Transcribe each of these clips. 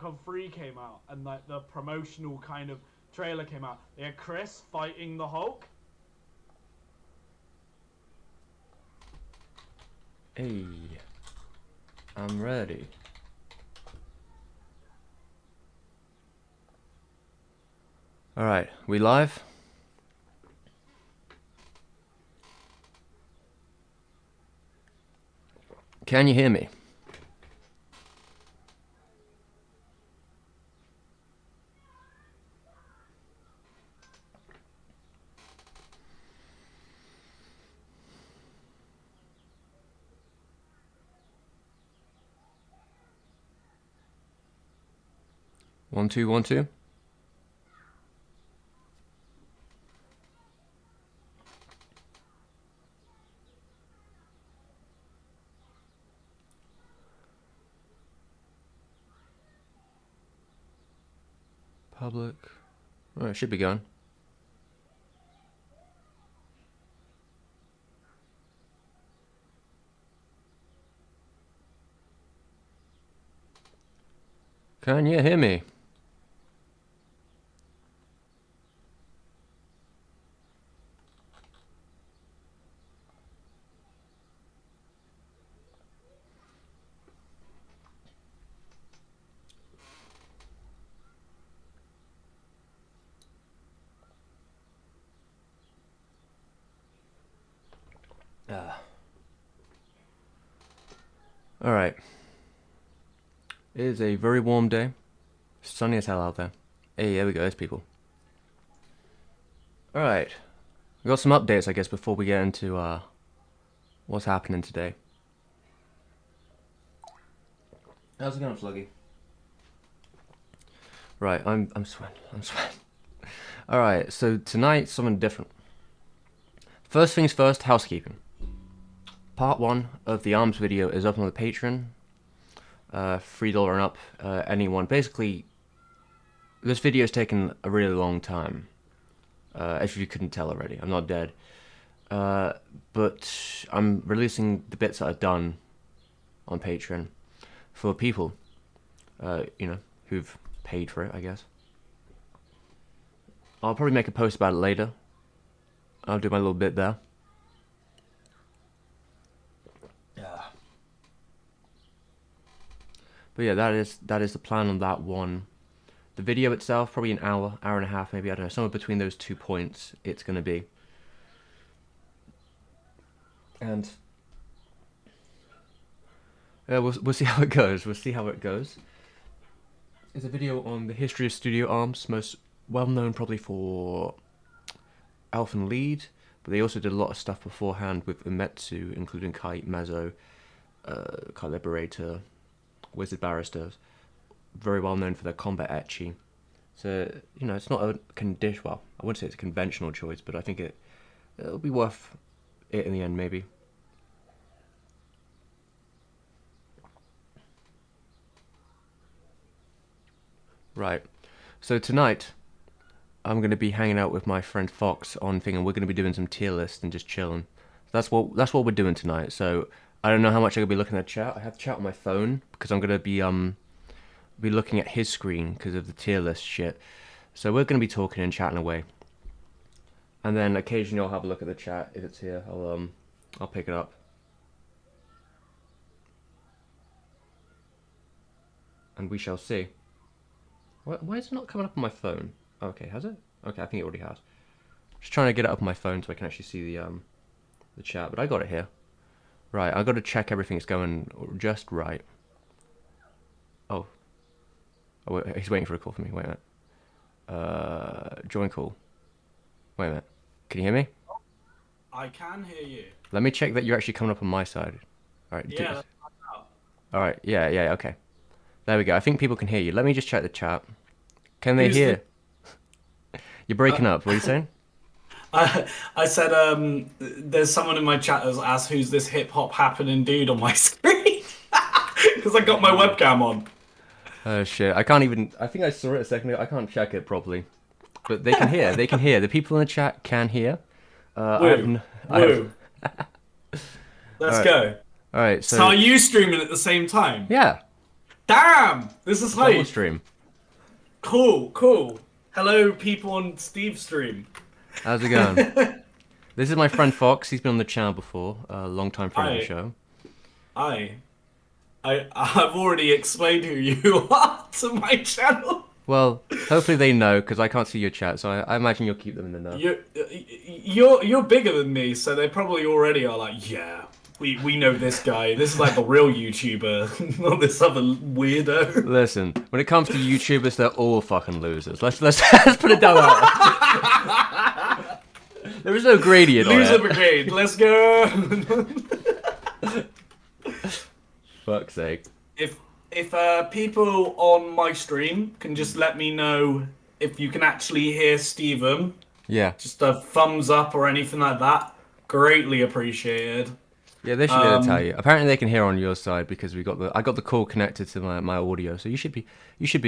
Tarkov 3 came out and like the promotional kind of trailer came out, they had Chris fighting the Hulk. Hey, I'm ready. Alright, we live? Can you hear me? One, two, 1, 2. Public. Oh, it should be going. Can you hear me? Alright. It is a very warm day. Sunny as hell out there. Hey, there we go, there's people. Alright. We got some updates, I guess, before we get into what's happening today. How's it going, Sluggy? Right, I'm sweating. Alright, so tonight, something different. First things first, housekeeping. Part 1 of the ARMS video is up on the Patreon. $3 and up, anyone. Basically, this video has taken a really long time. If you couldn't tell already, I'm not dead. But I'm releasing the bits that I've done on Patreon for people, you know, who've paid for it, I guess. I'll probably make a post about it later. I'll do my little bit there. But yeah, that is the plan on that one. The video itself, probably an hour and a half, maybe, I don't know, somewhere between those 2 points it's gonna be. And we'll see how it goes. We'll see how it goes. It's a video on the history of Studio ARMS, most well known probably for Elfen Lied, but they also did a lot of stuff beforehand with Umetsu, including Kite, Mezzo, Kite Liberator, Wizard Barristers, very well known for their combat ecchi. So, you know, it's not a well, I wouldn't say it's a conventional choice, but I think it'll be worth it in the end, maybe. Right, so tonight I'm going to be hanging out with my friend Fox on thing, and we're going to be doing some tier lists and just chilling. That's what we're doing tonight. So I don't know how much I'm going to be looking at chat. I have chat on my phone because I'm going to be looking at his screen because of the tier list shit. So we're going to be talking and chatting away. And then occasionally I'll have a look at the chat if it's here. I'll pick it up. And we shall see. Why is it not coming up on my phone? Okay, has it? Okay, I think it already has. Just trying to get it up on my phone so I can actually see the chat, but I got it here. Right, I've got to check everything's going just right. Oh, wait, he's waiting for a call from me. Wait a minute. Join call. Wait a minute. Can you hear me? I can hear you. Let me check that you're actually coming up on my side. All right. Yeah. All right. Yeah. Okay. There we go. I think people can hear you. Let me just check the chat. Can they hear? You're breaking up. What are you saying? I said, there's someone in my chat that's asked who's this hip hop happening dude on my screen because I got my webcam on. Oh shit! I can't even. I think I saw it a second ago. I can't check it properly, but they can hear. They can hear. The people in the chat can hear. Woo. Let's go. All right. So are you streaming at the same time? Yeah. Damn! This is Double hype. stream. Cool, cool. Hello, people on Steve's stream. How's it going? This is my friend Fox. He's been on the channel before. A long time friend of the Hi. show. Hi. I've already explained who you are to my channel. Well, hopefully they know because I can't see your chat, so I imagine you'll keep them in the know. You're bigger than me, so they probably already are like, yeah, we know this guy. This is like the real YouTuber, not this other weirdo. Listen, when it comes to YouTubers, they're all fucking losers. Let's put it down that way. There is no gradient on Loser it. brigade, let's go. Fuck's sake. If people on my stream can just let me know if you can actually hear STEVEM, Yeah. just a thumbs up or anything like that, greatly appreciated. Yeah, they should be able to tell you. Apparently, they can hear on your side because I got the call connected to my audio, so you should be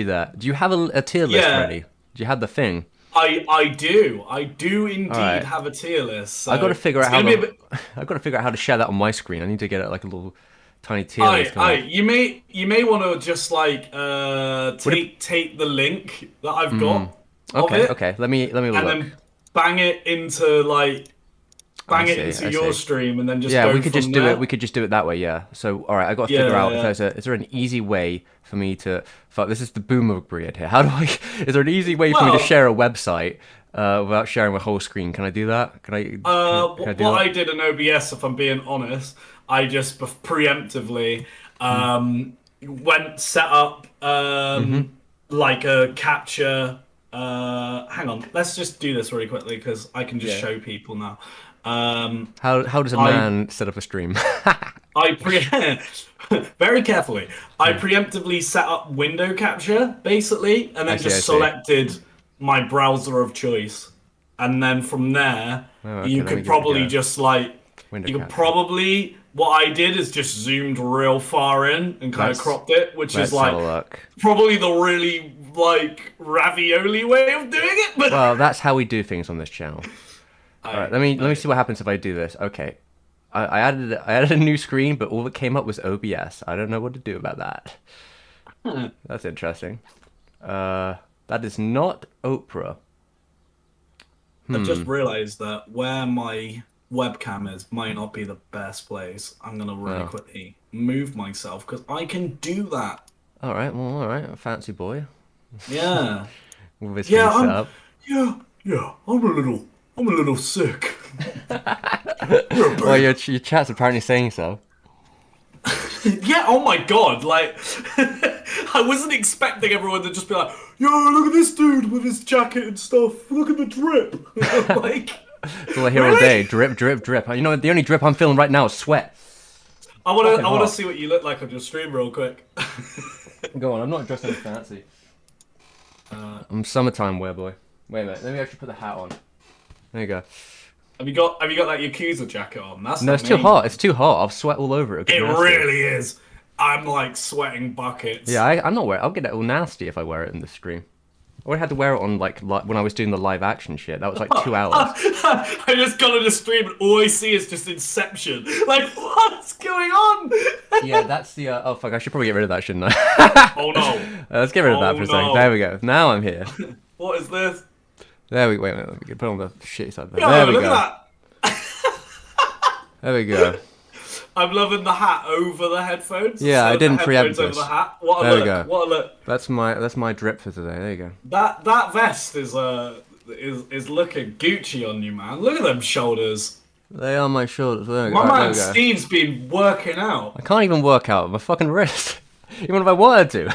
there. Do you have a tier list Yeah. ready? Do you have the thing? I do indeed Alright. have a tier list. So I got to figure it's out how gonna be a bit... I got to figure out how to share that on my screen. I need to get it like a little tiny tier list. Going on. You may want to just like take the link that I've got of Okay, it, okay. Let me look. and then bang it into I your see. stream, and then just Yeah, go we could from just do there. it. We could just do it that way. Yeah. So, all right, I got to Yeah, figure out yeah. if is there an easy way for me to? Fuck, this is the boomer period here. How do I? Is there an easy way for me to Well- share a website without sharing my whole screen? Can I do that? Can I? Can I do What that? I did in OBS, if I'm being honest, I just preemptively went set up like a capture. Hang on, let's just do this really quickly because I can just Yeah. show people now. How does a man set up a stream? Very carefully. I preemptively set up window capture basically, and then I see. just selected my browser of choice, and then from there okay, you let me could give it a probably go. just like Window you could capture. probably what I did is just zoomed real far in and kind of Let's- cropped it, which Let's is have a like look. probably the really like ravioli way of doing it. But Well, that's how we do things on this channel. All right, let me see what happens if I do this. Okay, I added a new screen, but all that came up was OBS. I don't know what to do about that. That's interesting. That is not Oprah. I've just realised that where my webcam is might not be the best place. I'm gonna really Oh. quickly move myself because I can do that. All right, well, all right, fancy boy. Yeah. With his Yeah, thing set up. yeah. I'm a little sick. Well, your chat's apparently saying so. Yeah. Oh my god. Like, I wasn't expecting everyone to just be like, "Yo, look at this dude with his jacket and stuff. Look at the drip." Like, That's all I hear all Really? day. Drip, drip, drip. You know, the only drip I'm feeling right now is sweat. I Fucking wanna hot. see what you look like on your stream real quick. Go on, I'm not dressed anything fancy. I'm summertime wear boy. Wait a minute, let me actually put the hat on. There you go. Have you got that Yakuza jacket on? That's No, not it's too me. hot. It's too hot. I'll sweat all over it. It It'll get nasty. really is. I'm like sweating buckets. Yeah, I'm not wearing. I'll get it all nasty if I wear it in the stream. I would have to wear it on like when I was doing the live action shit. That was like 2 hours. I just got on the stream and all I see is just Inception. Like, what's going on? Yeah, that's the. Oh fuck! I should probably get rid of that, shouldn't I? Oh no. Let's get rid of that Oh, for a second. no. There we go. Now I'm here. What is this? There we wait. Wait, let me put on the shitty side. There, Yo, there we look go. at There we go. that. I'm loving the hat over the headphones. Yeah, I the didn't headphones preempt over this. the hat. What a There we look. go. What a look. That's my drip for today. There you go. That vest is looking Gucci on you, man. Look at them shoulders. They are my shoulders. There we go. My Right, man there we go. Steve's been working out. I can't even work out with my fucking wrist. Even if I wanted to.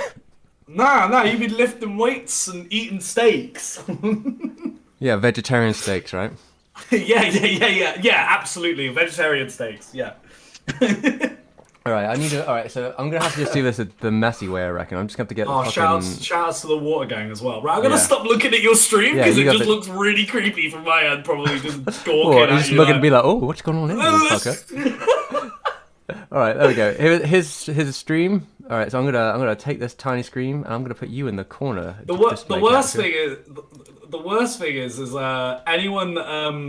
Nah, you've been lifting weights and eating steaks. Yeah, vegetarian steaks, right? Yeah, absolutely. Vegetarian steaks, yeah. All right, I need to. All right, so I'm gonna have to just do this the messy way, I reckon. I'm just gonna have to get the Oh, fucking. shout outs to the water gang as well. Right, I'm gonna Yeah. stop looking at your stream Yeah, because you it got just the- looks really creepy from my end, probably just Oh, stalking you're at just you. looking like, to be like, oh, what's going on here, motherfucker? All right, there we go. His stream. All right, so I'm gonna take this tiny screen and I'm gonna put you in the corner. The worst thing is anyone that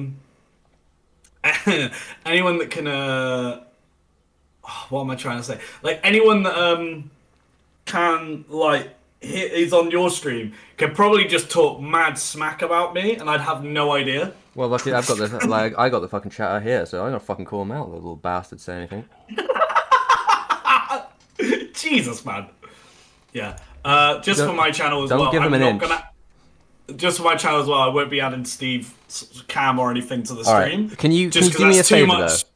anyone that can what am I trying to say? Like anyone that can like he's on your stream can probably just talk mad smack about me, and I'd have no idea. Well, lucky I've got this. Like, I got the fucking chat out here, so I'm gonna fucking call him out. The little bastard say anything. Jesus, man. Yeah. Just for Don't- my channel as don't well. give him I'm an not inch. gonna. Just for my channel as well, I won't be adding Steve's cam or anything to the All right. stream. Can you Just 'cause do me a that's too favor much though?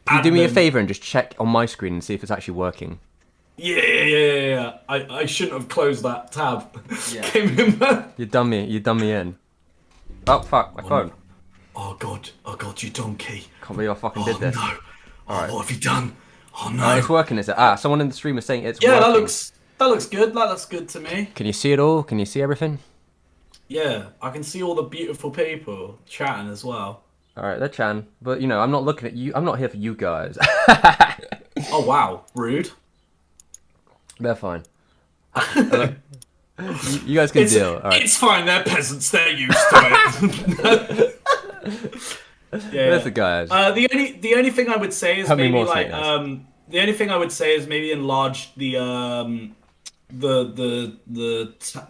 Can you do me a admin. favor and just check on my screen and see if it's actually working? Yeah. I shouldn't have closed that tab. Yeah. Came in there. You done me in. Oh fuck, my phone. Oh god, you donkey. Can't believe I fucking Oh did this. no. All right. What have you done? Oh no. It's working, is it? Someone in the stream is saying it's Yeah, working. that looks good. That looks good to me. Can you see it all? Can you see everything? Yeah, I can see all the beautiful people chatting as well. All right, they're chatting, but you know, I'm not looking at you. I'm not here for you guys. Oh wow, rude. They're fine. You guys can deal. All right. It's fine. They're peasants. They're used to it. Yeah. There's the guys. The only thing I would say is How many maybe more like snake the only thing I would say is maybe enlarge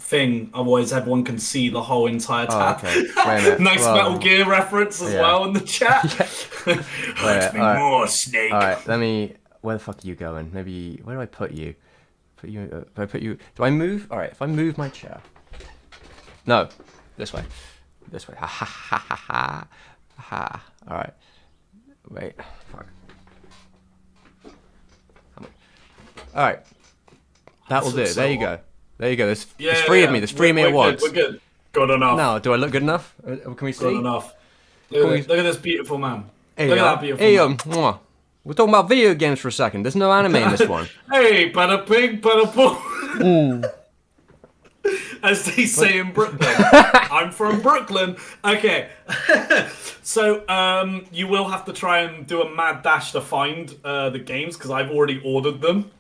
thing. Otherwise, everyone can see the whole entire tab. Okay. Wait a minute. Nice Well, Metal Gear reference as yeah. well in the chat. Hurt me alright. more, Snake. All right. Let me. Where the fuck are you going? Maybe. Where do I put you? Put you. Do I put you? Do I move? All right. If I move my chair. No. This way. This way. Ha ha ha ha ha. Ha. All right. Wait. Fuck. All right. That will do. So There you go. There you go. There's Yeah, three of yeah. me. There's three of me at We're once. Good. We're good. Good enough. No, do I look good enough? Can we see? Good enough. Look at this beautiful man. Hey, Look at that beautiful hey, man. mwah. We're talking about video games for a second. There's no anime in this one. Hey, bada pig, bada boom. As they say in Brooklyn. I'm from Brooklyn. Okay. So, you will have to try and do a mad dash to find the games, because I've already ordered them.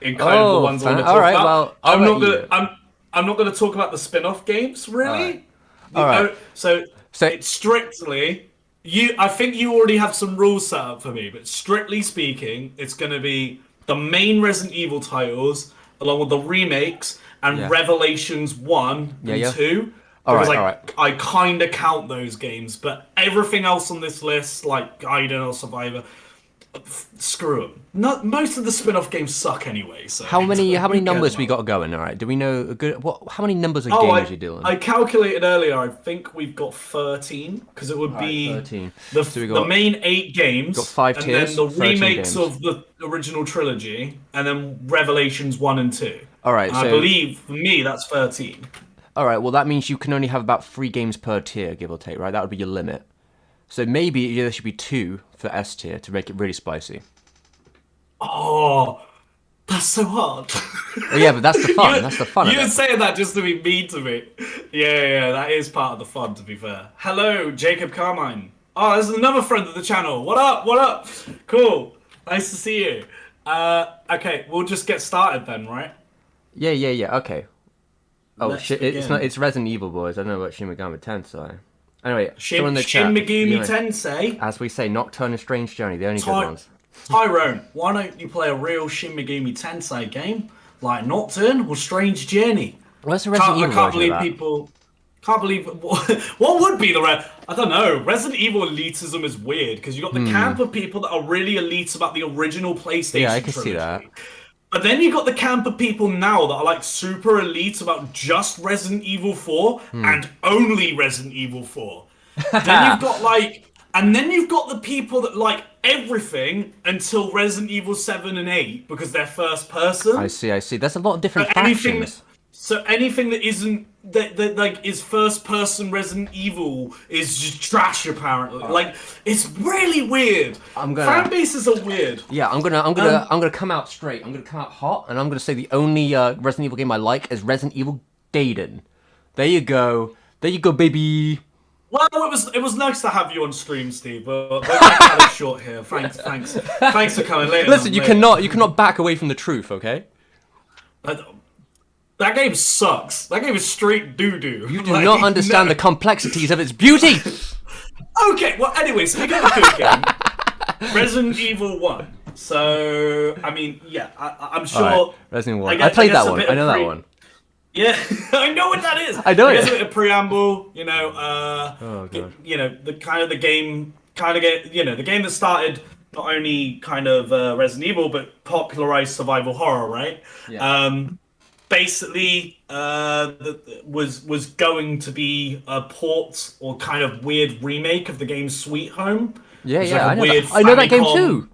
In kind of the ones I'm going to talk alright, about. well, I'll I'm not let gonna. you. I'm not going to talk about the spin-off games, really. Alright. So So- it's strictly I think you already have some rules set up for me, but strictly speaking, it's going to be the main Resident Evil titles along with the remakes and Yeah. Revelations 1 and yeah. 2. Alright, Because alright. I kind of count those games, but everything else on this list, like Gaiden or Survivor, screw them. Not most of the spin-off games suck anyway. So How many who cares numbers we about got going? All right. Do we know a good? What? How many numbers of Oh, games are you doing? I calculated earlier. I think we've got 13 because it would Alright, be 13. the So we the got- main 8 games, got 5 and tiers, then the 13 remakes games. of the original trilogy, and then Revelations 1 and 2. All right. And So I believe for me that's 13. all right. Well, that means you can only have about 3 games per tier, give or take. Right. That would be your limit. So maybe there should be 2 for S tier to make it really spicy. Oh, that's so hard. Oh, yeah, but that's the fun. That's the fun of You were it. saying that just to be mean to me. Yeah, that is part of the fun, to be fair. Hello, Jacob Carmine. Oh, there's another friend of the channel. What up? Cool. Nice to see you. Okay, we'll just get started then, right? Yeah. Okay. Oh Let's shit! It's begin. not. It's Resident Evil, boys. I don't know about Shin Megami Tensei. Anyway, Shin someone in the chat, Megami you know, Tensei. as we say, Nocturne and Strange Journey, the only good Ty- ones. Tyrone, why don't you play a real Shin Megami Tensei game like Nocturne or Strange Journey? Where's the Resident Evil I can't version believe of that? people. Can't believe what would be I don't know. Resident Evil elitism is weird because you got the camp of people that are really elite about the original PlayStation. Yeah, I can trilogy. see that. But then you got the camp of people now that are like super elite about just Resident Evil 4 and only Resident Evil 4. Then you've got and then you've got the people that like everything until Resident Evil 7 and 8 because they're first person. I see. There's a lot of different Anything factions. So anything that isn't that like is first person Resident Evil is just trash apparently. Like it's really weird. Fan bases are weird. Yeah, I'm gonna come out straight. I'm gonna come out hot, and I'm gonna say the only Resident Evil game I like is Resident Evil Gaiden. There you go, baby. Well, it was nice to have you on stream, Steve. But we're gonna cut it short here. Thanks for coming later. Listen, you cannot back away from the truth, okay? That game sucks. That game is straight doo-doo. You do not understand the complexities of its beauty. Okay, well, anyway, speaking of a good game, Resident Evil 1. So, I mean, yeah, I'm All right, sure. Resident Evil I 1. I guess, I played guess that a one. bit I of know that one. yeah, I know what that is. I know I guess a it. bit of preamble, Oh god. the kind of the game, kind of get, the game that started not only kind of Resident Evil, but popularized survival horror, right? Yeah. Basically, was going to be a port or kind of weird remake of the game Sweet Home, Yeah, which is like yeah. a I know that. weird I know that game too.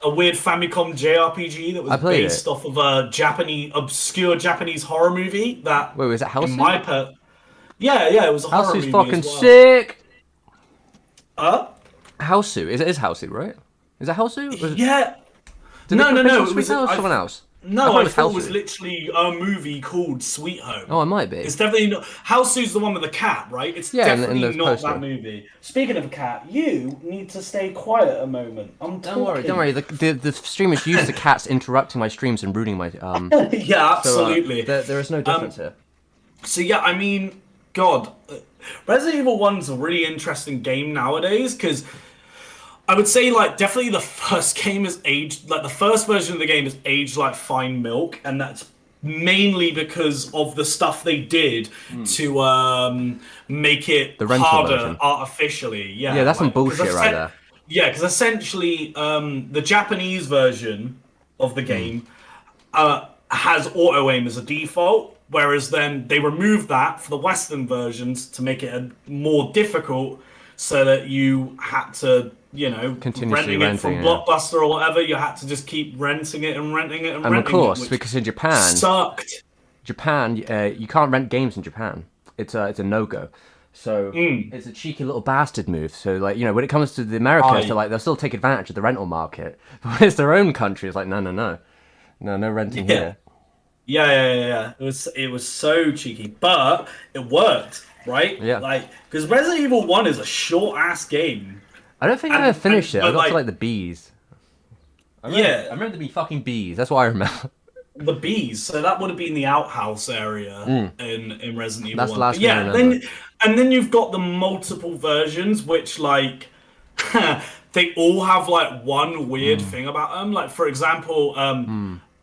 Famicom JRPG that was I played it. based off of a Japanese obscure Japanese horror movie that Wait, was it in Hellsing? my per yeah, yeah, it was a horror Hellsing's movie as fucking well. sick. Uh Hellsu. Is Hellsu, right? Is it Hellsu? yeah. Did they No, put no, based no. on It Sweet was Home or I someone else? I no, thought it I was thought it was Hellsu. literally a movie called Sweet Home. Oh, it might be. It's definitely not. House Sue's the one with the cat, right? It's Yeah, in definitely the not that poster. movie. Speaking of a cat, you need to stay quiet a moment. I'm Don't worry, don't talking. worry. The streamers use the cats interrupting my streams and ruining my Yeah, So absolutely. there is no difference here. So yeah, I mean, God, Resident Evil One's a really interesting game nowadays because I would say like definitely the first game is aged like the first version of the game is aged like fine milk, and that's mainly because of the stuff they did to make it The rental harder version. artificially. Yeah, Yeah, that's some like, bullshit right there. yeah, because essentially the Japanese version of the game has auto aim as a default, whereas then they removed that for the Western versions to make it more difficult, so that you had to, Continuously renting it from renting, yeah. Blockbuster or whatever, you had to just keep renting it and renting it and And of renting it, course, which because in Japan, sucked. you can't rent games in Japan. It's a no go. So it's a cheeky little bastard move. So like when it comes to the Americans, Aye. they'll still take advantage of the rental market. But when it's their own country, it's like no renting Yeah. here. Yeah. It was so cheeky, but it worked, right? Yeah. Like, because Resident Evil 1 is a short ass game. I don't think I And- ever finished and- it. I but, got to like- like the bees. I Yeah. remember there being fucking bees. That's what I remember. The bees. So that would have been the outhouse area in Resident Evil That's 1. the last But thing I yeah, remember. then you've got the multiple versions, which like they all have like one weird thing about them. Like for example,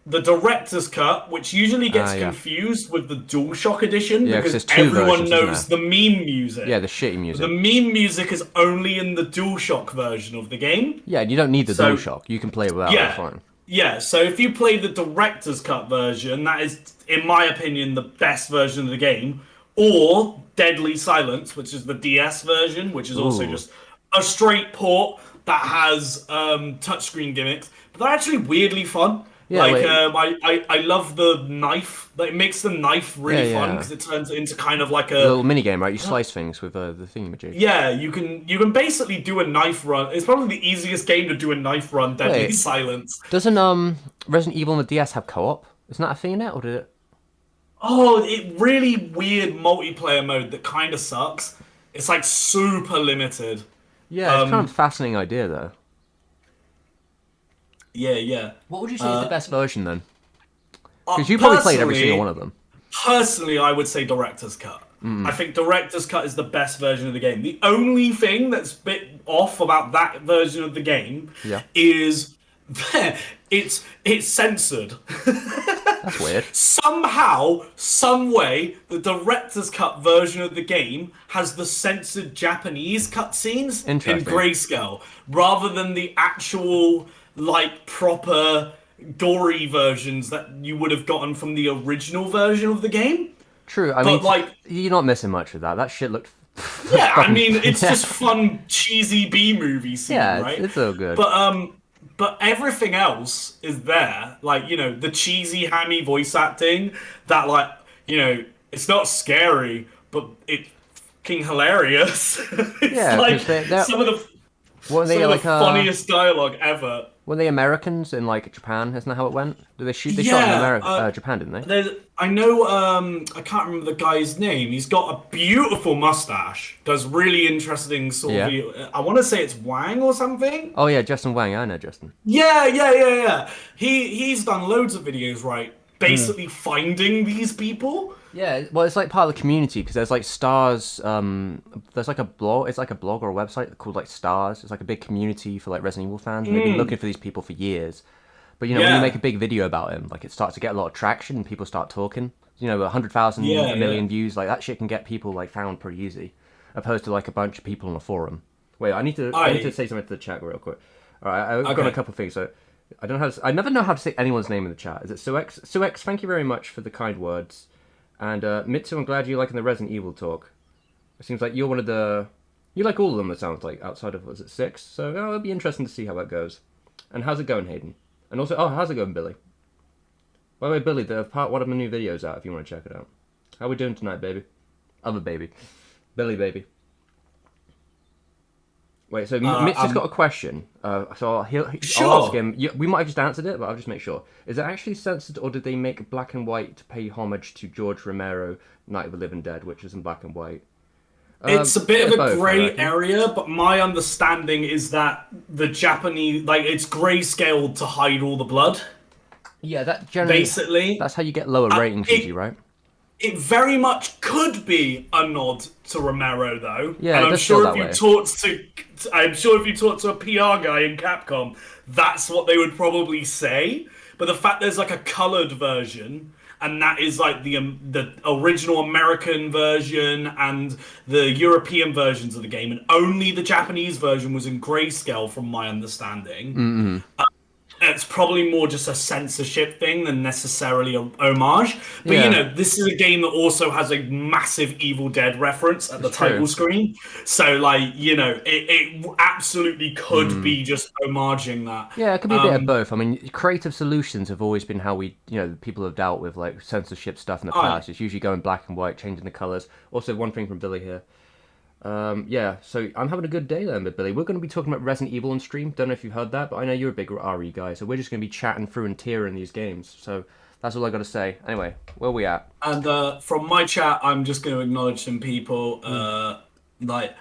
the director's cut, which usually gets Yeah. confused with the DualShock edition Yeah, 'cause because there's two everyone versions, isn't knows the meme music. Yeah, the shitty The music. meme music is only in the DualShock version of the game. Yeah, you don't need the So- DualShock. You can play without. Yeah. It's fine. Yeah, so if you play the director's cut version, that is, in my opinion, the best version of the game, or Deadly Silence, which is the DS version, which is also Ooh. just a straight port that has touchscreen gimmicks, but they're actually weirdly fun. Yeah, like wait. I love the knife. Like, it makes the knife really Yeah, fun yeah. because it turns it into kind of like A a little mini game, right? You slice things with the thingamajig. yeah. You can basically do a knife run. It's probably the easiest game to do a knife run. Deadly Wait. Silence. Doesn't Resident Evil on the DS have co-op? Isn't that a thing in it, or did it? Oh, it really weird multiplayer mode that kind of sucks. It's like super limited. Yeah, it's kind of a fascinating idea though. Yeah. What would you say is the best version then? Because you probably played every Personally- single one of them. Personally, I would say Director's Cut. I think Director's Cut is the best version of the game. The only thing that's a bit off about that version of the game Yeah. is it's censored. That's weird. Somehow, some way, the director's cut version of the game has the censored Japanese cutscenes in Interesting. grayscale, rather than the actual, like, proper gory versions that you would have gotten from the original version of the game. True. I But, mean, like- you're not missing much with that. That shit looked. Yeah, I mean, it's just fun, cheesy B movie scene, Yeah, right? it's all good. But everything else is there. Like, the cheesy, hammy voice acting that, like, it's not scary, but it's fucking hilarious. It's Yeah, 'cause like they're- some of the Weren't they some of like the funniest dialogue ever. Were they Americans in like Japan? Isn't that how it went? Did they shoot? They shot in Yeah, America, Japan, didn't they? I know, I can't remember the guy's name. He's got a beautiful mustache. Does really interesting sort Yeah. of. I want to say it's Wang or something. Oh yeah, Justin Wang. I know Justin. Yeah. He's done loads of videos, right? Basically finding these people. Yeah, well, it's like part of the community because there's like Stars. There's like a blog. It's like a blog or a website called like Stars. It's like a big community for like Resident Evil fans, and they've been looking for these people for years. But you know, when you make Yeah, a big video about him, like it starts to get a lot of traction, and people start talking. You know, 100,000, yeah, a yeah. million views, like that shit can get people like found pretty easy, opposed to like a bunch of people on a forum. Wait, I need to say something to the chat real quick. All right, I've got a Okay. couple of things. So I don't know how to, I never know how to say anyone's name in the chat. Is it Suex? Suex, thank you very much for the kind words. And Mitsu, I'm glad you're liking the Resident Evil talk. It seems like you're one of the... You like all of them, it sounds like, outside of, was it 6? So it'll be interesting to see how that goes. And how's it going, Hayden? And also, oh, how's it going, Billy? By the way, Billy, the part one of my new video's out if you want to check it out. How we doing tonight, baby? Other baby. Billy, baby. Wait, so Mitch has got a question. So I'll ask Sure. him. We might have just answered it, but I'll just make sure. Is it actually censored, or did they make black and white to pay homage to George Romero, Night of the Living Dead, which is in black and white? It's a bit of a Both, I grey reckon. area, but my understanding is that the Japanese, like, it's grayscaled to hide all the blood, Yeah, that generally. basically. That's how you get lower ratings, usually, It right? it very much could be a nod to Romero, though, Yeah, and it does feel that way. I'm sure if you talk to a PR guy in Capcom, that's what they would probably say. But the fact there's like a colored version, and that is like the original American version and the European versions of the game, and only the Japanese version was in grayscale, from my understanding. It's probably more just a censorship thing than necessarily a homage. But you Yeah, know, this is a game that also has a massive Evil Dead reference at the it's true. title screen. So, like, you know, it absolutely could be just homaging that. Yeah, it could be a bit of both. I mean, creative solutions have always been how people have dealt with like censorship stuff in the I past. It's usually going black and white, changing the colors. Also, one thing from Billy here. Yeah, so I'm having a good day then with Billy. We're going to be talking about Resident Evil on stream. Don't know if you've heard that, but I know you're a big RE guy, so we're just going to be chatting through and tearing these games. So that's all I got to say. Anyway, where we at? And from my chat, I'm just going to acknowledge some people. Like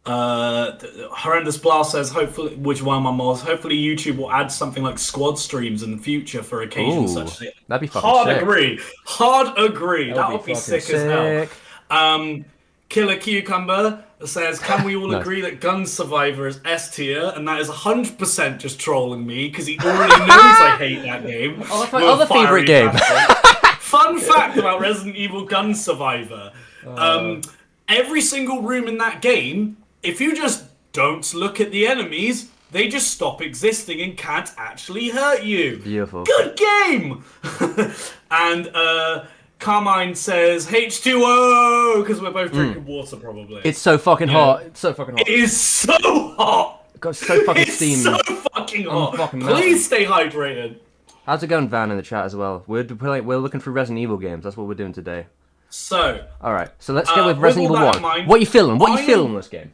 Horrendous Blast says, hopefully, which one of my mods, hopefully YouTube will add something like squad streams in the future for occasions Ooh, such as that'd be fucking Hard sick. agree. Hard agree. That would That be would be fucking sick as hell. sick. Killer Cucumber says, can we all Nice. agree that Gun Survivor is S tier? And that is 100% just trolling me because he already knows I hate that game. Oh, that's my With other fiery favourite game. passion. Fun fact about Resident Evil Gun Survivor. Every single room in that game, if you just don't look at the enemies, they just stop existing and can't actually hurt you. Beautiful. Good game! And Carmine says H2O because we're both drinking water, probably. It's so fucking hot. It's so fucking hot. It is so hot. It got so fucking It's steamy. so fucking hot. fucking melting. Please stay hydrated. How's it going, Van, in the chat as well? We're looking for Resident Evil games. That's what we're doing today. So All right, so let's get with with Resident all Evil that 1. in mind, What you feeling? What you I feeling am- in this game?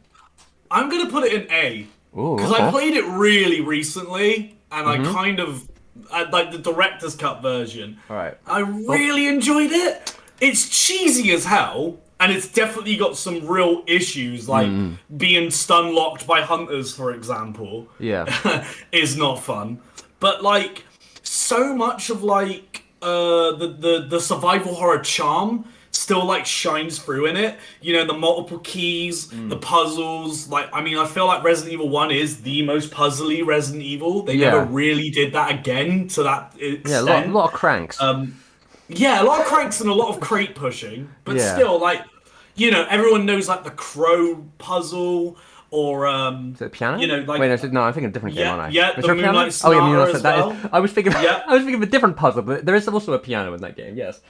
I'm gonna put it in A Ooh, because okay. I played it really recently and Mm-hmm. I kind of I like the director's cut version. All right. I really enjoyed it. It's cheesy as hell, and it's definitely got some real issues, like being stun locked by hunters, for example. Yeah. Is not fun. But like, so much of like the survival horror charm still like shines through in it. You know, the multiple keys, the puzzles. Like, I mean, I feel like Resident Evil 1 is the most puzzly Resident Evil. They Yeah. never really did that again to that extent. Yeah, a lot of cranks. Yeah, a lot of cranks and a lot of crate pushing, but Yeah. still, like, you know, everyone knows like the crow puzzle or Is it a piano? you know, like Wait, no, I'm thinking a different game, Yeah, aren't I? yeah, Is the there a piano? Moonlight Oh yeah, Sonata Moonlight as Sonata. well. I was thinking. Yeah. I was thinking of a different puzzle, but there is also a piano in that game. Yes.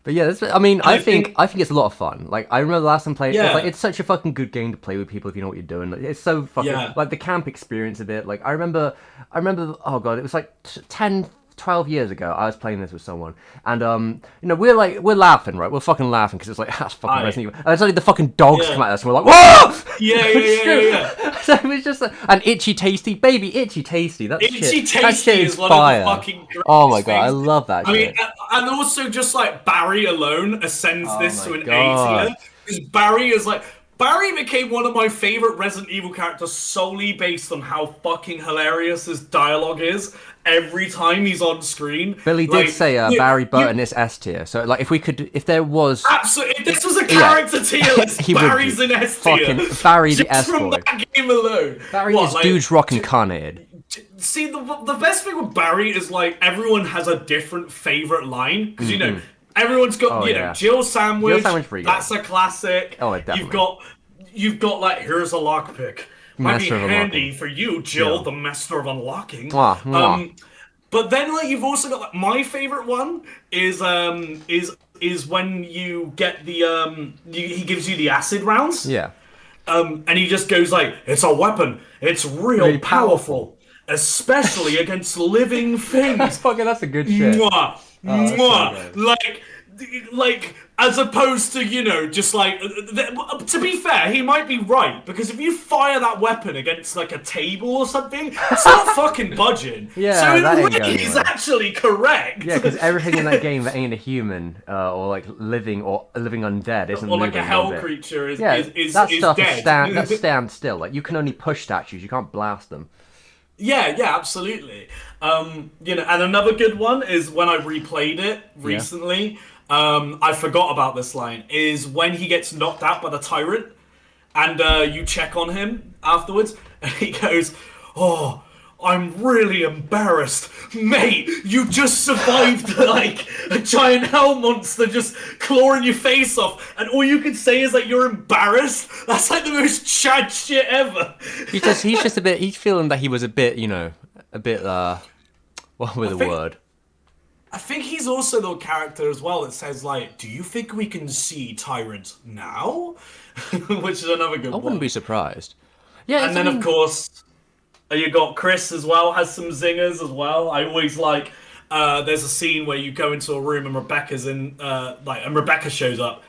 But yeah, I mean, I think it's a lot of fun. Like, I remember the last time playing it, Yeah. like, it's such a fucking good game to play with people if you know what you're doing. Like, it's so fucking, Yeah. like, the camp experience of it. Like, I remember, oh god, it was like 10, 12 years ago, I was playing this with someone, and, you know, we're laughing, right? We're fucking laughing, because it's like, that's fucking Aye. Resident Evil. And it's like the fucking dogs Yeah. come at us, and we're like, whoa! Yeah. So it was just, and Itchy Tasty, baby, Itchy Tasty, that's Itchy shit. That Tasty shit is one fire. of the fucking greatest Oh my god, I things. love that I shit. mean, and also just like Barry alone ascends this my to an God. A tier because Barry is like Barry became one of my favorite Resident Evil characters solely based on how fucking hilarious his dialogue is every time he's on screen. Billy did Like, say you, Barry you Burton is S tier. So like, if we could, if there was, absolutely. If this was a yeah, character tier list, he would Barry's be. in S tier. Fucking Barry the Just S from boy. that game alone. Barry What, is like, dude's rock incarnated. See, the best thing with Barry is like everyone has a different favorite line because you know everyone's got Oh, you know yeah. Jill sandwich. Jill sandwich pretty good. That's a classic. Oh, definitely. You've got like here's a lockpick. Might be Master of handy unlocking. for you, Jill, Yeah. the master of unlocking. Mwah, mwah. But then like you've also got like my favorite one is when you get the he gives you the acid rounds. Yeah. And he just goes like, "It's a weapon. It's real Really powerful, especially against living things." Fucking, that's a good shit. Mwah, that's so mwah. good. Like as opposed to just like to be fair, he might be right because if you fire that weapon against like a table or something, it's not fucking budging. Yeah, so that in a ain't way, going he's anywhere. actually correct. Yeah, because everything in that game that ain't a human or like living undead isn't or like moving a hell one bit. creature is Yeah, is that is stuff dead. is that's stand still. Like you can only push statues, you can't blast them. Yeah, absolutely. And another good one is when I replayed it recently. I forgot about this line. Is when he gets knocked out by the tyrant, and you check on him afterwards, and he goes, "Oh, I'm really embarrassed, mate. You just survived like a giant hell monster just clawing your face off, and all you can say is that you're embarrassed. That's like the most Chad shit ever." He's just a bit. He's feeling that he was a bit, a bit. What with the word? I think he's also the character as well that says like, "Do you think we can see Tyrant now?" Which is another good I one. wouldn't be surprised. Yeah, And then of course, you got Chris as well, has some zingers as well. I always like. There's a scene where you go into a room and Rebecca's in, and Rebecca shows up,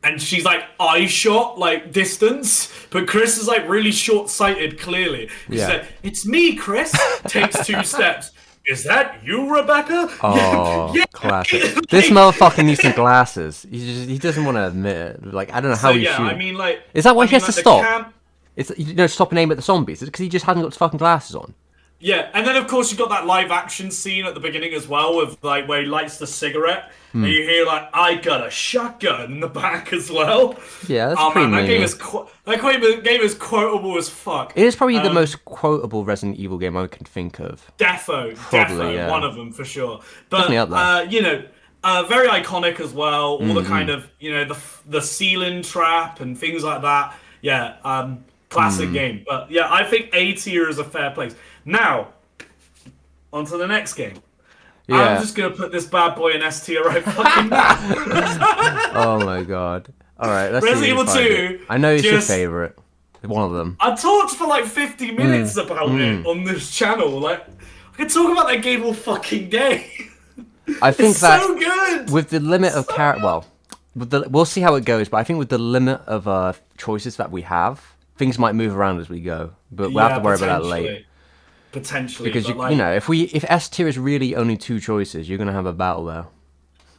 and she's like eye shot, like distance, but Chris is like really short sighted, clearly. She's Yeah. like, "It's me, Chris." Takes 2 steps. "Is that you, Rebecca?" Oh, Yeah. classic. This motherfucker needs some glasses. He doesn't want to admit it. Like, I don't know how So he's yeah, shooting. I mean, like, Is that why he has to the stop? It's stop and aim at the zombies. It's because he just hasn't got his fucking glasses on. Yeah, and then of course you got that live action scene at the beginning as well, with like where he lights the cigarette, and you hear like, "I got a shotgun" in the back as well. Yeah, that's Oh pretty man, that game mean. is game is quotable as fuck. It is probably the most quotable Resident Evil game I can think of. Defo, yeah. one of them for sure. But Definitely up there. very iconic as well. All the kind of the ceiling trap and things like that. Yeah, classic game. But yeah, I think A tier is a fair place. Now, on to the next game. Yeah. I'm just gonna put this bad boy in S tier right fucking now. Oh my god. All right, let's Resident see if we Evil find 2 it. I know it's your just- favorite. One of them. I talked for like 50 minutes about it on this channel. Like, I could talk about that game all fucking day. I think It's that so good. with the limit of we'll see how it goes. But I think with the limit of choices that we have, things might move around as we go. But we'll have to worry about that later. Potentially, Because but like, if S tier is really only 2 choices, you're gonna have a battle there.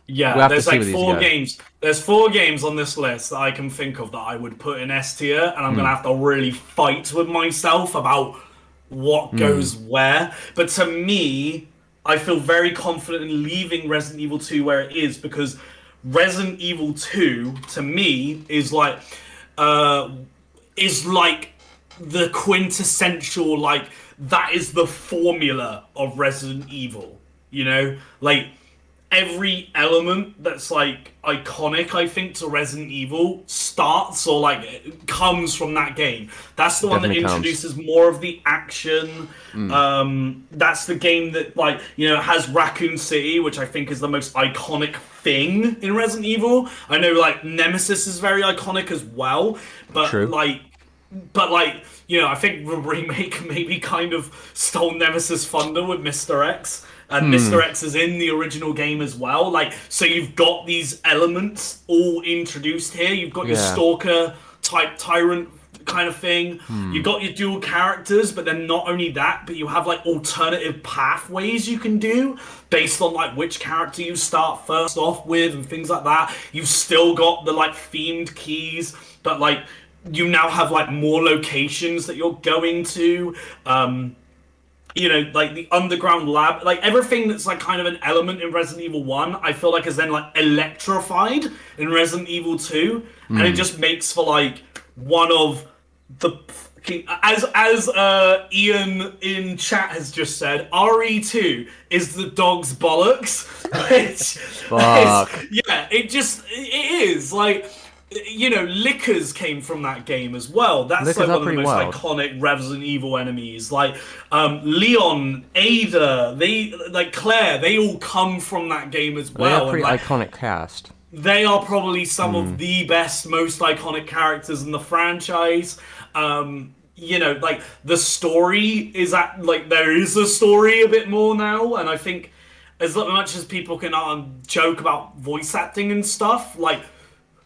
yeah, we'll have to there's see like where these 4 go. games. There's 4 games on this list that I can think of that I would put in S tier, and I'm gonna have to really fight with myself about what goes where. But to me, I feel very confident in leaving Resident Evil 2 where it is because Resident Evil 2 to me is like the quintessential, like, that is the formula of Resident Evil, like every element that's like iconic, I think, to Resident Evil starts or like comes from that game. That's the one that Definitely comes. introduces more of the action. That's the game that like has Raccoon City, which I think is the most iconic thing in Resident Evil. I know like Nemesis is very iconic as well, but True. I think the remake maybe kind of stole Nemesis thunder with Mr. X. And Mr. X is in the original game as well. Like, so you've got these elements all introduced here. You've got your stalker type tyrant kind of thing. You've got your dual characters, but then not only that, but you have like alternative pathways you can do based on like which character you start first off with and things like that. You've still got the like themed keys, but like you now have like more locations that you're going to. Like the underground lab, like everything that's like kind of an element in Resident Evil 1, I feel like is then like electrified in Resident Evil 2, and it just makes for like one of the as Ian in chat has just said, RE2 is the dog's bollocks. Which Fuck. yeah, it is like Lickers came from that game as well. That's Lickers like are one of the pretty most wild. iconic Resident Evil enemies. Like Leon, Ada, they like Claire, they all come from that game as They are well. And pretty like iconic cast. they are probably some of the best, most iconic characters in the franchise. Like the story is at like there is a story a bit more now, and I think as much as people can joke about voice acting and stuff, like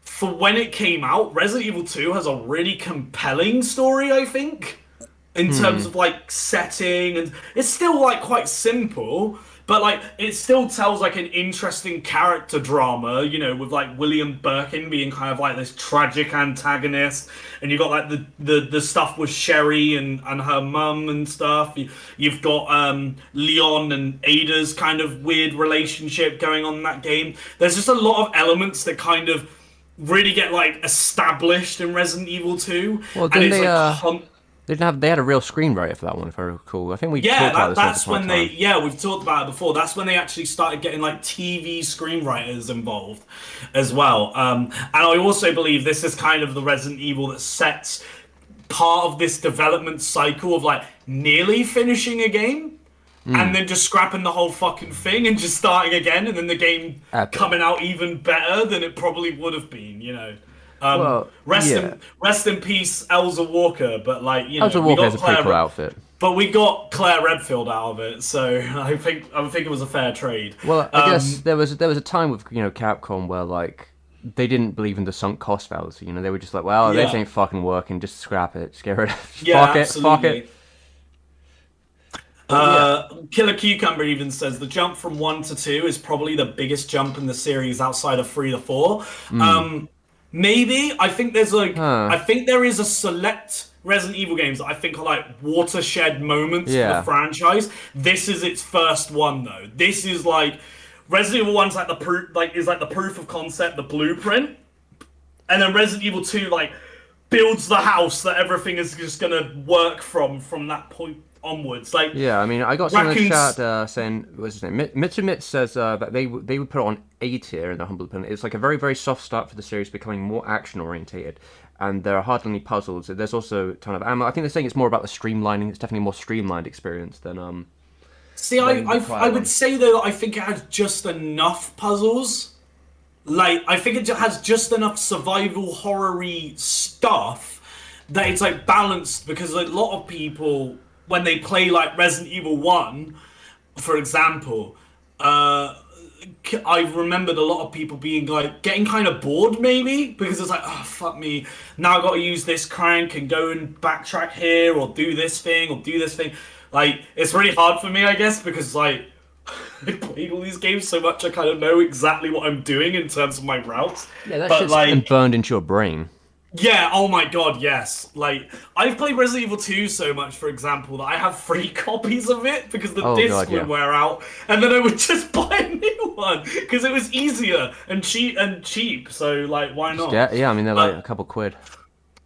for when it came out, Resident Evil 2 has a really compelling story, I think, in terms of like setting, and it's still like quite simple, but like it still tells like an interesting character drama, with like William Birkin being kind of like this tragic antagonist, and you got like the stuff with Sherry and her mum and stuff. You've got Leon and Ada's kind of weird relationship going on in that game. There's just a lot of elements that kind of really get like established in Resident Evil 2, Well, and didn't it's they? like They had a real screenwriter for that one, if I recall. I think we yeah, talked about this once that's upon a when they time. we've talked about it before. That's when they actually started getting like TV screenwriters involved as well. And I also believe this is kind of the Resident Evil that sets part of this development cycle of like nearly finishing a game and then just scrapping the whole fucking thing and just starting again, and then the game Epic. coming out even better than it probably would have been. Well, yeah. Rest in peace, Elsa Walker. But like Elsa we Walker got has a pretty cool Claire, outfit. but we got Claire Redfield out of it, so I think it was a fair trade. Well, I guess there was a time with Capcom where like they didn't believe in the sunk cost fallacy. They were just like, well, this Yeah, ain't fucking working. Just scrap it. Just get rid of it. Just yeah, fuck it. Fuck absolutely. it. But yeah. Killer Cucumber even says the jump from 1 to 2 is probably the biggest jump in the series outside of 3 to 4. Maybe Huh. I think there is a select Resident Evil games that I think are like watershed moments for the Yeah. franchise. This is its first one though. This is like Resident Evil 1's like the proof, like is like the proof of concept, the blueprint, and then Resident Evil 2 like builds the house that everything is just gonna work from that point onwards. Like Yeah, I mean, I got someone in the Raccoon's chat saying, what's his name? Mitsumit says that they would put it on A tier in the humble opinion. It's like a very, very soft start for the series, becoming more action orientated, and there are hardly any puzzles. There's also a ton of ammo. I think they're saying it's more about the streamlining. It's definitely a more streamlined experience See, than the I prior would one. say though that I think it has just enough puzzles. Like I think it has just enough survival horror-y stuff that it's like balanced, because a lot of people when they play like Resident Evil 1, for example, I remembered a lot of people being like getting kind of bored maybe, because it's like, oh fuck me, now I got to use this crank and go and backtrack here or do this thing or do this thing. Like it's really hard for me, I guess, because like I played all these games so much, I kind of know exactly what I'm doing in terms of my routes. Yeah, that But shit's been like, burned into your brain. yeah, oh my god, yes. Like, I've played Resident Evil 2 so much, for example, that I have 3 copies of it because the Oh disc god, would yeah. wear out, and then I would just buy a new one because it was easier and cheap. So like, why not? Yeah, I mean they're like a But couple quid.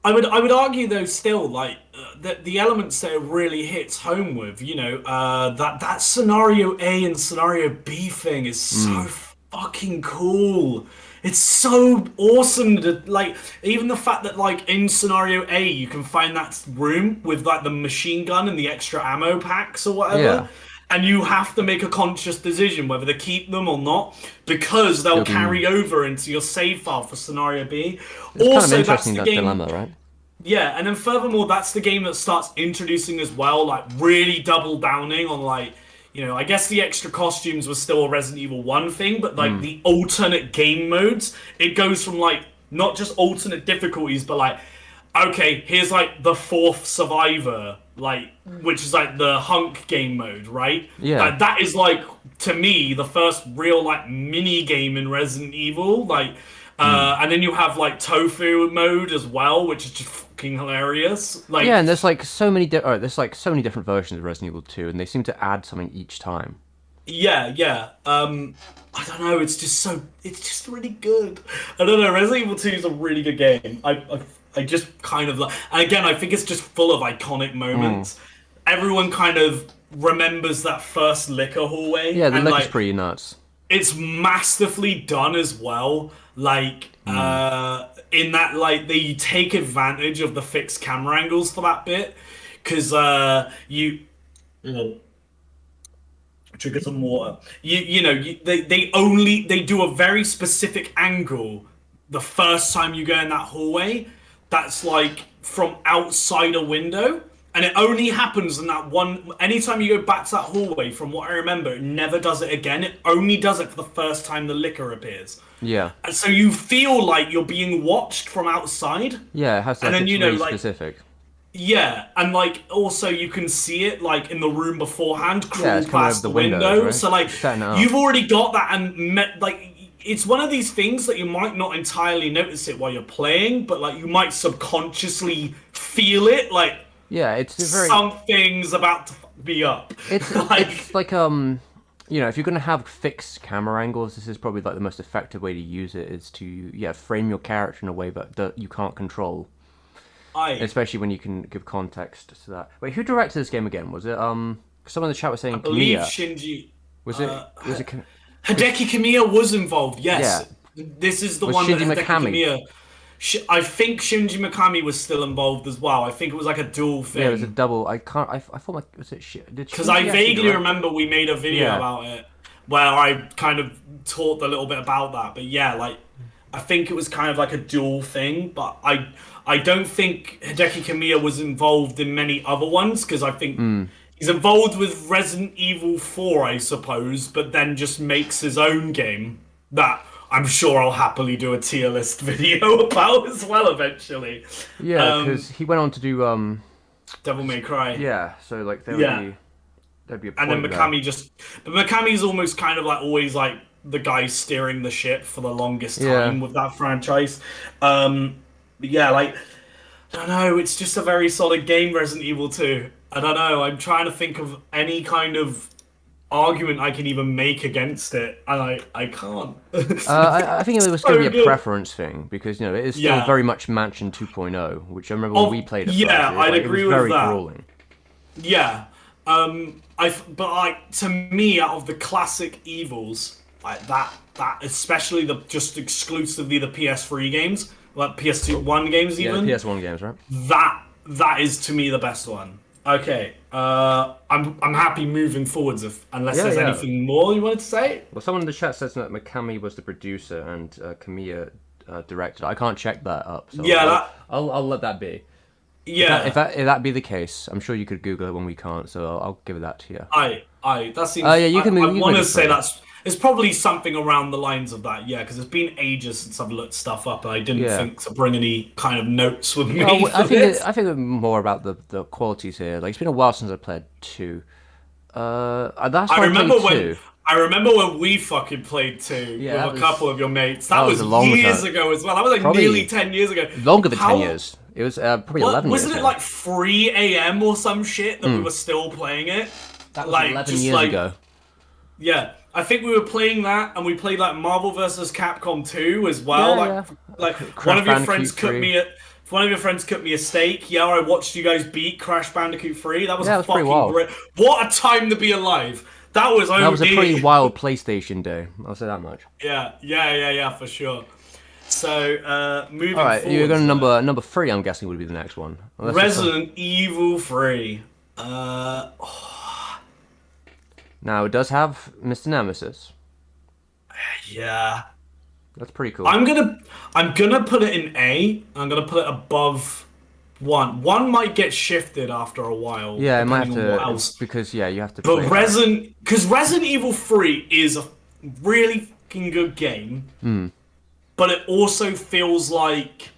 I would argue though still like that the elements that it really hits home with, that scenario A and scenario B thing is so fucking cool. It's so awesome to like, even the fact that like in scenario A you can find that room with like the machine gun and the extra ammo packs or Yeah, whatever, and you have to make a conscious decision whether to keep them or not, because they'll it'll be. carry over into your save file for scenario B. It's kind of Also, that's interesting the that game. dilemma, right? Yeah, and then furthermore, that's the game that starts introducing as well, like really double downing on like, I guess the extra costumes was still a Resident Evil 1 thing, but like the alternate game modes, it goes from like not just alternate difficulties, but like, okay, here's like the fourth survivor, like, which is like the hunk game mode, right? Yeah. Like, that is like, to me, the first real like mini game in Resident Evil. Like, And then you have like tofu mode as well, which is just fucking hilarious. Yeah, Like, and there's like so many there's like so many different versions of Resident Evil 2, and they seem to add something each time. yeah, yeah. I don't know. It's just really good. I don't know. Resident Evil 2 is a really good game. I just kind of like, and again, I think it's just full of iconic Mm. moments. Everyone kind of remembers that first liquor hallway, Yeah, the and look is like pretty nuts. it's masterfully done as well. Like, in that, like they take advantage of the fixed camera angles for that bit, because you trigger some water. They do a very specific angle the first time you go in that hallway. That's like from outside a window, and it only happens in that one. Anytime you go back to that hallway, from what I remember, it never does it again. It only does it for the first time the liquor appears. Yeah. And so you feel like you're being watched from outside, Yeah, it has and like then it's you know, really like specific. yeah, and like also you can see it like in the room beforehand, Yeah, crawl it's coming over past the the windows, window. right? So like It's setting it up. you've already got that, and like it's one of these things that you might not entirely notice it while you're playing, but like you might subconsciously feel it, like Yeah, it's a very something's about to be up. Like it's like if you're gonna have fixed camera angles, this is probably like the most effective way to use it is to frame your character in a way that you can't control, I especially when you can give context to that. Wait, who directed this game again? Was it someone in the chat was saying believe Kamiya? Shinji. Was it Uh, was it Hideki Kamiya was involved. yeah? Yes, this is the Was one that Shinji Hideki Mikami? Kamiya. I think Shinji Mikami was still involved as well. I think it was like a dual Yeah, it was a thing. double. I thought was it did Because Shinji I actually vaguely direct it? remember we made a video Yeah. about it where I kind of talked a little bit about that. But yeah, like I think it was kind of like a dual thing. But I don't think Hideki Kamiya was involved in many other ones because I think he's involved with Resident Evil 4, I suppose, but then just makes his own game that I'm sure I'll happily do a tier list video about as well eventually. Yeah, because he went on to do Devil May Cry. yeah. So like Yeah. there'd be a And then point there. but Mikami's almost kind of like always like the guy steering the ship for the longest Yeah. time with that franchise. But yeah, like I don't know, it's just a very solid game, Resident Evil 2. I don't know, I'm trying to think of any kind of argument I can even make against it, and I can't. I think it was going So to be a good. preference thing because it is still Yeah. very much Mansion 2.0, which I remember when we played it Yeah, first. It was, I'd like, agree it was with very that. grueling. Yeah. But like to me, out of the classic Evils, like that especially the just exclusively the PS3 games, like PS2 one games Yeah, the even, PS1 games, right? that is to me the best one. Okay. I'm happy moving forwards unless Yeah, there's yeah. anything more you wanted to say. Well, someone in the chat says that Mikami was the producer and Kamiya directed. I can't check that up, so Yeah, that I'll let that be. yeah. If that be the case, I'm sure you could Google it when we can't, so I'll give that to you. That seems. Yeah, you can move. I You can want make to it say free. that's. It's probably something around the lines of that, yeah, because it's been ages since I've looked stuff up, and I didn't Yeah. think to bring any kind of notes with me Well, for this. I think more about the qualities here. Like it's been a while since I played two. That's I why I remember played when two. I remember when we fucking played two Yeah, with that a was- couple of your mates. that That was was a long years time. ago as well. That was like Probably nearly 10 years ago. Longer than How, 10 years. It was probably 11 years wasn't it now. like 3 a.m. or some shit that we were still playing it? That was like 11 just years like ago. yeah. I think we were playing that, and we played like Marvel vs. Capcom 2 as well. Yeah, like Crash one of your Bandicoot friends cooked 3. me a if one of your friends cooked me a steak. Yeah, I watched you guys beat Crash Bandicoot 3. That was Yeah, it a was pretty fucking wild. great. What a time to be alive. That was OD. That was a pretty wild PlayStation day. I'll say that much. Yeah, for sure. So, moving All right, forward. you're going to number three. I'm guessing would be the next one. Unless there's some- Resident Evil 3. Now it does have Mr. Nemesis. Yeah. That's pretty cool. I'm gonna put it in A. I'm gonna put it above one. One might get shifted after a while. Yeah, it might have depending on what to else. because you have to. But play because Resident Evil 3 is a really fucking good game, but it also feels like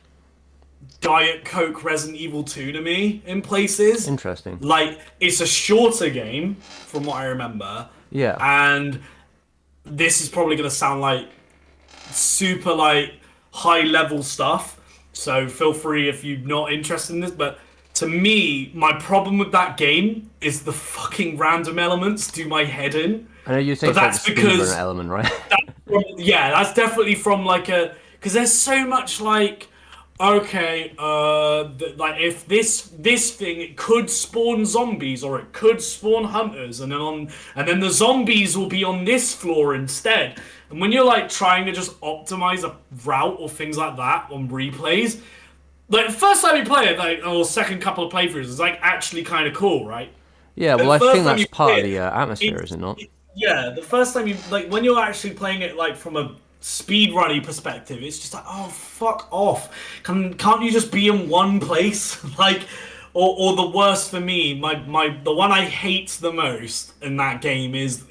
Diet Coke Resident Evil 2 to me in places. Interesting. Like, it's a shorter game, from what I remember, Yeah. and this is probably going to sound like super, like, high level stuff. So feel free if you're not interested in this. But to me, my problem with that game is the fucking random elements do my head in. I know you say But it's like the that's speedrunner because element, right? yeah, that's definitely from like a because there's so much like okay, like if this thing it could spawn zombies or it could spawn hunters, and then the zombies will be on this floor instead. And when you're like trying to just optimize a route or things like that on replays, like the first time you play it, like or second couple of playthroughs, it's like actually kind of cool, right? Yeah, well, The I first think time that's you play part of it, the atmosphere, is it's it not? yeah, the first time you like when you're actually playing it like from a speed running perspective, it's just like, oh fuck off. Can't you just be in one place? Like or the worst for me, my the one I hate the most in that game is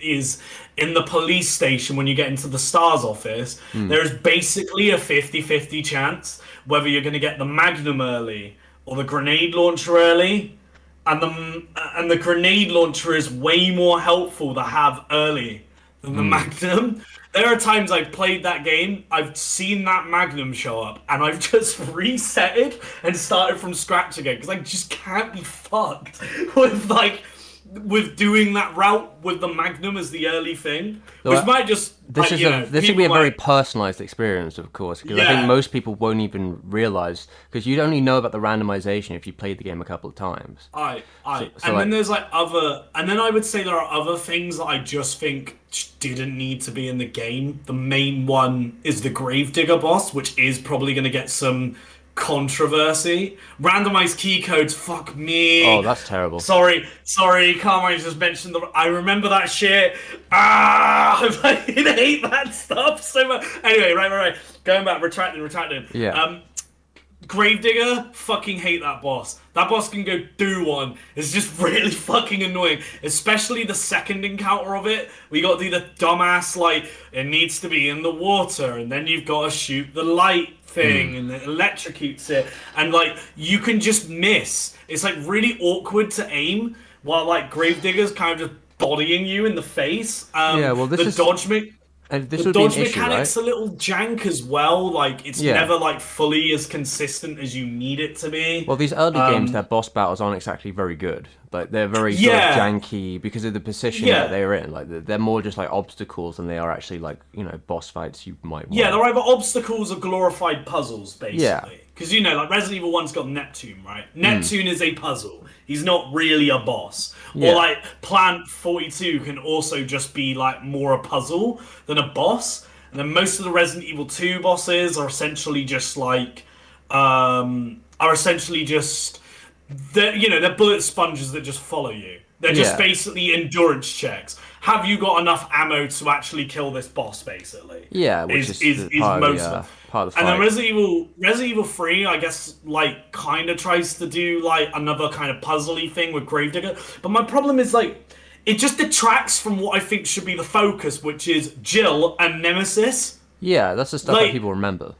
in the police station when you get into the STARS office. Hmm. There's basically a 50-50 chance whether you're gonna get the Magnum early or the grenade launcher early and the grenade launcher is way more helpful to have early than the Hmm. Magnum. There are times I've played that game, I've seen that Magnum show up, and I've just reset it and started from scratch again because I just can't be fucked with with doing that route with the Magnum as the early thing, So, which might just this would be people a very might personalized experience, of course, because I think yeah. most people won't even realize because you'd only know about the randomization if you played the game a couple of times. So And then like, there's like other, and then I would say there are other things that I just think didn't need to be in the game. The main one is the Gravedigger boss, which is probably going to get some controversy. Randomized key codes, fuck oh, me. that's terrible. Sorry, Carmine just mentioned the. I remember that shit. Ah, I fucking hate that stuff so much. Anyway, right. Going back, retracting. Yeah, Gravedigger, fucking hate that boss. That boss can go do one. It's just really fucking annoying. Especially the second encounter of it. We got to do the dumbass, like, it needs to be in the water, and then you've got to shoot the light thing, and it electrocutes it. And, like, you can just miss. It's, like, really awkward to aim, while, like, Gravedigger's kind of just bodying you in the face. yeah. Well, The dodge me. this The would be an dodge issue, right? mechanic's a little jank as well. Like it's Yeah. never like fully as consistent as you need it to be. Well, these early games, their boss battles aren't exactly very good. Like they're very sort of Yeah, janky because of the position that yeah, they're in. Like they're more just like obstacles than they are actually like boss fights you might yeah. want. They're either obstacles or glorified puzzles, Yeah. basically. Because like Resident Evil One's got Neptune, right? Neptune is a puzzle. He's not really a boss. Or Yeah. like Plant 42 can also just be like more a puzzle than a boss. And then most of the Resident Evil 2 bosses are essentially just like are essentially just they're bullet sponges that just follow you. They're just Yeah. basically endurance checks. Have you got enough ammo to actually kill this boss? Basically, Yeah, which is is part of most of the them. part of the And then fight. Resident Evil 3, I guess, like kind of tries to do like another kind of puzzly thing with Gravedigger. But my problem is like it just detracts from what I think should be the focus, which is Jill and Nemesis. Yeah, that's the stuff that Like people remember.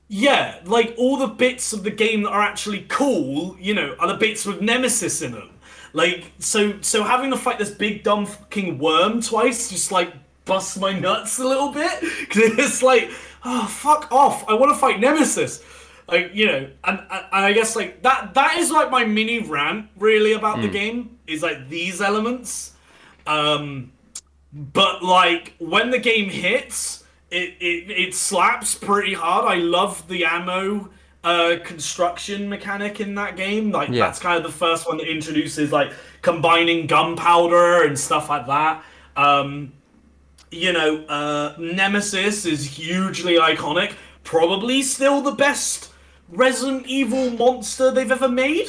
yeah, like all the bits of the game that are actually cool, are the bits with Nemesis in them. Like, so having to fight this big dumb fucking worm twice just like busts my nuts a little bit because it's like, oh fuck off! I want to fight Nemesis. Like and I guess like that is like my mini rant really about the game is like these elements. But like when the game hits, it slaps pretty hard. I love the ammo construction mechanic in that game. Like Yeah. that's kind of the first one that introduces like combining gunpowder and stuff like that. Nemesis is hugely iconic. Probably still the best Resident Evil monster they've ever made.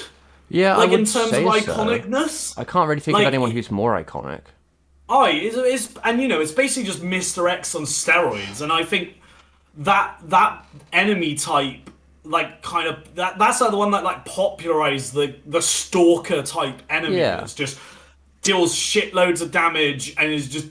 Yeah, I Like in would terms of say so. iconicness. I can't really think of Like anyone who's more iconic. it's and it's basically just Mr. X on steroids, and I think that enemy type, like kind of that's like the one that like popularized the stalker type enemy Yeah. that's just deals shitloads of damage and is just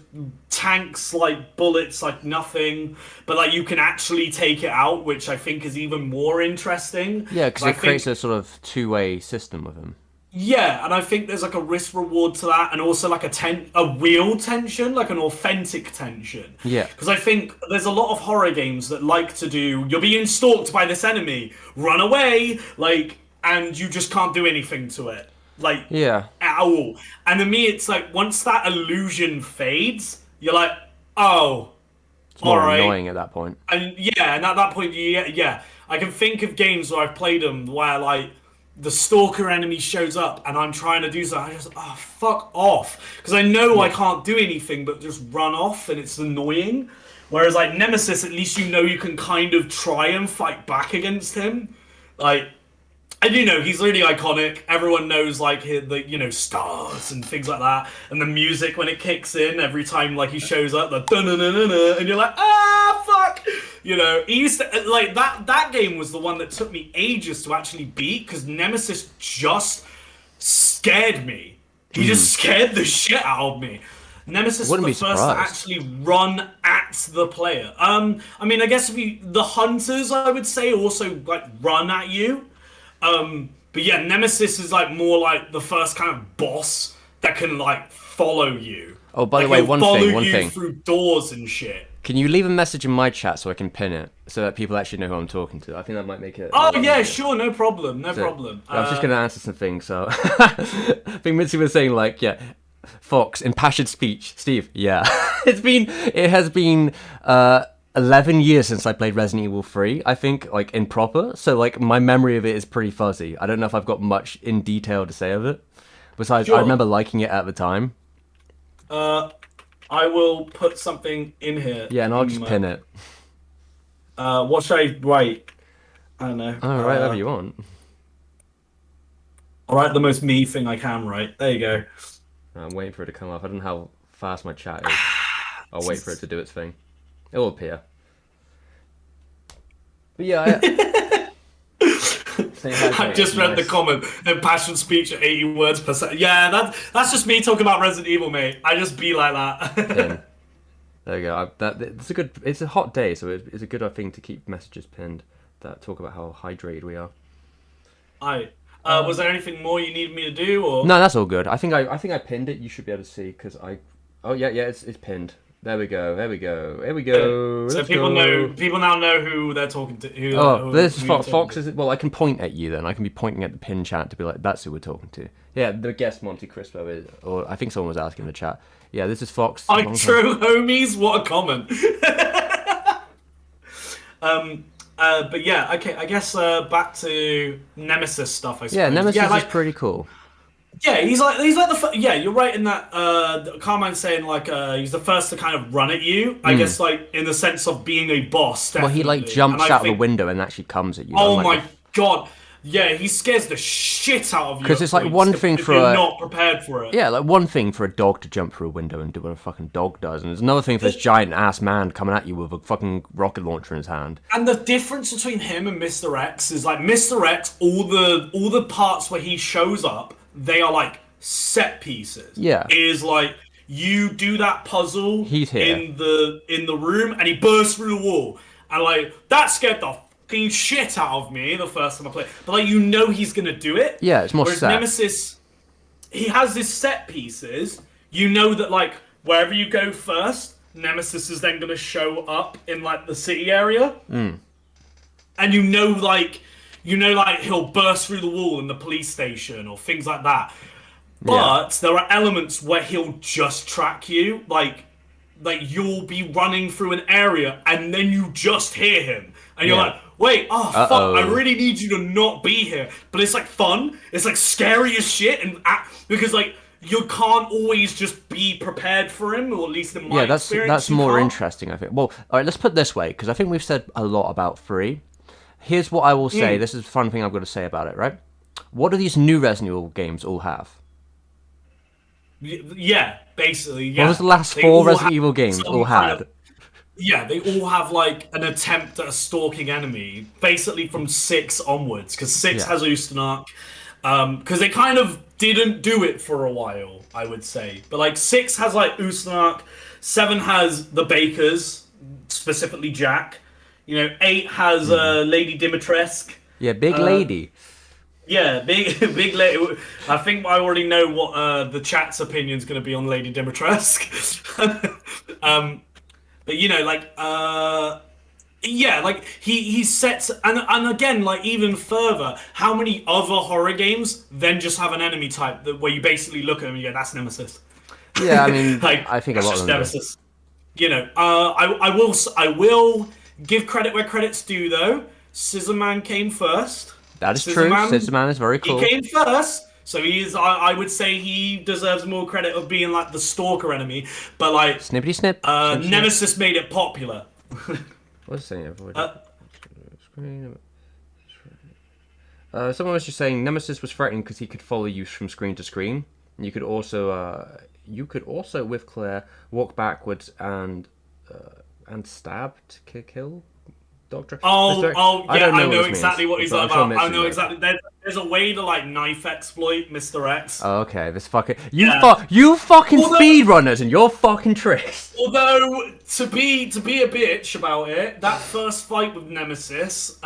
tanks like bullets like nothing, but like you can actually take it out, which I think is even more interesting. Yeah, because I it creates think a sort of two-way system with him. Yeah, and I think there's like a risk reward to that, and also like a real tension, like an authentic tension. Yeah. Because I think there's a lot of horror games that like to do, you're being stalked by this enemy, run away, like, and you just can't do anything to it, like Yeah. at all. And to me, it's like once that illusion fades, you're like, oh, It's all more right. annoying at that point. And yeah, and at that point, yeah, I can think of games where I've played them where like the stalker enemy shows up and I'm trying to do something. I just fuck off because I know I Yeah. can't do anything but just run off and it's annoying. Whereas like Nemesis, at least you know you can kind of try and fight back against him. Like and he's really iconic. Everyone knows like the stars and things like that, and the music when it kicks in every time like he shows up, the dun dun dun dun, and you're like fuck. He used to like that game was the one that took me ages to actually beat because Nemesis just scared me. He just scared the shit out of me. Nemesis was Wouldn't the be first to surprised. actually run at the player. I mean, I guess if the hunters, I would say, also like run at you. But yeah, Nemesis is like more like the first kind of boss that can like follow you. Oh, by the Like way, he'll one follow thing, one you thing. through doors and shit. Can you leave a message in my chat so I can pin it so that people actually know who I'm talking to? I think that might make it a Oh lot yeah, easier. sure, no problem, no So, problem. I was just going to answer some things. So, I think Mitzi was saying like, yeah, Fox, impassioned speech. Steve, yeah, it has been 11 years since I played Resident Evil 3. I think like in proper. So like my memory of it is pretty fuzzy. I don't know if I've got much in detail to say of it. Besides, I Sure. remember liking it at the time. Uh, I will put something in here. Yeah, and I'll just pin it. What should I write? I don't know. Oh, right, whatever you want. I'll write the most me thing I can. Right there you go. I'm waiting for it to come up. I don't know how fast my chat is. I'll wait for it to do its thing. It will appear. But yeah, say hi, I mate. just read the Nice. comment. Impassioned speech at 80 words per second. Yeah, that's just me talking about Resident Evil, mate. I just be like that. Pin. There you go. It's a good. It's a hot day, so it's a good thing to keep messages pinned that talk about how hydrated we are. I was there anything more you need me to do, or No, that's all good. I think I pinned it. You should be able to see because I. Oh yeah, it's pinned. There we go. There we go. There we go. so Let's people go. now know who they're talking to. Oh, this is who you're talking Fox. to. Is it? Well, I can point at you then. I can be pointing at the pin chat to be like, "That's who we're talking to." Yeah, the guest Monte Cristo is, or I think someone was asking in the chat. Yeah, this is Fox. Like Long time. true homies, what a comment. But yeah, okay. I guess back to Nemesis stuff. I suppose. Yeah, Nemesis Yeah, is like pretty cool. yeah, he's like yeah. You're right in that. Carmine's saying like he's the first to kind of run at you. I guess like in the sense of being a boss. Well, he like Definitely. And jumps I out the think, window and actually comes at you. oh Unlike my god, yeah, he scares the shit out of you. 'Cause at it's like points one if, thing if for you're a- not prepared for it. Yeah, like one thing for a dog to jump through a window and do what a fucking dog does, and there's another thing for this giant ass man coming at you with a fucking rocket launcher in his hand. And the difference between him and Mr. X is like Mr. X, all the parts where he shows up, they are like set pieces. Yeah. It is like you do that puzzle He's here. in the room and he bursts through the wall. And like that scared the fucking shit out of me the first time I played. But like he's gonna do it. Yeah, it's more Whereas set. Nemesis, he has his set pieces. You know that like wherever you go first, Nemesis is then gonna show up in like the city area. And like he'll burst through the wall in the police station or things like that. But there are elements where he'll just track you, like you'll be running through an area and then you just hear him, and you're Yeah. like, wait, oh fuck, Uh-oh. I really need you to not be here. But it's like fun, it's like scary as shit, and because like you can't always just be prepared for him, or at least in my Yeah, that's experience, you more can't. interesting, I think. Well, all right, let's put it this way, because I think we've said a lot about 3. Here's what I will say. This is a fun thing I've got to say about it, right? What do these new Resident Evil games all have? Yeah, basically. Yeah. What was the last They 4 all Resident have Evil games some all kind had? of- yeah, they all have like an attempt at a stalking enemy, basically from 6 onwards, because 6 Yeah. has Ustanark. Because they kind of didn't do it for a while, I would say. But like 6 has like Ustanark, 7 has the Bakers, specifically Jack. 8 has Lady Dimitrescu. Yeah, big lady. Yeah, big big lady. I think I already know what the chat's opinion is going to be on Lady Dimitrescu. um, but like yeah, like he sets and again like even further, how many other horror games then just have an enemy type that where you basically look at them and you go, that's Nemesis. Yeah, I mean, Like I think a that's lot of just them do. Nemesis. I will give credit where credit's due though. Scissorman came first. That is true. Scissorman, Sister Man is very he cool. came first. So I would say he deserves more credit of being like the stalker enemy, but like Snippety snip. Snip snip. Nemesis made it popular. What's saying? Avoid Uh, screen. Someone was just saying Nemesis was threatening because he could follow you from screen to screen. You could also with Claire walk backwards and stab to kill Doctor. I Yeah, don't I know what know this exactly means, what he's but on I'm sure about. I Mitzi know knows. exactly. There's a way to like knife exploit Mr. X. Oh, okay, this fucking Yeah. you fucking Although, speedrunners and your fucking tricks. although to be a bitch about it, that first fight with Nemesis,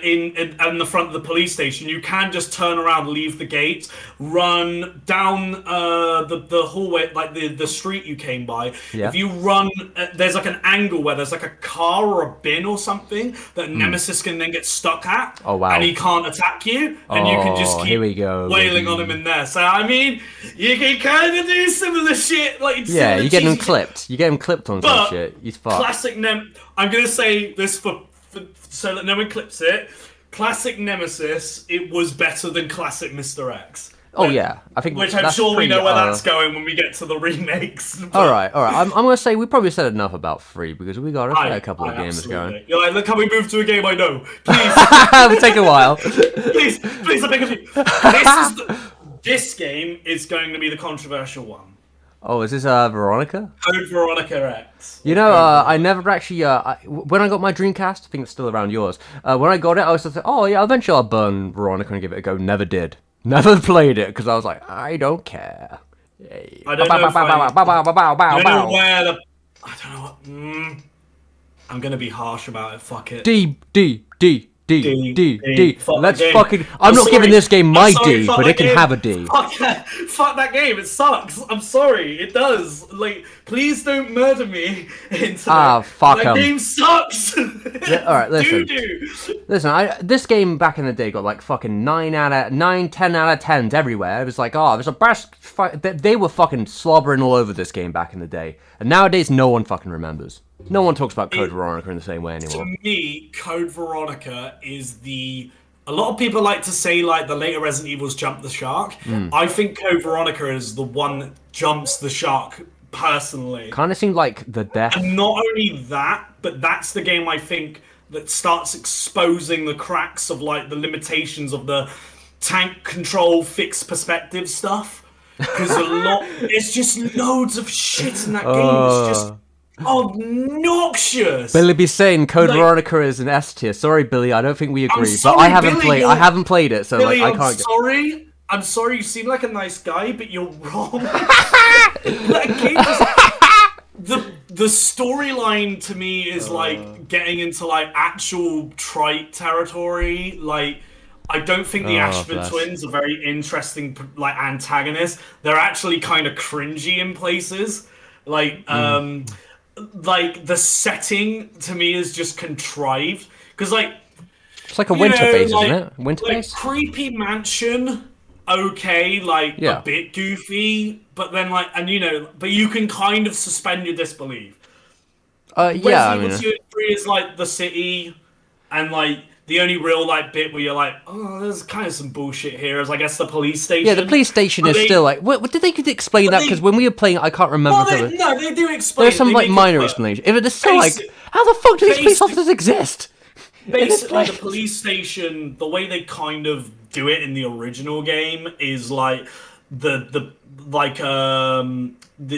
in the front of the police station, you can just turn around, leave the gate, run down the hallway, like the street you came by. Yeah. If you run, there's like an angle where there's like a car or a bin or something that Nemesis can then get stuck at. Oh, wow. And he can't attack you, and you can just Oh, keep here we go, wailing baby. on him in there. So I mean, you can kind of do similar shit, like Yeah, similar you get him cheesy shit. clipped. You get him clipped on some But shit. He's fucked. classic I'm gonna say this so that no one clips it. Classic Nemesis, it was better than classic Mr. X. Oh yeah, I think Which I'm that's sure we pretty, know where that's going when we get to the remakes. All right. I'm gonna say we probably said enough about 3 because we got a fair couple of games absolutely. going. You're like, look how we move to a game I know. Please, It'll take a while. please, I beg of you. This game is going to be the controversial one. Oh, is this Veronica? Code Veronica X. You know, I never actually. When I got my Dreamcast, I think it's still around yours. When I got it, I was just like, oh yeah, eventually I'll burn Veronica and give it a go. Never did. Never played it because I was like, I don't care. Yay. I don't know if I don't know where the... I don't know what... I'm going to be harsh about it. Fuck it. D. Fuck Let's the game. fucking. I'm not sorry. giving this game my I'm sorry, D, fuck but that it can game. have a D. Fuck that game. It sucks. I'm sorry. It does. Like, please don't murder me into that. Fuck that 'em. game sucks. Yeah, all right, listen. Doo-doo. Listen, this game back in the day got like fucking 10 out of 10s everywhere. It was like, oh, it was the best fight. They were fucking slobbering all over this game back in the day. And nowadays, no one fucking remembers. No one talks about Code Veronica in the same way anymore. To me, Code Veronica is the... A lot of people like to say, like, the later Resident Evils jumped the shark. I think Code Veronica is the one that jumps the shark, personally. Kind of seemed like the death. And not only that, but that's the game I think that starts exposing the cracks of, like, the limitations of the tank control fixed perspective stuff. Because it's just loads of shit in that game. It's just obnoxious. Billy be saying Code Like- Veronica is an S tier. Sorry, Billy, I don't think we agree. sorry, but I haven't Billy, played. you're- I haven't played it, so Billy, like I can't. I'm sorry. You seem like a nice guy, but you're wrong. That game the storyline to me is like getting into like actual trite territory. Like, I don't think the Ashford bless. twins are very interesting like antagonists. They're actually kind of cringy in places. Like the setting to me is just contrived because like It's like a winter phase, like, isn't it? Winter like phase. creepy mansion, okay, like Yeah. a bit goofy, but then like but you can kind of suspend your disbelief. Yeah, I Resident mean, Evil 2 and 3 is like the city, and like the only real like bit where you're like, oh, there's kind of some bullshit here. Is I guess the police station. yeah, the police station But is they- still like. What did they explain that? they- Because when we were playing, I can't remember. Well, if there was- no, they do explain. There's it. some They like make it minor work. explanation. If it's still like, Basic- how the fuck do these police basic- officers exist? Basically, the place. police station, the way they kind of do it in the original game is like the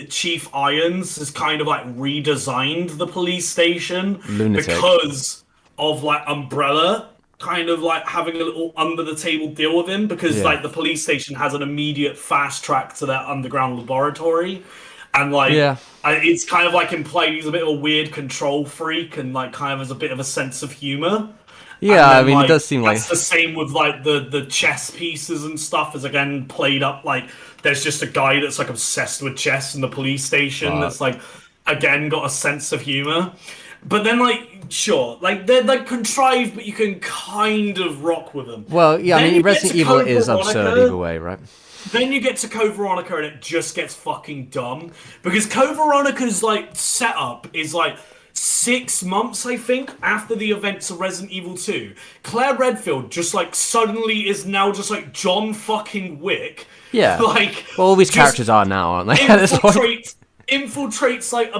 Chief Irons has kind of like redesigned the police station Lunatic. because of like Umbrella kind of like having a little under the table deal with him because Yeah. like the police station has an immediate fast track to their underground laboratory. And like, Yeah. it's kind of like implied he's a bit of a weird control freak, and like kind of has a bit of a sense of humor. Yeah, And I then mean, it like does seem like that's the same with like the chess pieces and stuff is again played up like there's just a guy that's like obsessed with chess in the police station fuck. that's like again got a sense of humor. But then like sure, like they're like contrived, but you can kind of rock with them. Well, yeah, I Then mean, you get Resident to Evil Code is absurd either Veronica. way, right? Then you get to Code Veronica and it just gets fucking dumb. Because Code Veronica's like setup is like 6 months, I think, after the events of Resident Evil 2. Claire Redfield just like suddenly is now just like John fucking Wick. Yeah. Like Well, all these just characters are now, aren't they? At this point. infiltrates like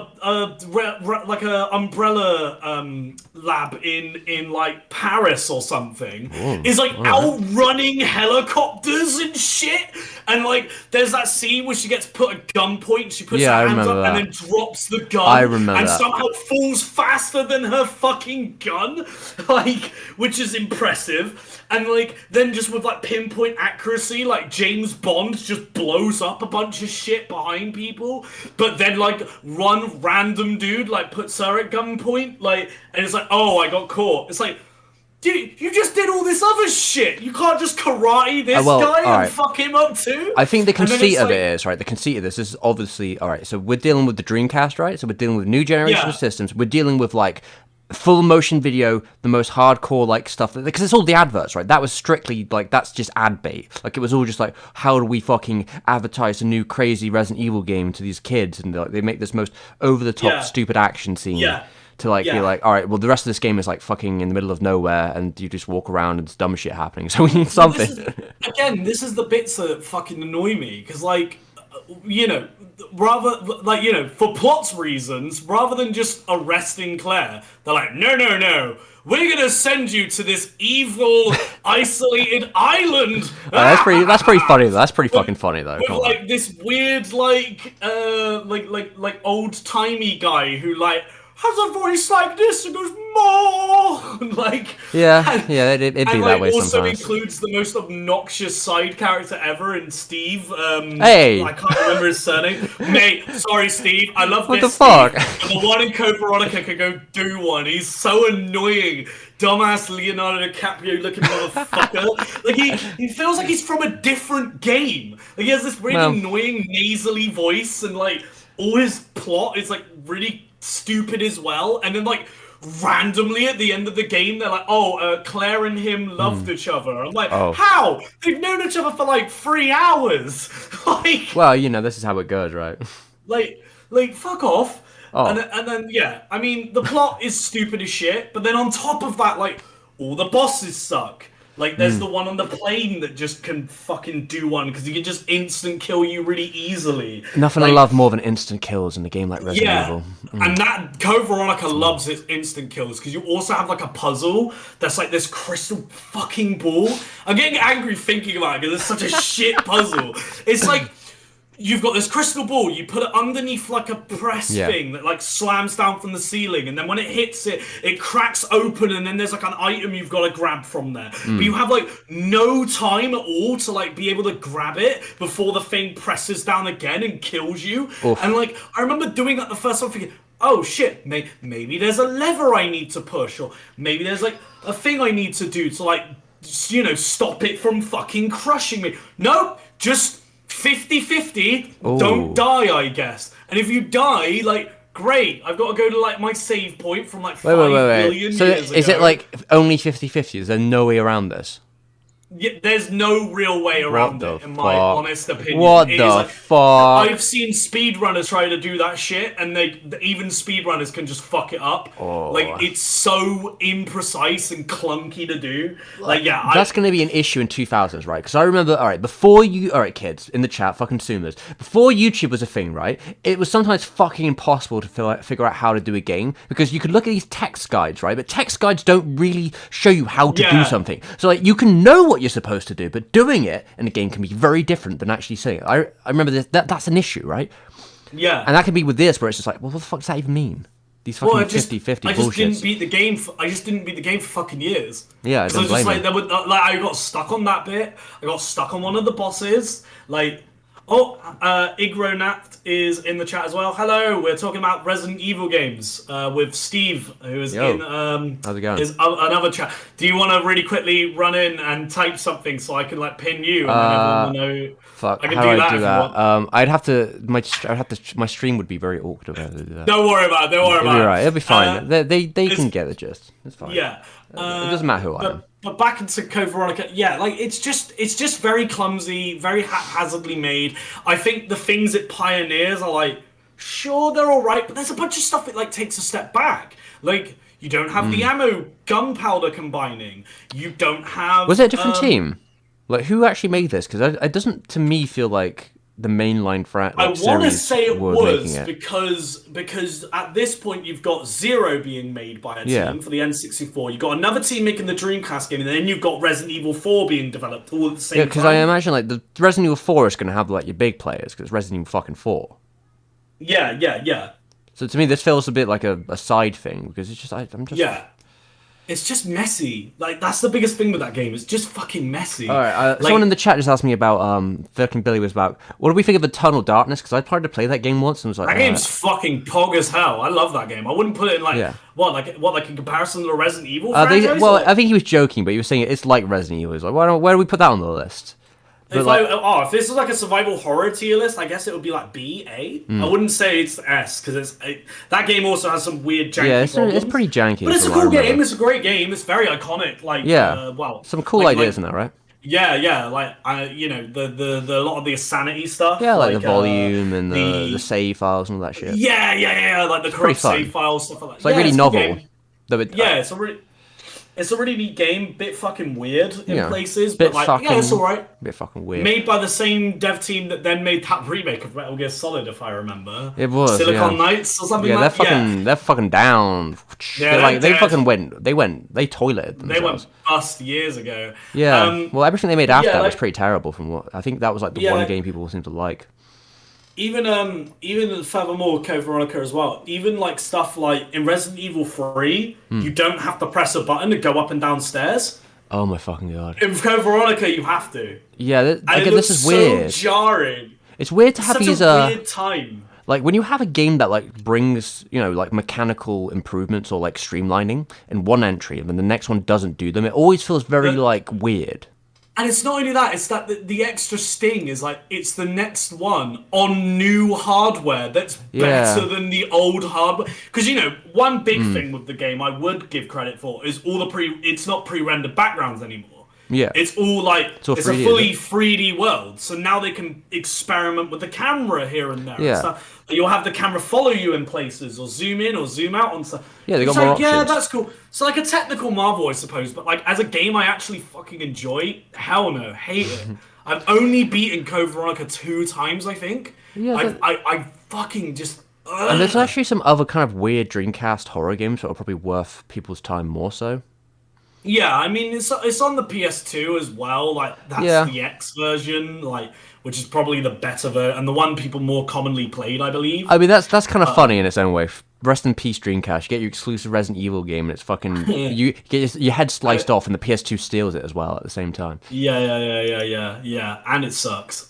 like a umbrella lab in like Paris or something. Ooh, Is like all right. outrunning helicopters and shit. And like there's that scene where she gets put at gunpoint. She puts Yeah, I her hands remember up and that. then drops the gun. I remember and that. somehow falls faster than her fucking gun, like which is impressive. And like then just with like pinpoint accuracy, like James Bond just blows up a bunch of shit behind people, but then like one random dude like puts her at gunpoint, like, and it's like, oh, I got caught. It's like, dude, you just did all this other shit. You can't just karate this Well, guy alright. and fuck him up too. I think the And then conceit it's of like- it is, right, the conceit of this is obviously, alright, so we're dealing with the Dreamcast, right? So we're dealing with new generation Yeah. of systems. We're dealing with, like, full motion video, the most hardcore, like, stuff. Because it's all the adverts, right? That was strictly, like, that's just ad bait. Like, it was all just like, how do we fucking advertise a new crazy Resident Evil game to these kids? And like, they make this most over-the-top, Yeah. stupid action scene. Yeah. To like be Yeah. like, all right, well, the rest of this game is like fucking in the middle of nowhere, and you just walk around and it's dumb shit happening. So we need something. This is the bits that fucking annoy me because, like, you know, rather like for plots reasons, rather than just arresting Claire, they're like, no, we're gonna send you to this evil, isolated island. That's pretty funny though. That's pretty fucking funny though. With Come on. like this weird, like old timey guy who like has a voice like this and goes more like Yeah, it'd be and that like way also sometimes. includes the most obnoxious side character ever in Steve. Hey! I can't remember his surname. Mate, sorry, Steve. I love What this. the fuck? Steve, but the one in Code Veronica could go do one. He's so annoying. Dumbass Leonardo DiCaprio looking motherfucker. Like he feels like he's from a different game. Like he has this really Well- annoying nasally voice and like all his plot is like really stupid as well. And then like randomly at the end of the game they're like, oh, Claire and him loved each other. I'm like, Oh. how? They've known each other for like 3 hours. like Well, this is how it goes, right? like fuck off. Oh. And then yeah, I mean the plot is stupid as shit, but then on top of that, like all the bosses suck. Like there's the one on the plane that just can fucking do one because he can just instant kill you really easily. Nothing like, I love more than instant kills in a game like Resident yeah, Evil. and that Code Veronica loves its instant kills because you also have like a puzzle that's like this crystal fucking ball. I'm getting angry thinking about it because it's such a shit puzzle. It's like you've got this crystal ball, you put it underneath like a press thing that like slams down from the ceiling, and then when it hits it, it cracks open, and then there's like an item you've got to grab from there. But you have like no time at all to like be able to grab it before the thing presses down again and kills you. And like I remember doing that the first time thinking, oh shit, maybe there's a lever I need to push, or maybe there's like a thing I need to do to like, stop it from fucking crushing me. Nope, just 50-50, don't die, I guess. And if you die, like, great, I've got to go to, like, my save point from, like, 5 billion So years is ago. it like only 50-50? Is there no way around this? Yeah, there's no real way around the it, in my fuck? honest opinion. What It the is like- fuck? I've seen speedrunners try to do that shit, and even speedrunners can just fuck it up. Like, it's so imprecise and clunky to do. Like, yeah, That's going to be an issue in 2000s, right? Because I remember, alright, kids in the chat, fucking consumers, before YouTube was a thing, right? It was sometimes fucking impossible to figure out how to do a game because you could look at these text guides, right? But text guides don't really show you how to do Yeah. something. So, like, you can know what you're supposed to do, but doing it in a game can be very different than actually saying it. I remember that's an issue, right? yeah. And that can be with this, where it's just like, well, what the fuck does that even mean? These fucking 50-50 I just bullshits. didn't beat the game. I just didn't beat the game for fucking years. Yeah, I Because don't was just blame like, you. I got stuck on that bit. I got stuck on one of the bosses. Like, Oh, Igronaft is in the chat as well. Hello, we're talking about Resident Evil games with Steve, who is Yo, in how's it going? another chat. Do you want to really quickly run in and type something so I can like pin you and then everyone will Uh, know? fuck. I can How do do I that do if you that? want. My stream would be very awkward if I had to do that. Don't worry about it. Don't worry It'll be about right. It'll be it. fine. They It's can get the gist. It's fine. Yeah. It doesn't matter who I am. But back into Code Veronica, yeah, like it's just very clumsy, very haphazardly made. I think the things it pioneers are like, sure they're all right, but there's a bunch of stuff it like takes a step back. Like you don't have the ammo gunpowder combining. You don't have. Was it a different team? Like who actually made this? Because it doesn't to me feel like the mainline I like want to series say it were making was it. because at this point you've got Zero being made by a Yeah. team for the N64. You've got another team making the Dreamcast game, and then you've got Resident Evil 4 being developed all at the same Yeah, time. because I imagine like the Resident Evil 4 is going to have like your big players because it's Resident Evil fucking 4. Yeah. So to me, this feels a bit like a side thing because it's just I'm just. Yeah. It's just messy. Like that's the biggest thing with that game. It's just fucking messy. All right. Like, Someone in the chat just asked me about fucking Billy was about what do we think of Eternal Darkness? Because I tried to play that game once and was like, that game's fucking pog as hell. I love that game. I wouldn't put it in like Yeah. what in comparison to the Resident Evil They, franchise. well, Or, I think he was joking, but he was saying it's like Resident Evil. He's like, where do we put that on the list? But if this was like a survival horror tier list, I guess it would be like B, A. I wouldn't say it's S because that game also has some weird janky yeah, problems. it's pretty janky. But it's a from what I cool game. remember. It's a great game. It's very iconic. Like Yeah. well, Some cool like, ideas in that, right? Yeah. Like the lot of the sanity stuff. Yeah, like the volume and the save files and all that shit. Yeah. Like the pretty correct fun. save files, stuff like that. It's like Yeah, really it's a good novel. game. Yeah, It's a really neat game. Bit fucking weird in places, bit but like fucking, yeah, it's alright. Bit fucking weird. Made by the same dev team that then made that remake of Metal Gear Solid, if I remember. It was Silicon Knights or something Yeah, like that. they're fucking down. Yeah, they they're fucking they toileted themselves. They went bust years ago. Yeah. Well, everything they made after yeah, that was like- pretty terrible. From what I think, that was like the Yeah, one like- game people seem to like. Even furthermore, with Code Veronica as well. Even like stuff like in Resident Evil 3, you don't have to press a button to go up and down stairs. Oh my fucking god. In Code Veronica, you have to. Yeah, And again, it this looks is weird. so jarring. It's weird to have Such these a weird time. like when you have a game that like brings like mechanical improvements or like streamlining in one entry and then the next one doesn't do them. It always feels very like weird. And it's not only that, it's that the extra sting is like, it's the next one on new hardware that's better than the old hardware. Because, one big thing with the game I would give credit for is it's not pre-rendered backgrounds anymore. Yeah. It's all like, it's a 3D, fully 3D world. So now they can experiment with the camera here and there. Yeah. And stuff. You'll have the camera follow you in places or zoom in or zoom out on stuff. Yeah, they got So, more yeah, options. that's cool. So like a technical marvel, I suppose, but like as a game I actually fucking enjoy, hell no, hate it. I've only beaten Code Veronica 2 times, I think. Yeah, I fucking just... And there's actually some other kind of weird Dreamcast horror games that are probably worth people's time more so. Yeah, I mean, it's on the PS2 as well, like, that's the X version, like, which is probably the better version, and the one people more commonly played, I believe. I mean, that's kind of funny in its own way. Rest in peace, Dreamcast. You get your exclusive Resident Evil game, and it's fucking you get your head sliced off, and the PS2 steals it as well at the same time. Yeah, and it sucks.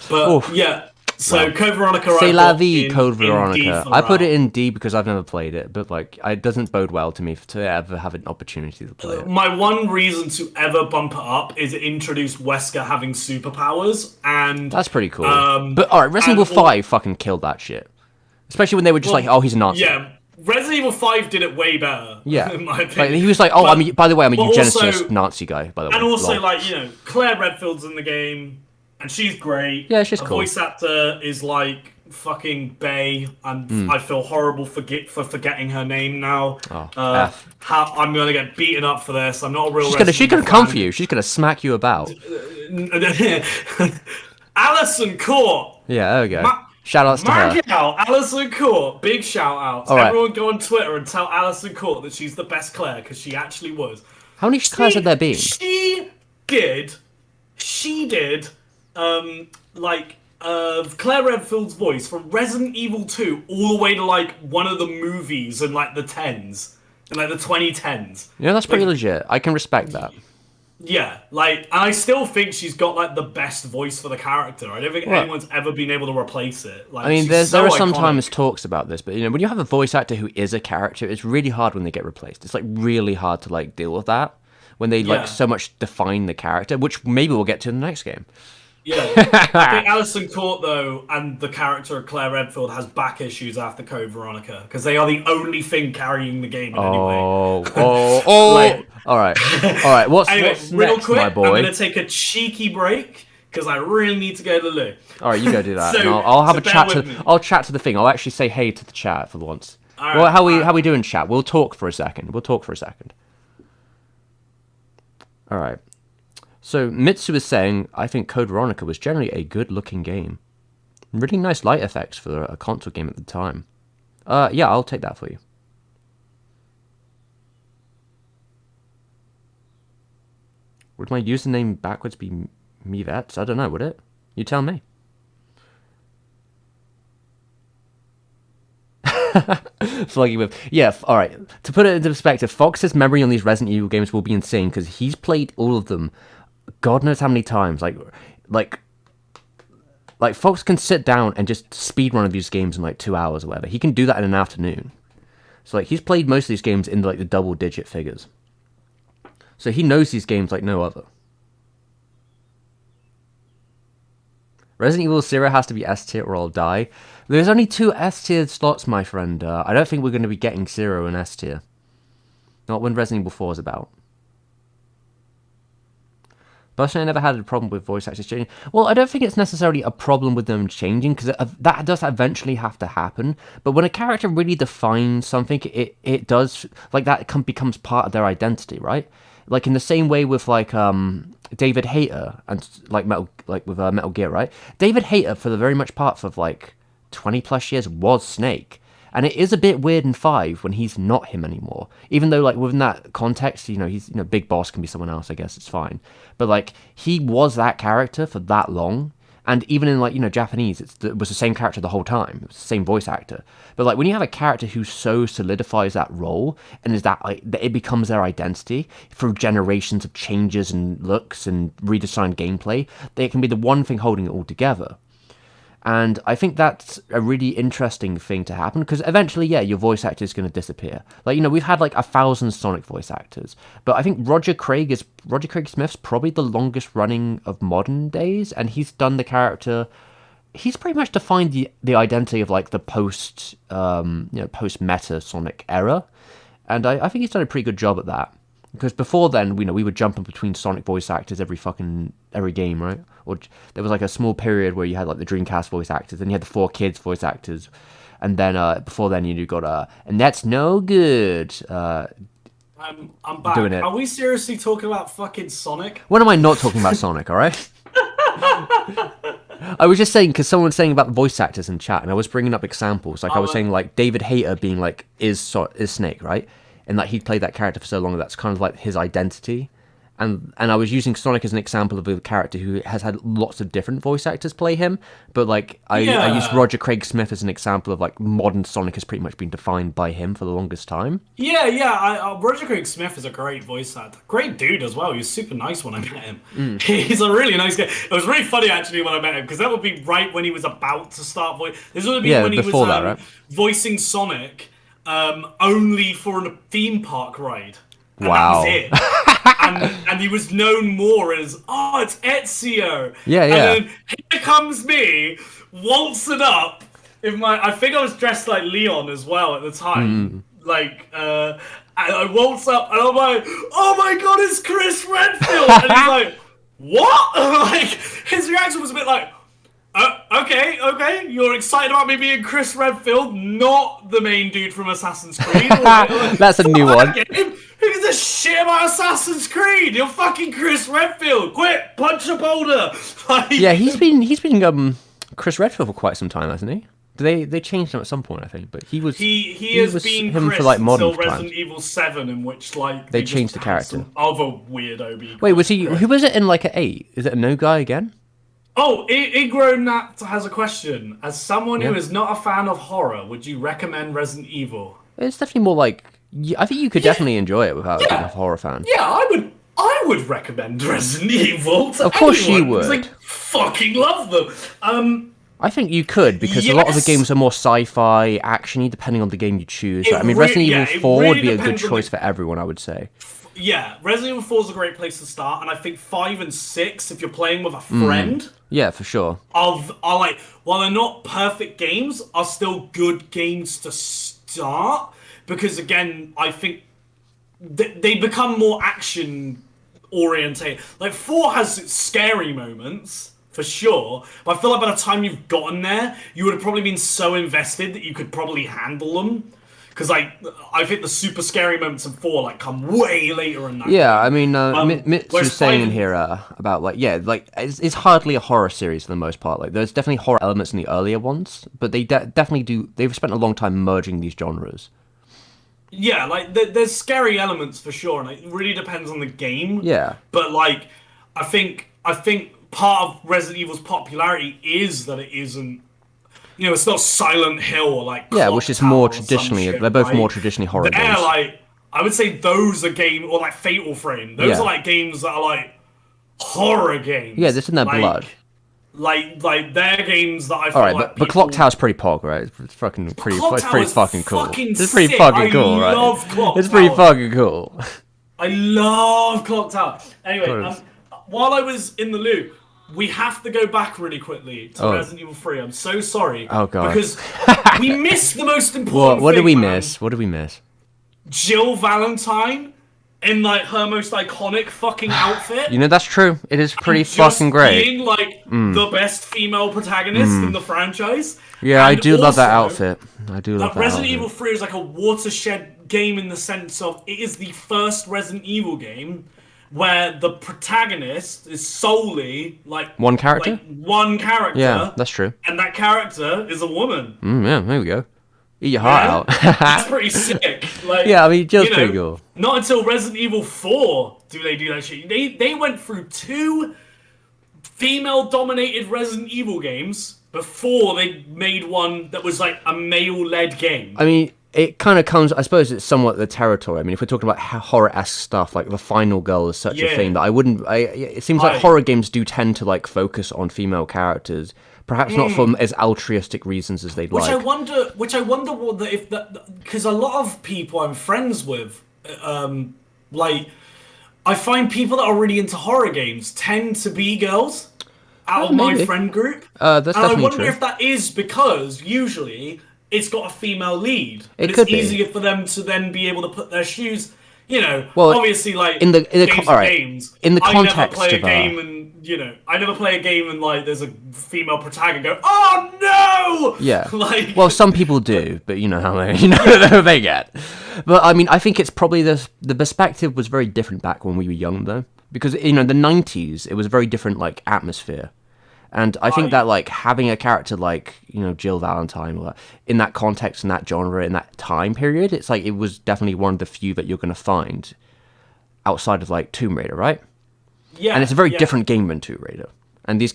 But, yeah, so Code Veronica... C'est I la put vie, in- Code in D Veronica. for I put now. it in D because I've never played it, but like it doesn't bode well to me to ever have an opportunity to play it. My one reason to ever bump it up is it introduced Wesker having superpowers, and... That's pretty cool. Um, but alright, Resident and Evil 5 fucking killed that shit. Especially when they were just like, oh, he's a Nazi. Yeah, Resident Evil 5 did it way better, Yeah. in my Like, opinion. he was like, oh, by the way, I'm a but eugenicist also- Nazi guy, by the way. And also, Lol. like, Claire Redfield's in the game, and she's great. Yeah, she's Her cool. voice actor is, like, fucking Bay, and I feel horrible for forgetting her name now. Oh, F. I'm gonna get beaten up for this. I'm not a real She's gonna Resident Evil come fan. for you. She's gonna smack you about. Alison Court! Yeah, there we go. Shout outs to Mark her. it out, Alison Court. Big shout out. All right. Everyone go on Twitter and tell Alison Court that she's the best Claire, because she actually was. How many Claires had there been? She did, Claire Redfield's voice from Resident Evil 2 all the way to, like, one of the movies in, like, the 10s. In, like, the 2010s. Yeah, that's pretty legit. I can respect that. Yeah, like, and I still think she's got like the best voice for the character. I don't think Well, anyone's ever been able to replace it. I Like, mean, she's there so are sometimes iconic. talks about this, but when you have a voice actor who is a character, it's really hard when they get replaced. It's like really hard to like deal with that when they like Yeah, so much define the character, which maybe we'll get to in the next game. yeah. I think Alison Court though, and the character of Claire Redfield has back issues after Code Veronica because they are the only thing carrying the game in any way. Oh, oh, oh! Like, All right. anyway, What's real next, my quick, I'm boy? gonna take a cheeky break because I really need to go to the loo. All right, you go do that, and So, I'll have so a bear chat to with me. I'll chat to the thing. I'll actually say hey to the chat for once. All Well, right, all how right. we doing, chat? We'll talk for a second. We'll talk for a second. All right. So Mitsu is saying, I think Code Veronica was generally a good-looking game. Really nice light effects for a console game at the time. Yeah, I'll take that for you. Would my username backwards be Mevets? I don't know, would it? You tell me. Floggy with all right. To put it into perspective, Fox's memory on these Resident Evil games will be insane because he's played all of them God knows how many times. Like like Fox can sit down and just speed one of these games in like 2 hours or whatever. He can do that in an afternoon. So like he's played most of these games in like the double digit figures. So he knows these games like no other. Resident Evil 0 has to be S tier or I'll die. There's only 2 S tier slots, my friend. I don't think we're going to be getting 0 in S tier. Not when Resident Evil 4 is about. Personally, I never had a problem with voice actors changing. Well, I don't think it's necessarily a problem with them changing, because that does eventually have to happen. But when a character really defines something, it does, like, that becomes part of their identity, right? Like, in the same way with, like, David Hayter, and, like, with Metal Gear, right? David Hayter, for the very much part of, like, 20 plus years, was Snake. And it is a bit weird in 5 when he's not him anymore. Even though, like, within that context, he's, Big Boss can be someone else, I guess, it's fine. But, like, he was that character for that long. And even in, like, Japanese, it was the same character the whole time. It was the same voice actor. But, like, when you have a character who so solidifies that role, and is that, like, that it becomes their identity through generations of changes and looks and redesigned gameplay, it can be the one thing holding it all together. And I think that's a really interesting thing to happen, because eventually, yeah, your voice actor is going to disappear. Like, we've had like 1,000 Sonic voice actors, but I think Roger Craig Smith's probably the longest running of modern days, and he's done the character. He's pretty much defined the identity of like the post meta Sonic era, and I think he's done a pretty good job at that. Because before then, we were jumping between Sonic voice actors every game, right? Or there was like a small period where you had like the Dreamcast voice actors, then you had the 4Kids voice actors, and then before then you got and that's no good. I'm back. Doing it. Are we seriously talking about fucking Sonic? When am I not talking about Sonic? All right. I was just saying because someone was saying about the voice actors in chat, and I was bringing up examples. Like I was saying, like David Hayter being like is Snake, right? And like he'd played that character for so long, that's kind of like his identity. And I was using Sonic as an example of a character who has had lots of different voice actors play him. But like I used Roger Craig Smith as an example of like modern Sonic has pretty much been defined by him for the longest time. Yeah. Roger Craig Smith is a great voice actor, great dude as well. He was super nice when I met him. He's a really nice guy. It was really funny actually when I met him, because that would be right when he was about to start voice. This would be when he was that, right? voicing Sonic only for a theme park ride. And Wow. that was it. and he was known more as, it's Ezio. Yeah. And then here comes me, waltzing up. I think I was dressed like Leon as well at the time. Like, and I waltz up, and I'm like, oh my god, it's Chris Redfield! And he's like, what? Like, his reaction was a bit like, okay, you're excited about me being Chris Redfield, not the main dude from Assassin's Creed. That's a new one. Who gives a shit about Assassin's Creed? You're fucking Chris Redfield. Quit, punch a boulder. Like, Yeah, he's been Chris Redfield for quite some time, hasn't he? They changed him at some point, I think, but he was he has was been him Chris for like modern until times. Resident Evil 7, in which like They just changed the had character. some other weirdo be Wait, was called he? Chris. Who was it in like an 8? Is it a no guy again? Oh, Igro Nat has a question. As someone who Yeah. is not a fan of horror, would you recommend Resident Evil? It's definitely more like I think you could definitely enjoy it without being a horror fan. Yeah, I would recommend Resident Evil to Of course you anyone because I would. fucking love them. I think you could, because a lot of the Yes, games are more sci-fi, actiony, depending on the game you choose. I mean, yeah, Resident Evil it 4 would really be a good depends on choice the. for everyone, I would say. Yeah, Resident Evil 4 is a great place to start, and I think 5 and 6, if you're playing with a friend, Yeah, for sure. are like, while they're not perfect games, are still good games to start. Because again, I think they become more action orientated. Like 4 has its scary moments for sure, but I feel like by the time you've gotten there, you would have probably been so invested that you could probably handle them. Because like I think the super scary moments in 4 like come way later in that Yeah, I game. mean, Mitch Whereas was saying 5 in here about, like, yeah, like, it's hardly a horror series for the most part. Like, there's definitely horror elements in the earlier ones, but they definitely do. They've spent a long time merging these genres. Yeah, like there's scary elements for sure, and it really depends on the game. Yeah, But like, I think part of Resident Evil's popularity is that it isn't. It's not Silent Hill or like yeah, Clock which is more Tower or some traditionally. They're shit, both more right? traditionally horror They're games. like, I would say those are game or like Fatal Frame. Those are Yeah, like games that are like horror yeah, games. this in their blood. Like they're games that I All feel right, like but Clock people. Tower's pretty pog, right? It's fucking pretty. Clock It's pretty Tower's fucking cool. fucking It's pretty sick. fucking I cool, right? love Clock It's pretty Tower. fucking cool. I love Clock Tower. Anyway, Course. while I was in the loop, we have to go back really quickly to Oh. Resident Evil 3. I'm so sorry. Oh, God. Because we missed the most What? important What did thing, we man. miss? What did we miss? Jill Valentine in like her most iconic fucking outfit. You know, that's true. It is pretty Just fucking great. being like the best female protagonist in the franchise. Yeah, I And do love that also, outfit. I do love that Resident outfit. Evil 3 is like a watershed game in the sense of it is the first Resident Evil game where the protagonist is solely like One character? like one character. Yeah, that's true. And that character is a woman. Yeah, there we go. Eat your heart That's out. pretty sick. Like, Yeah, I mean, Jill's you know, pretty cool. Not until Resident Evil 4 do they do that shit. They went through 2 female-dominated Resident Evil games before they made one that was like a male-led game. I mean, it kind of comes. I suppose it's somewhat the territory. I mean, if we're talking about horror-esque stuff, like the Final Girl is such a Yeah. thing that I wouldn't. It seems like horror games do tend to like focus on female characters, perhaps not for as altruistic reasons as they'd Which like. I wonder what the, if that because a lot of people I'm friends with, like I find people that are really into horror games tend to be girls out of my maybe. friend group. That's And I definitely wonder true. if that is because usually it's got a female lead. It And could it's be. easier for them to then be able to put their shoes. Well, Obviously, like in the games all are right, games. in the I never context play a of, game and I never play a game and like there's a female protagonist go, oh no! Yeah. like Well, some people do, but you know how they get. But I mean, I think it's probably the perspective was very different back when we were young, though, because the '90s it was a very different like atmosphere, and I think that like having a character like Jill Valentine or in that context, in that genre, in that time period, it's like it was definitely one of the few that you're going to find outside of like Tomb Raider, right? yeah, And it's a very yeah. different game than Tomb Raider. And these,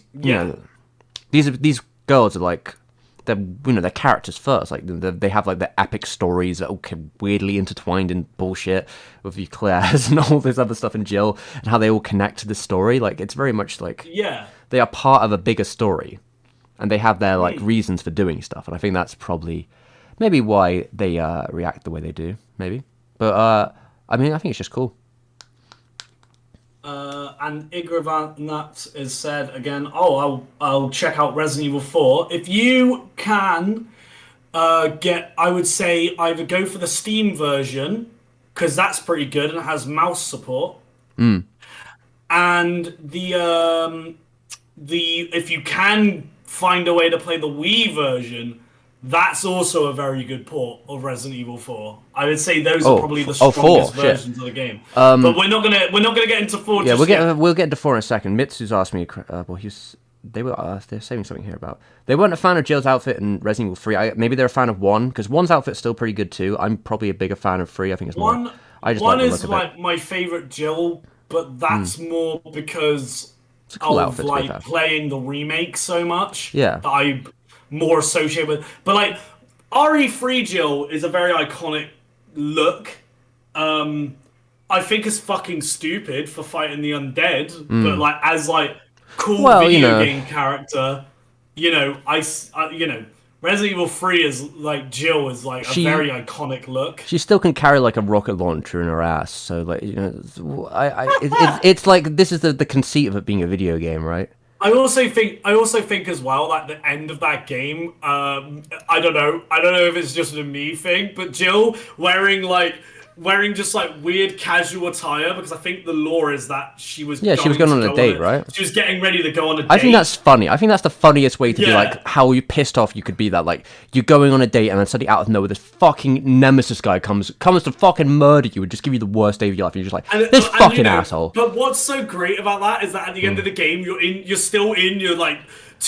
these girls are like, they're characters first. Like they have like the epic stories that are weirdly intertwined in bullshit with the Claire's and all this other stuff in Jill and how they all connect to the story. Like it's very much like Yeah. they are part of a bigger story, and they have their like reasons for doing stuff. And I think that's probably maybe why they react the way they do. Maybe, but I mean, I think it's just cool. And Igravant is said again, I'll check out Resident Evil 4. If you can I would say either go for the Steam version, because that's pretty good and it has mouse support. And the if you can find a way to play the Wii version, that's also a very good port of Resident Evil 4. I would say those are probably the strongest 4, versions of the game. But we're not gonna get into 4. Yeah, just yet. we'll get into 4 in a second. Mitsu's asked me. Well, they're saying something here about they weren't a fan of Jill's outfit in Resident Evil 3. Maybe they're a fan of 1 because 1's outfit's still pretty good too. I'm probably a bigger fan of 3. I think it's more. One, I just one like the is look of like it. my favorite Jill, but that's more because It's a cool of outfit, to be like fair. playing the remake so much. Yeah. that I more associate with. But like RE3 Jill is a very iconic look. I think it's fucking stupid for fighting the undead, but like as like cool Well, you video know, game character, you know, Resident Evil 3 is like Jill is like a she very iconic look. she still can carry like a rocket launcher in her ass. So like, you know, it's like this is the conceit of it being a video game, right? I also think as well that the end of that game, I don't know if it's just a me thing, but Jill wearing just like weird casual attire because I think the lore is that Yeah, she was going on a date, right? she was getting ready to go on a I think date. that's funny. I think that's the funniest way to be Yeah. like how you pissed off you could be that like you're going on a date and then suddenly out of nowhere this fucking nemesis guy comes to fucking murder you and just give you the worst day of your life. And you're just like this You fucking know, asshole. but what's so great about that is that at the end of the game, you're still in your like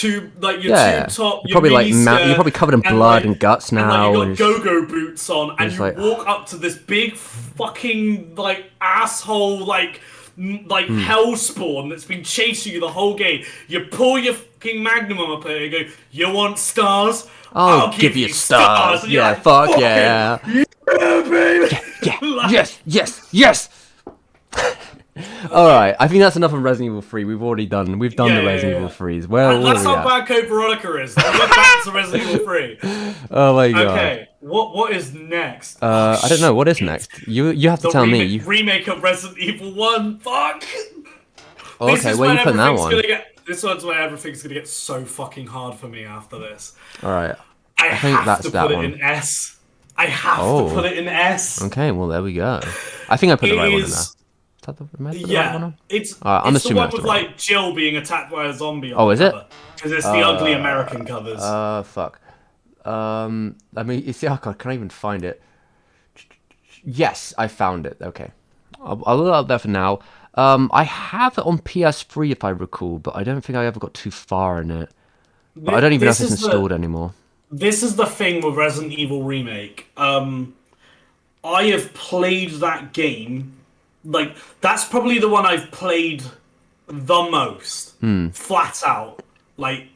your Yeah, tube top, you're your probably like mini skirt, you're probably covered in and blood like and guts and like now. you And got go-go boots on, and it's you like, walk up to this big fucking like asshole hell spawn that's been chasing you the whole game. You pull your fucking magnum up there and go, "You want stars? I'll give you stars." And you're Yeah, like, fuck "Fucking yeah. yeah, baby." Yeah, Like- yes. All right, I think that's enough of Resident Evil 3. We've done the Resident Evil 3s. Where And are that's we how at? bad Code Veronica is. We're back to Resident Evil 3. Oh my god. Okay, what is next? I don't know. What is next? You have to The tell me. remake of Resident Evil 1. Fuck! Oh, okay, where are you putting that one? This one's where everything's gonna get so fucking hard for me after this. All right. I think have that's to that put one. it in S. I have Oh. to put it in S. Okay, well there we go. I think I put the It right one in there. is- Is that the, am I put the right one Yeah, on? it's I'm it's the assuming one that's with the right like Jill being attacked by a zombie. Oh, is it? Because it's the ugly American covers. Fuck. I mean, you see, oh god, can I even find it? Yes, I found it. Okay, I'll leave it out there for now. I have it on PS3 if I recall, but I don't think I ever got too far in it. But I don't even know if This it's is installed anymore. This is the thing with Resident Evil Remake. I have played that game. Like, that's probably the one I've played the most. Flat out. Like,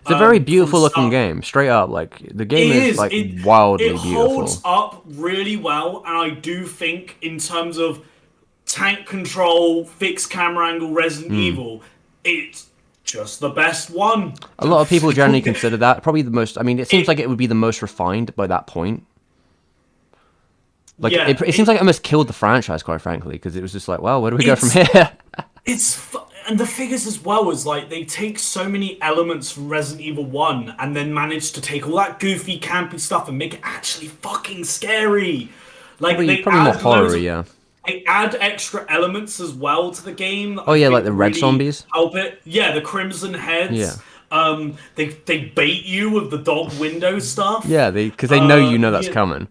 It's a very beautiful from looking start- game, straight up. Like the game It is like wildly it holds beautiful. up really well, and I do think in terms of tank control, fixed camera angle, Resident Evil, it's just the best one. A lot of people generally consider that probably the most. I mean, it seems like it would be the most refined by that point. Like Yeah, it seems like it almost killed the franchise, quite frankly, because it was just like, well, where do we go from here? And the figures as well is like they take so many elements from Resident Evil 1 and then manage to take all that goofy, campy stuff and make it actually fucking scary. Like Probably more horror, yeah. They add extra elements as well to the game. That Oh I yeah, think like the red really zombies. help it. Yeah, the crimson heads. Yeah. They bait you with the dog window stuff. Yeah, because they know you know that's yeah. coming.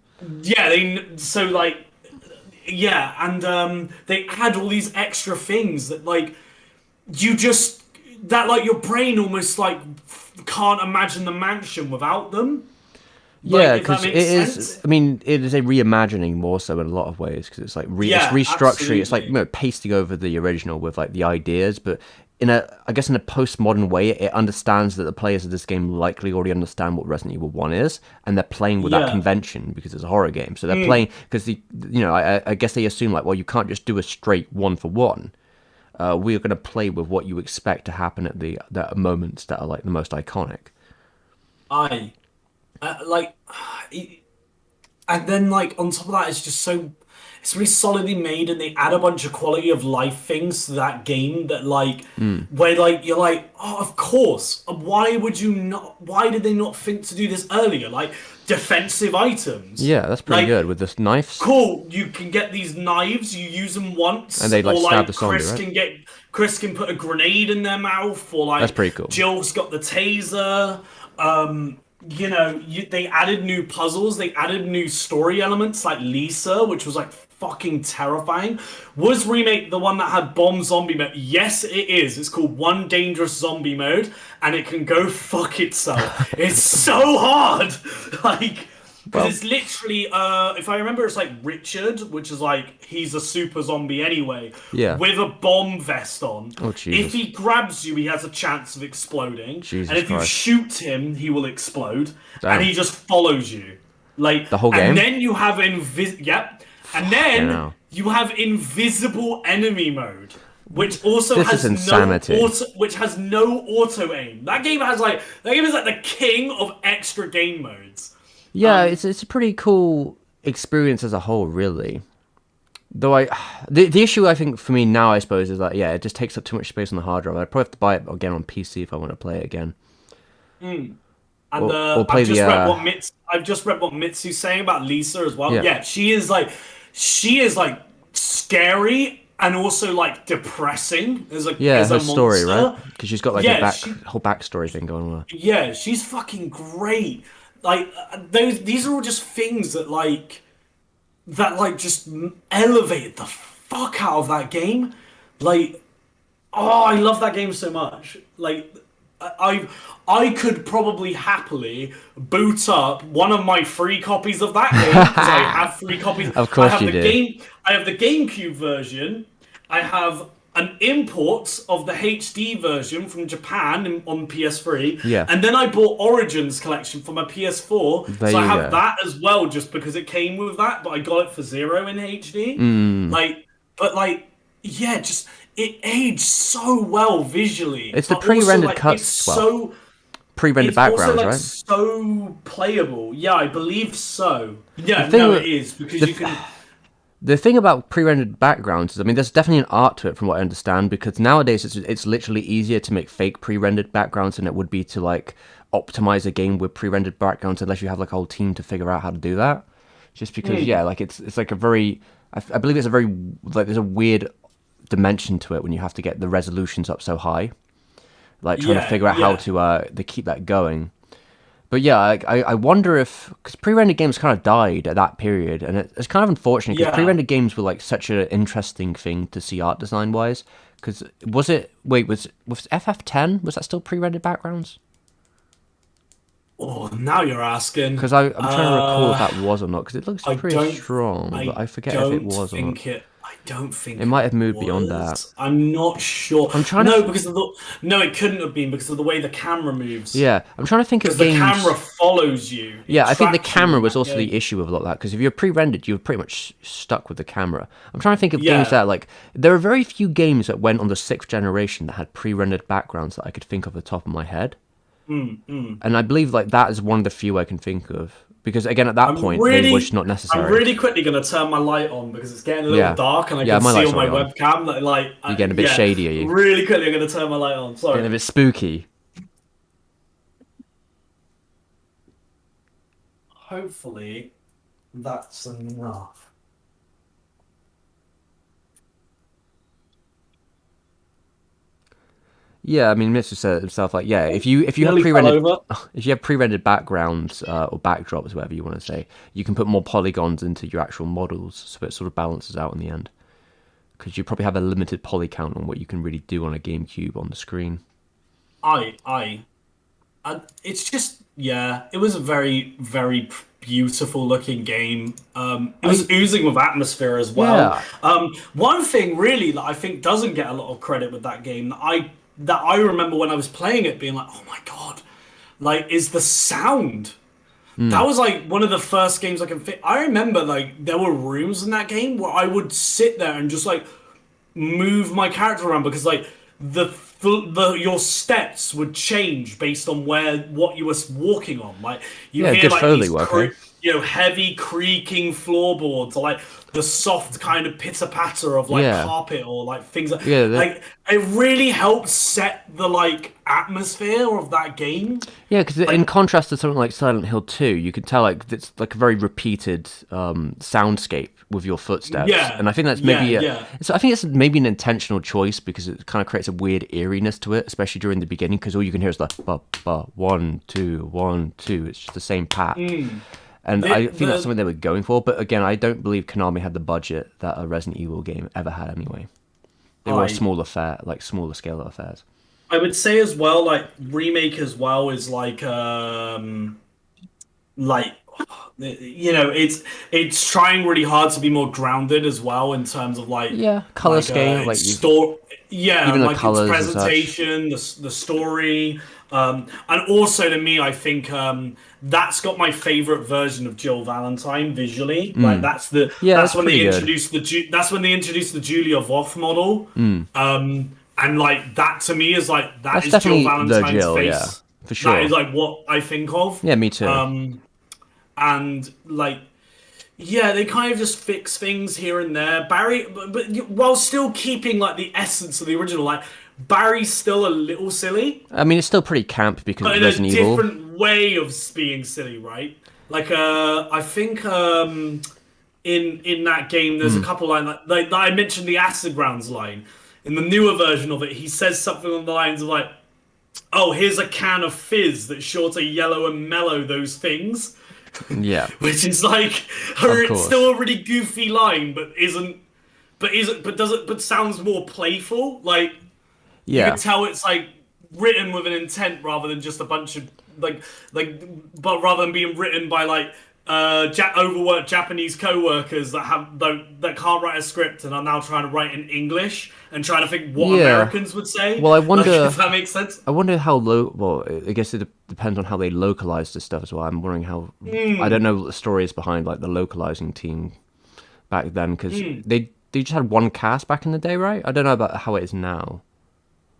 Yeah, and they add all these extra things that like your brain almost like can't imagine the mansion without them. Yeah, Like, if that because it makes is. sense. I mean, it is a reimagining more so in a lot of ways because it's like Yeah, it's restructuring. It's like absolutely. pasting over the original with like the ideas, but I guess in a postmodern way, it understands that the players of this game likely already understand what Resident Evil 1 is, and they're playing with that Yeah. convention because it's a horror game. So they're playing because I guess they assume like, well, you can't just do a straight one for one. We are going to play with what you expect to happen at the moments that are like the most iconic. And then like on top of that, it's really solidly made, and they add a bunch of quality of life things to that game that like where like you're like, oh, of course, why did they not think to do this earlier? Like defensive items. Yeah, that's pretty Like, good with the knives. Cool, you can get these knives, you use them once, And they, like, or stab the zombie, Chris right? Chris can put a grenade in their mouth, or like That's pretty cool. Jill's got the taser. They added new puzzles, they added new story elements like Lisa, which was like fucking terrifying. Was Remake the one that had bomb zombie mode? Yes, it is. It's called One Dangerous Zombie Mode, and it can go fuck itself. It's so hard. Like, because it's literally, if I remember, it's like Richard, which is like, he's a super zombie anyway, Yeah. with a bomb vest on. Oh, Jesus. If he grabs you, he has a chance of exploding. Jesus and if you Christ. shoot him, he will explode. Damn. And he just follows you. Like The whole game? And then you have Yep. And then hell. You have invisible enemy mode, which also This is has no insanity. auto aim. That game is like the king of extra game modes. Yeah, it's a pretty cool experience as a whole, really. Though the issue I think for me now, I suppose, is that yeah, it just takes up too much space on the hard drive. I'd probably have to buy it again on PC if I want to play it again, And or play the I've just read what Mitsu's saying about Lisa as well. yeah, Yeah, she is like scary and also like depressing yeah, as her a story, right? monster. Because she's got like a Yeah, back she whole backstory thing going on. yeah, she's fucking great. Like those these are all just things that just elevated the fuck out of that game. Like oh, I love that game so much. Like, I could probably happily boot up one of my free copies of that game because I have free copies. Of course you do. I have the GameCube version. I have an import of the HD version from Japan on PS3, Yeah, and then I bought Origins collection for my PS4, there so I you have go. that as well, just because it came with that. But I got it for zero in HD. Like, but like, yeah, just it aged so well visually, It's the but also pre-rendered like cuts, well, pre-rendered it's also backgrounds, like right? so playable. Yeah, I believe so. The Yeah, thing, no, it with- is because the you can. The thing about pre-rendered backgrounds is, I mean, there's definitely an art to it from what I understand, because nowadays it's literally easier to make fake pre-rendered backgrounds than it would be to like optimize a game with pre-rendered backgrounds, unless you have like a whole team to figure out how to do that. Just because, yeah, like it's like a very, I believe it's a very like there's a weird dimension to it when you have to get the resolutions up so high, like trying to Yeah, figure out how yeah, to keep that going. But yeah, I wonder if because pre-rendered games kind of died at that period, and it's kind of unfortunate because yeah. pre-rendered games were like such an interesting thing to see art design wise. Because was it wait was FF10 was that still pre-rendered backgrounds? Oh, now you're asking. Because I'm trying to recall if that was or not because it looks I pretty don't. strong, but I I forget if it don't was or not. think it. I don't It think might it have moved beyond that. was. I'm not sure. I'm trying to No, because of the. No, it couldn't have been because of the way the camera moves. yeah, I'm trying to think of Because the camera games. follows you. It Yeah, I think the tracks you camera in was that also the game. issue with a lot of that because if you're pre-rendered, you're pretty much stuck with the camera. I'm trying to think of games Yeah. that like there are very few games that went on the sixth generation that had pre-rendered backgrounds that I could think of at the top of my head, and I believe like that is one of the few I can think of because again at that I'm point they were just really, not I'm necessary. really quickly gonna turn my light on because it's getting a little Yeah, dark and I yeah, can my see light's on my already on. webcam that You're getting a bit yeah, shady, are you? really quickly I'm gonna turn my light on. Getting a Sorry. bit spooky. Hopefully, that's enough. Yeah, I mean, Mitsu said it himself like, yeah, if you have Nearly fell pre-rendered over. if you have pre-rendered backgrounds or backdrops, whatever you want to say, you can put more polygons into your actual models, so it sort of balances out in the end. Because you probably have a limited poly count on what you can really do on a GameCube on the screen. I and it's just yeah, it was a very beautiful looking game. It I was oozing with atmosphere as well. yeah, One thing really that I think doesn't get a lot of credit with that game that I remember when I was playing it being like, oh my god, like is the sound. That was like one of the first games I can fit. I remember like there were rooms in that game where I would sit there and just like move my character around because like the your steps would change based on what you were walking on. Like you yeah, hear good like Foley these work, eh? heavy creaking floorboards or like the soft kind of pitter patter of like Yeah, carpet or like things yeah, like it really helped set the like atmosphere of that game. yeah. Because in Like contrast to something like Silent Hill 2, you can tell like it's like a very repeated soundscape with your footsteps, yeah, and I think that's yeah, maybe yeah. I think it's maybe an intentional choice because it kind of creates a weird eeriness to it, especially during the beginning, because all you can hear is like ba ba 1 2 1 2. It's just the same pat. And I think that's The something they were going for, but again, I don't believe Konami had the budget that a Resident Evil game ever had anyway. They were a I smaller smaller scale of affairs. I would say as well, like remake as well is like you know, it's trying really hard to be more grounded as well in terms of Yeah, color scheme, like its you, store, yeah, even the like its colors and such. presentation, the story, and also to me, I think that's got my favorite version of Jill Valentine visually. Like Yeah, that's it's when pretty they good. introduced that's when they introduced the Julia Voth model. And like that to me is like that That's is Jill definitely the Valentine's Jill, yeah, face. for That is sure. like what I think of. Yeah, me too. And like yeah, they kind of just fix things here and there. Barry, but while still keeping like the essence of the original, like Barry's still a little silly, I mean, it's still pretty camp because but it's in a Resident Evil. different way of being silly, right? Like I think in that game there's a couple line like I mentioned the acid rounds line. In the newer version of it, he says something on the lines of like, "Oh, here's a can of fizz that's sure to yellow and mellow those things." Yeah, Which is like, of it's still course. a really goofy line, but sounds more playful. Like you Yeah, can tell it's like written with an intent rather than just a bunch of like like, but rather than being written by like overworked Japanese co-workers that can't write a script and are now trying to write in English and trying to think what yeah. Americans would say. Well, I Like, if wonder. that makes sense. I wonder how low. Well, I guess it depends on how they localize this stuff as well. I'm wondering how. I don't know what the story is behind like the localizing team back then because they just had one cast back in the day, right? I don't know about how it is now.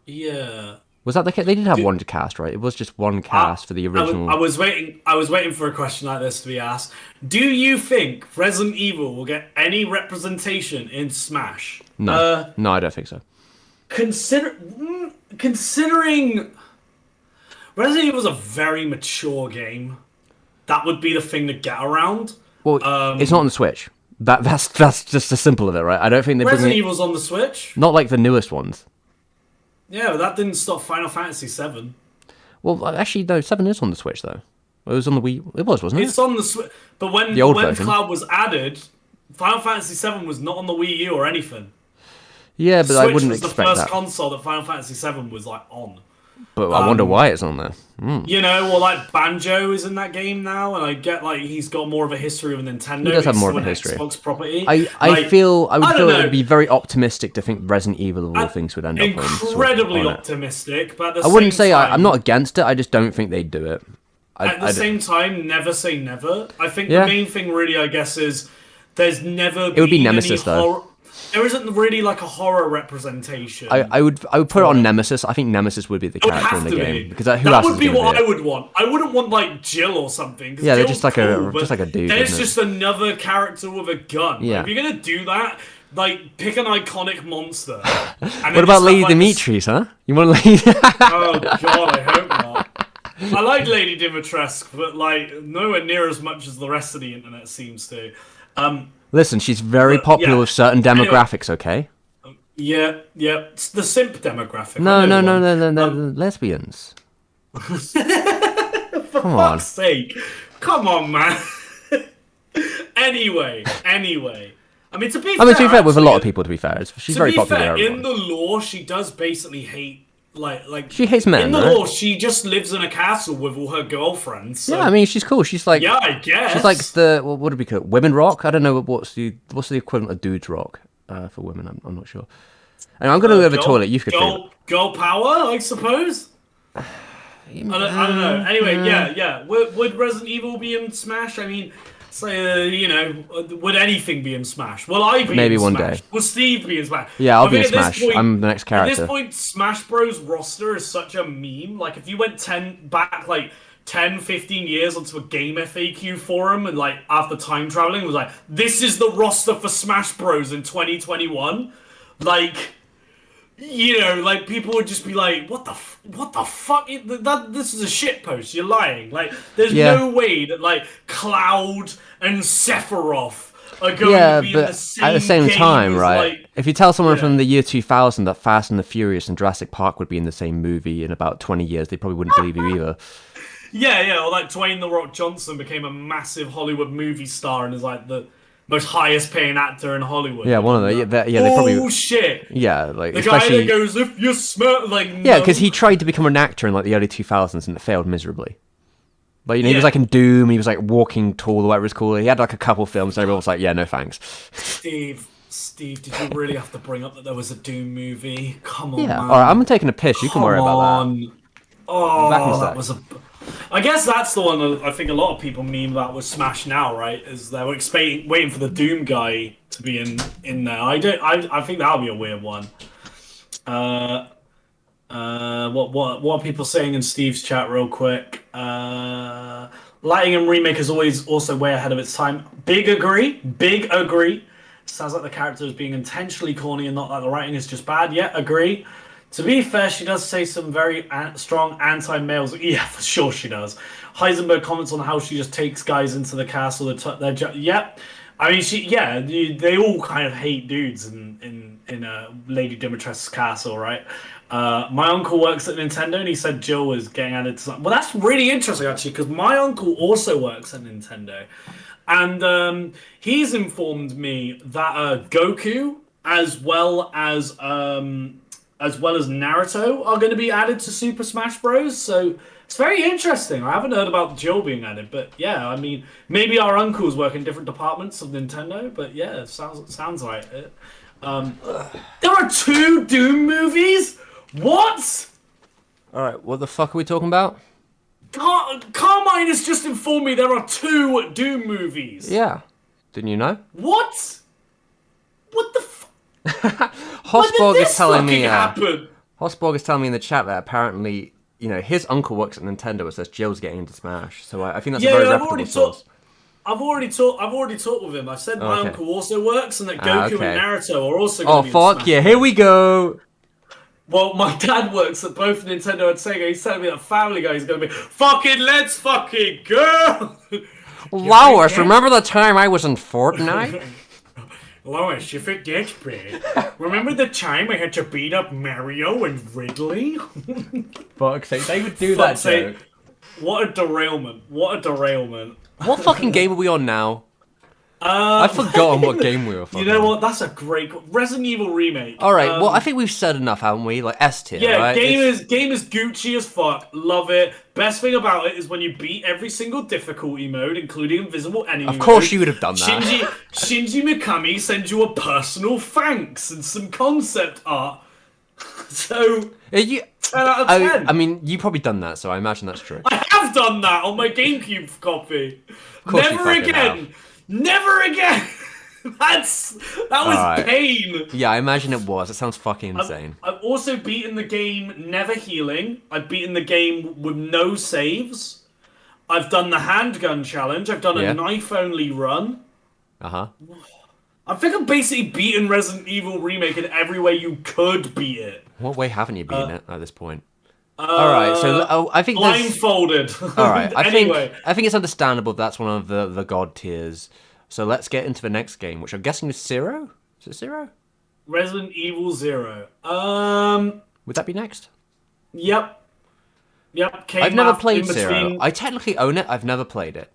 Yeah. Was that the case? They did have Do, one cast, right? It was just one I, cast for the I original. was waiting. I was waiting for a question like this to be asked. Do you think Resident Evil will get any representation in Smash? No, no, I don't think so. Considering Resident Evil is a very mature game, that would be the thing to get around. Well, it's not on the Switch. That's just the simple of it, right? I don't think they're bringing Resident it. Evil's on the Switch. Not like the newest ones. Yeah, but that didn't stop Final Fantasy VII. Well, actually, no, Seven is on the Switch though. It was on the Wii. It was, wasn't it? It's on the Switch, but The old when version. Cloud was added, Final Fantasy VII was not on the Wii U or anything. Yeah, but I Switch wouldn't was the expect first that. console that Final Fantasy VII was like on. But I wonder why it's on there. You know, or like Banjo is in that game now, and I get like he's got more of a history with Nintendo. He does have It's more of still a an history. Xbox property. I Like, feel I would I feel don't it would know. be very optimistic to think Resident Evil of all things would end up Incredibly on it. optimistic, but at the I wouldn't same say time, I'm not against it. I just don't think they'd do it. at the same time, never say never. I think Yeah. the main thing, really, I guess, is there's never It would be been Nemesis, any though. horror. There isn't really like a horror representation. I would put it on Nemesis. I think Nemesis would be the It would character in have the to game be. because who That else would is be going to what be I it? would want. I wouldn't want like Jill or something. 'Cause Yeah, they're Jill's just like cool, a but just like a dude. there's Isn't it? just another character with a gun. Yeah. Like, if you're gonna do that, like pick an iconic monster. And What about Lady Dimitris, huh? You want Lady? Oh god, I hope not. I like Lady Dimitrescu, but like nowhere near as much as the rest of the internet seems to. Listen, she's very But, popular yeah. with certain Anyway. demographics. Okay. Yeah, yeah. It's the simp demographic. No, I know no, no, one. no, no, no, lesbians. For Come on. fuck's sake. Come on, man. Anyway. I mean, to be I mean, to fair, be fair, with a lot of actually, people, to be fair, she's to very be popular fair, with in everyone. the lore, she does basically hate, like She hates men, in the right? lore, she just lives in a castle with all her girlfriends. So, Yeah, I mean, she's cool. She's like, yeah, I guess. she's like the what do we call it? Women rock? I don't know what's the equivalent of dudes rock for women. I'm not sure. And I'm gonna go to the toilet. You could feel it. Girl power, I suppose. I don't know. Anyway, yeah. Would Resident Evil be in Smash? I mean, say, would anything be in Smash? Will I be Maybe in one Smash? day. Will Steve be in Smash? Yeah, I'll I be in think at this Smash. point- I'm the next At character. this point, Smash Bros. Roster is such a meme. Like, if you went 10, 15 years onto a game FAQ forum and, like, after time traveling, was like, this is the roster for Smash Bros. In 2021. Like, like people would just be like, "What the fuck? This is a shit post. You're lying. Like, there's Yeah. no way that like Cloud and Sephiroth are going Yeah, to be in the but same at the same game time, as, right? like, If you tell someone yeah. from the year 2000 that Fast and the Furious and Jurassic Park would be in the same movie in about 20 years, they probably wouldn't believe you either. yeah, or like Dwayne the Rock Johnson became a massive Hollywood movie star and is like the most highest paying actor in Hollywood. Yeah, one of them. Yeah, they Oh probably. shit! Yeah, like The guy especially. that goes, "If you smell like Yeah, no." because he tried to become an actor in like the early 2000s and it failed miserably. Like, you know, he was like in Doom, he was like Walking Tall or whatever it's called. He had like a couple films, and everyone was like, yeah, no thanks. Steve, did you really have to bring up that there was a Doom movie? Come on, Yeah, man. alright, I'm taking a piss. You can worry about that. Back in a Oh, that sec. was a. I guess that's the one that I think a lot of people meme about with Smash now, right? Is they were waiting for the Doom guy to be in there. I don't. I think that would be a weird one. Uh, what are people saying in Steve's chat real quick? Lighting and remake is always also way ahead of its time. Big agree. Big agree. Sounds like the character is being intentionally corny and not that the writing is just bad. Yeah, agree. To be fair, she does say some very strong anti-males. Yeah, for sure she does. Heisenberg comments on how she just takes guys into the castle. Yep. I mean, they all kind of hate dudes in Lady Dimitrescu's castle, right? My uncle works at Nintendo, and he said Jill was getting added to something. Well, that's really interesting, actually, because my uncle also works at Nintendo. And he's informed me that Goku, as well as Naruto, are going to be added to Super Smash Bros. So it's very interesting. I haven't heard about Jill being added, but yeah, I mean, maybe our uncles work in different departments of Nintendo, but yeah, it sounds like it. There are 2 Doom movies. What? Alright, what the fuck are we talking about? Carmine has just informed me there are 2 Doom movies. Yeah. Didn't you know? What? What the fuck? Hosborg is telling me. Happen? Hosborg is telling me in the chat that apparently, you know, his uncle works at Nintendo. It says Jill's getting into Smash, so I think that's a very reputable source. I've already talked with him. I said my uncle also works, and that Goku and Naruto are also going to be in fuck Smash. yeah! Here we go. Well, my dad works at both Nintendo and Sega. He's telling me that Family Guy is going to be let's fucking go. Lois, remember the time I was in Fortnite? Lois, you forget, Brad. Remember the time I had to beat up Mario and Ridley? Fuck's sake, they would do that joke. What a derailment. What a derailment. What fucking game are we on now? I've forgotten what game we were fucking. You know what? That's a great Resident Evil remake. Alright, well, I think we've said enough, haven't we? Like, S tier, yeah, right? game is Gucci as fuck. Love it. Best thing about it is when you beat every single difficulty mode, including invisible enemy Of course you would have done that. Shinji Mikami sends you a personal thanks and some concept art. So, 10 out of 10. I mean, you've probably done that, so I imagine that's true. I have done that on my GameCube copy. Never again. Never again. That was pain. Yeah, I imagine it was. It sounds fucking insane. I've also beaten the game never healing. I've beaten the game with no saves. I've done the handgun challenge. I've done a knife-only run. Uh-huh. I think I've basically beaten Resident Evil Remake in every way you could beat it. What way haven't you beaten it at this point? Alright, so I think blindfolded. Alright, Anyway. I think it's understandable that's one of the god tiers. So let's get into the next game, which I'm guessing is Zero? Is it Zero? Resident Evil 0. Would that be next? Yep. I've never played Zero. I technically own it, I've never played it.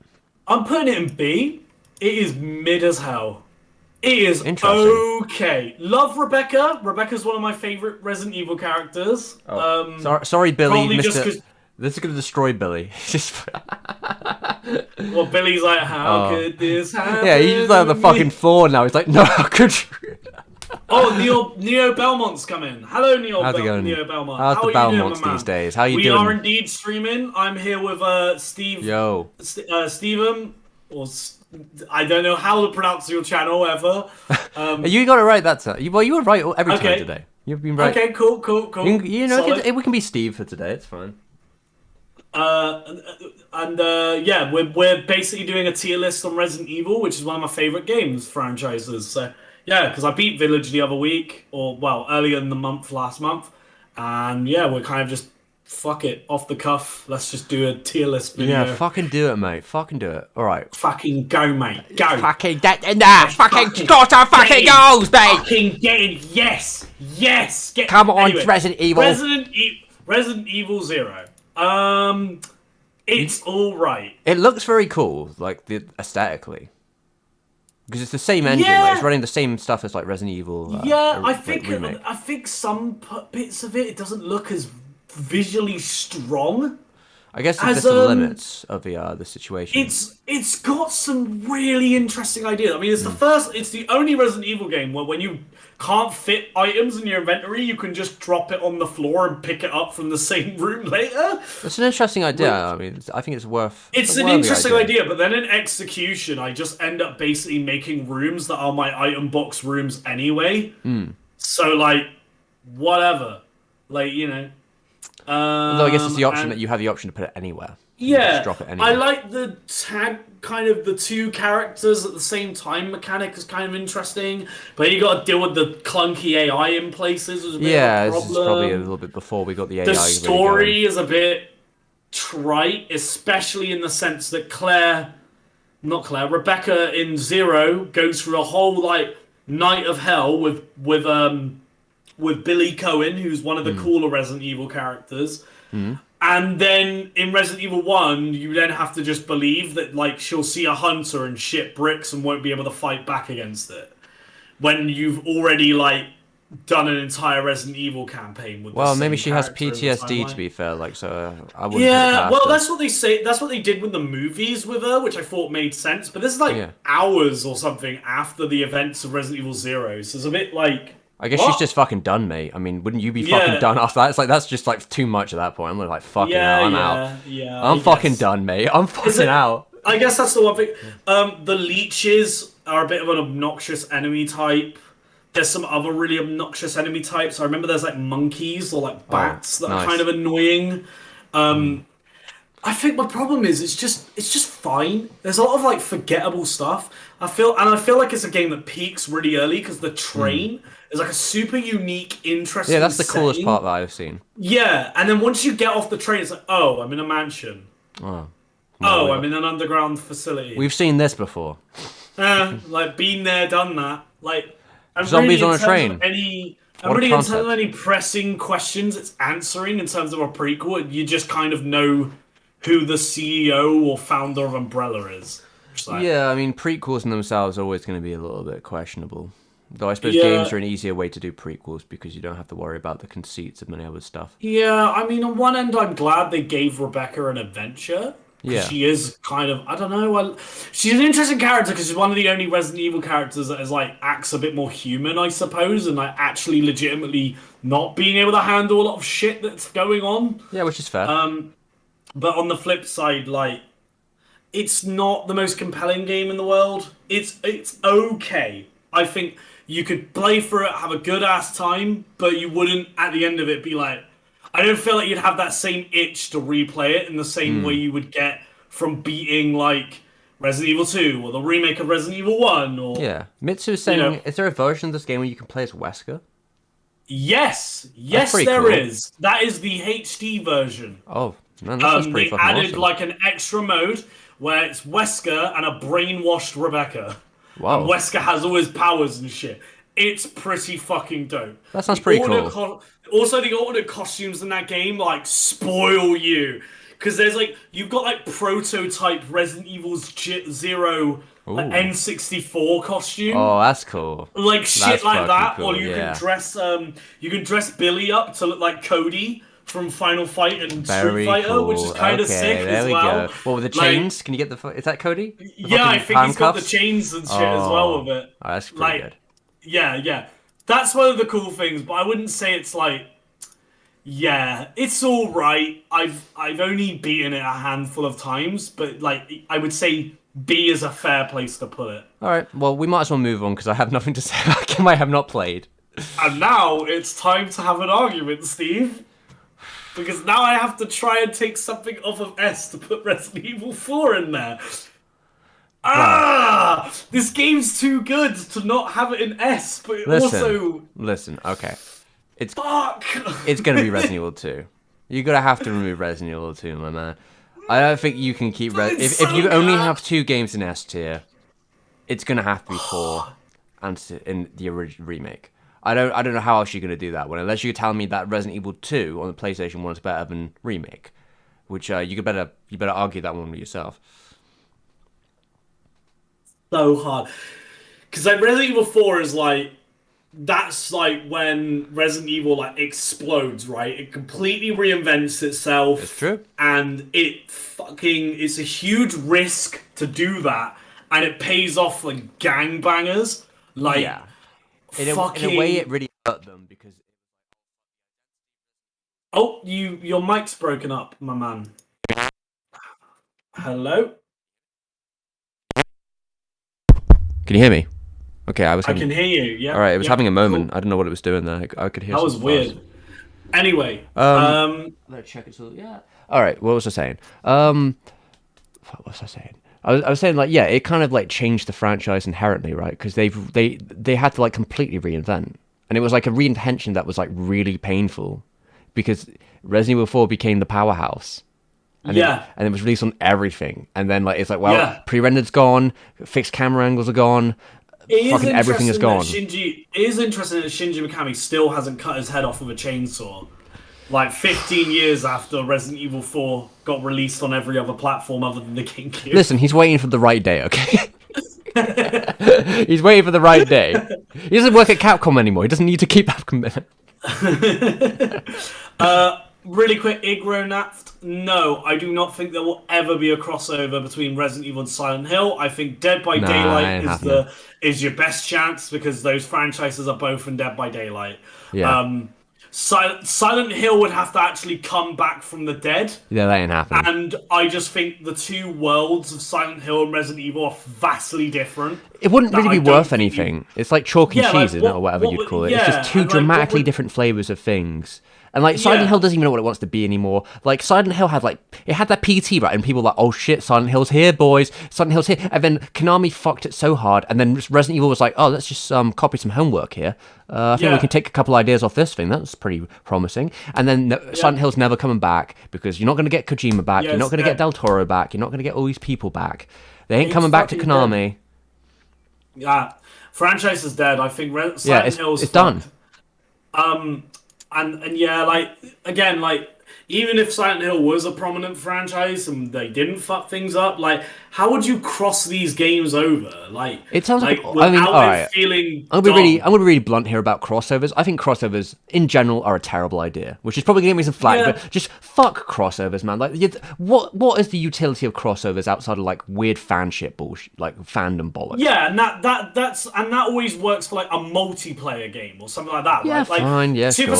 I'm putting it in B. It is mid as hell. It is okay. Love Rebecca. Rebecca's one of my favorite Resident Evil characters. Sorry, Billy. This is going to destroy Billy. Well, Billy's like, how could this happen? Yeah, he's just like on the fucking floor now. He's like, no, how could you? Neo Belmont's coming. Hello, Neo Belmont. How's the Belmonts these days? How you doing? We are indeed streaming. I'm here with Steve. Yo. STEVEM, or I don't know how to pronounce your channel ever. You got it right that time. Well, you were right every time today. You've been right. Okay, cool. You know, we can be Steve for today. It's fine. We're basically doing a tier list on Resident Evil, which is one of my favorite games franchises. So yeah, because I beat Village the other week, earlier in the month, last month, and yeah, we're kind of just fuck it off the cuff. Let's just do a tier list video. Yeah, fucking do it, mate. Fucking do it. All right. Fucking go, mate. Go. Fucking fucking got our fucking goals, mate. Fucking getting yes. Come on, anyway, Resident Evil. Resident Evil 0. It's all right. It looks very cool, like aesthetically, because it's the same engine. Yeah. Like, it's running the same stuff as like Resident Evil. I think some bits of it doesn't look as visually strong. I guess there's As the limits of the situation. it's got some really interesting ideas. I mean, Mm. it's the only Resident Evil game where when you can't fit items in your inventory, you can just drop it on the floor and pick it up from the same room later. It's an interesting idea. Which I mean, I think it's a it's an worthy interesting idea. idea, but then in execution, I just end up basically making rooms that are my item box rooms anyway. Mm. So like, whatever, like Although I guess it's the option that and you have the option to put it anywhere. So you can just yeah, drop it I anywhere. like the tag kind of the two characters at the same time mechanic is kind of interesting, but you got to deal with the clunky AI in places is a bit of a Yeah, this is probably a problem. little bit before we got the The AI really going. story is a bit trite, especially in the sense that not Claire, Rebecca in Zero goes through a whole like night of hell with Billy Cohen, who's one of the Mm. cooler Resident Evil characters. Mm. And then in Resident Evil 1, you then have to just believe that like she'll see a hunter and shit bricks and won't be able to fight back against it. When you've already like done an entire Resident Evil campaign with the Well, maybe same she has character in the PTSD to timeline. be fair, like so I wouldn't put it Yeah, past well, her. that's what they say. That's what they did with the movies with her, which I thought made sense. But this is like Yeah. hours or something after the events of Resident Evil Zero, so it's a bit like I guess she's what? just fucking done, mate. I mean, wouldn't you be fucking Yeah, done after that? It's like that's just like too much at that point. I'm like fucking hell, I'm out. yeah. I'm I fucking guess done, mate. I'm is fucking it. out. I guess that's the one thing. The leeches are a bit of an obnoxious enemy type. There's some other really obnoxious enemy types. I remember there's like monkeys or like Oh, bats that are kind nice. of annoying. Mm. I think my problem is it's just fine. There's a lot of like forgettable stuff. I feel like it's a game that peaks really early because the Mm. train is like a super unique, Yeah, interesting that's the coolest part setting. that I've seen. Yeah, and then once you get off the train, it's like, oh, I'm in a mansion. Oh, well, Oh, I'm in an underground facility. we've seen this before. Like been there, done that. Like, I'm Zombies really in on a terms of train. any. I'm What a really in terms of concept. any pressing questions it's answering in terms of a prequel. You just kind of know who the CEO or founder of Umbrella is. Just like, Yeah, I mean, prequels in themselves are always going to be a little bit questionable. Though I suppose games yeah, are an easier way to do prequels because you don't have to worry about the conceits of many other stuff. yeah. I mean, on one end, I'm glad they gave Rebecca an adventure because Yeah. she is kind of, I don't know, she's an interesting character because she's one of the only Resident Evil characters that is like acts a bit more human, I suppose, and like actually legitimately not being able to handle a lot of shit that's going on. Yeah, which is fair. But on the flip side, like it's not the most compelling game in the world. It's okay. I think you could play for it, have a good ass time, but you wouldn't at the end of it be like, I don't feel like you'd have that same itch to replay it in the same way Hmm. you would get from beating like Resident Evil 2 or the remake of Resident Evil 1 or Yeah. Mitsu's you know. saying, is there a version of this game where you can play as Wesker? Yes, That's yes pretty there cool. is. That is the HD version. Oh, man, that sounds pretty They fucking added awesome. like an extra mode where it's Wesker and a brainwashed Rebecca. And Wow. Wesker has all his powers and shit. It's pretty fucking dope. That sounds pretty cool. Also, the alternate costumes in that game like spoil you because there's like you've got like prototype Resident Evil's Zero like Ooh. N64 costume, Oh, that's cool. like shit That's like fucking that, or cool, yeah. you can dress Billy up to look like Cody from Final Fight and Street Very Fighter, which cool. is kind of Okay, sick there as we well. go. What with the Like, chains? Can you get the? Is that Cody? The yeah, I fucking think he's got the handcuffs? chains and shit as well Oh, with it. that's pretty Like, good. yeah. That's one of the cool things, but I wouldn't say it's like, yeah, it's all right. I've only beaten it a handful of times, but like I would say B is a fair place to put it. All right. Well, we might as well move on because I have nothing to say about a game I have not played. And now it's time to have an argument, Steve. Because now I have to try and take something off of S to put Resident Evil 4 in there. Well, Ah! This game's too good to not have it in S, but it also. listen. Okay, it's Fuck! it's gonna be Resident Evil 2. You're gonna have to remove Resident Evil 2, my man. I don't think you can keep It's if so you only good. have two games in S tier, it's gonna have to be 4 and in the original remake. I don't know how else you're gonna do that one unless you tell me that Resident Evil 2 on the PlayStation 1 is better than remake, which you better argue that one with yourself. So hard. Because like Resident Evil 4 is like. that's like when Resident Evil like explodes, right? It completely reinvents It's itself, true. and it's a huge risk to do that, and it pays off like gangbangers, like Yeah. In a way, it fucking. really hurt them because. Oh, your mic's broken up, my man. Hello, Can you hear me? Okay, I was I having. can hear you. All Yep, right, it was yep, having a moment. cool. I don't know what it was doing there. I could hear That was something fast. weird. Anyway, Um, let's check it. So yeah. All right. What was I saying? What was I saying? I was saying like yeah, it kind of like changed the franchise inherently, right? Because they had to like completely reinvent, and it was like a reinvention that was like really painful, because Resident Evil 4 became the powerhouse, yeah, and it was released on everything, and then like it's like well, yeah. pre-rendered's gone, fixed camera angles are gone, It is fucking everything is interesting that gone. Shinji. It is interesting that Shinji Mikami still hasn't cut his head off with a chainsaw. Like 15 years after Resident Evil 4 got released on every other platform other than the GameCube. Listen, he's waiting for the right day, okay? He's waiting for the right day. He doesn't work at Capcom anymore. He doesn't need to keep that commitment. Really quick, Igronaft. No, I do not think there will ever be a crossover between Resident Evil and Silent Hill. I think Dead by Nah, Daylight ain't is happening. the is your best chance because those franchises are both in Dead by Daylight. Yeah. Um, Silent Hill would have to actually come back from the dead. Yeah, that ain't happening. And I just think the two worlds of Silent Hill and Resident Evil are vastly different. It wouldn't That really I be don't worth think you. anything. It's like chalk and Yeah, cheese, like isn't it, or whatever you'd call it. It's just yeah, two and like what dramatically would. different flavors of things. And like Silent Hill Yeah, doesn't even know what it wants to be anymore. Like Silent Hill had like it had that PT right, and people were like, oh shit, Silent Hill's here, boys. Silent Hill's here. And then Konami fucked it so hard, and then Resident Evil was like, oh, let's just copy some homework here. I think we can yeah, take a couple ideas off this thing. That's pretty promising. And then yeah, Silent Hill's never coming back because you're not going to get Kojima back. yeah. You're not It's going to get dead. Del Toro back. You're not going to get all these people back. They ain't It's coming back to fucking dead. Konami. Yeah, franchise is dead. I think Yeah, Silent Hill's it's done. fucked. And yeah, like again, like even if Silent Hill was a prominent franchise and they didn't fuck things up, like how would you cross these games over? It sounds like I mean, all without it right. feeling I'm dumb? gonna be really blunt here about crossovers. I think crossovers in general are a terrible idea, which is probably gonna give me some flack. Yeah, But just fuck crossovers, man. Like, what is the utility of crossovers outside of like weird fan shit bullshit, like fandom bollocks? yeah, and that always works for like a multiplayer game or something like that, Yeah, right? Like fine. Yeah, sure.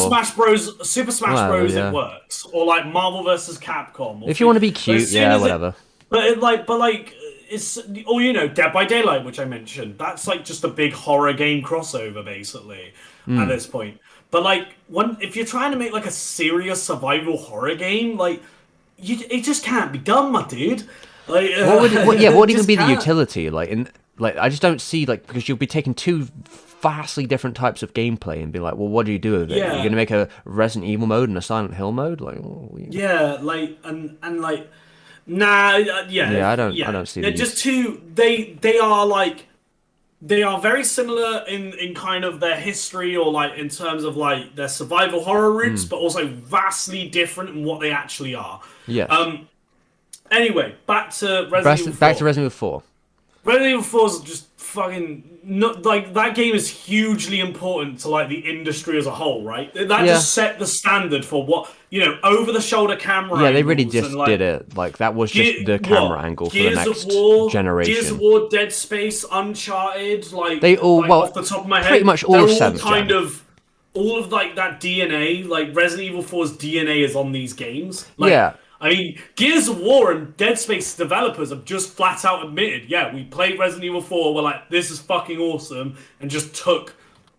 Super Smash Whatever. Bros. It Yeah. works, or like Marvel versus Capcom, If you want to be cute, as soon yeah, as it, whatever. but like it's or Dead by Daylight, which I mentioned. That's like just a big horror game crossover, basically, at Hmm. this point. But like if you're trying to make like a serious survival horror game, like it just can't be done, my dude. Like Yeah, what it would even just be the can't. utility? I just don't see like because you'll be taking two vastly different types of gameplay and be like, well, what do you do with it? You're Yeah, gonna make a Resident Evil mode and a Silent Hill mode, like, yeah, like and like nah, yeah, I yeah. don't see the They're use. just two. They are like they are very similar in kind of their history or like in terms of like their survival horror roots, Hmm. but also vastly different in what they actually are. Yes. Um. Anyway, back to Resident Evil Back to 4. Resident Evil 4. Resident Evil 4 is just fucking not like that game is hugely important to like the industry as a whole, right? That Yeah. just set the standard for what over the shoulder camera Yeah, they really angles and just like did it. Like that was just the camera what angle for the Gears of next War, Gears of generation. War, Dead Space, Uncharted, They all off well, the top of my pretty head, much all they're of all seventh kind gen. of all of like that DNA, like Resident Evil 4's DNA is on these games. Like, Yeah, I mean, Gears of War and Dead Space developers have just flat out admitted, yeah, we played Resident Evil 4, we're like, this is fucking awesome, and just took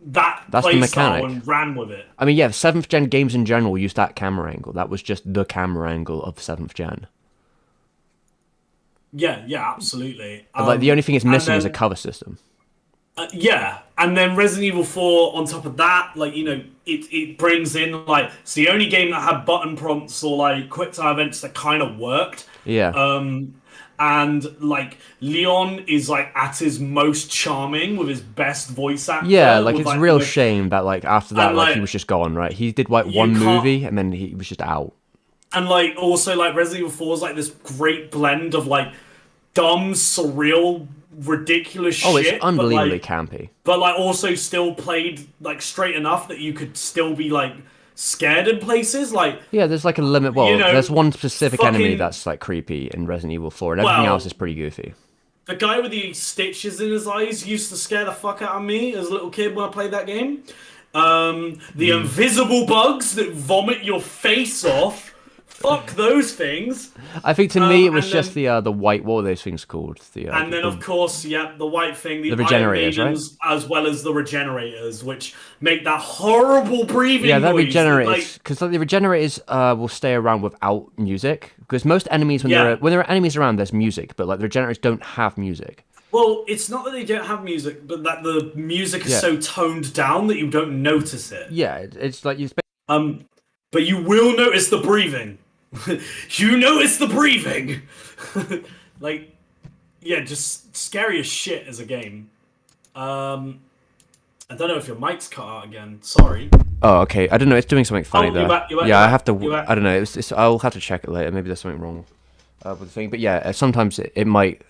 that that's the playstyle mechanic. and ran with it. I mean, yeah, seventh gen games in general use that camera angle. That was just the camera angle of seventh gen. Yeah, yeah, absolutely. And, like the only thing it's And missing is a then cover system. yeah, and then Resident Evil 4 on top of that, like it brings in like it's the only game that had button prompts or like quick time events that kind of worked. Yeah, And like Leon is like at his most charming with his best voice yeah. actor Like with it's a like real shame that like after that, and like he like was just gone. Right, he did like you one can't movie and then he was just out. and like also like Resident Evil 4 is like this great blend of like dumb, surreal, ridiculous Oh, it's shit, unbelievably campy. but like also still played like straight enough that you could still be like scared in places. Like, Yeah, there's like a limit. you Well, know, there's one specific enemy fucking that's like creepy in Resident Evil 4, and everything else is well, pretty goofy. the guy with the stitches in his eyes used to scare the fuck out of me as a little kid when I played that game. The invisible bugs that vomit your face off. Fuck those things. I think to me it was And just then the white. What were those things called? And then, of course, yeah, the white thing, the the Iron regenerators, right? Maidens, as well as the Regenerators, which make that horrible Yeah, breathing that noise. regenerators, because like, the regenerators will stay around without music. Because most enemies, Yeah. when there are enemies around, there's music, but like the regenerators don't have music. Well, it's not that they don't have music, but that the music is Yeah, so toned down that you don't notice it. yeah, it's like you. Um, but you will notice the breathing. You notice the breathing. Like, yeah, just scary as shit as a game. I don't know if your mic's cut out again. Sorry. Oh, okay. I don't know. It's doing something funny Oh, there. you're back. You're back. Yeah, You're I back. have to. You're back. I don't know. I'll have to check it later. Maybe there's something wrong with the thing. But yeah, sometimes it might.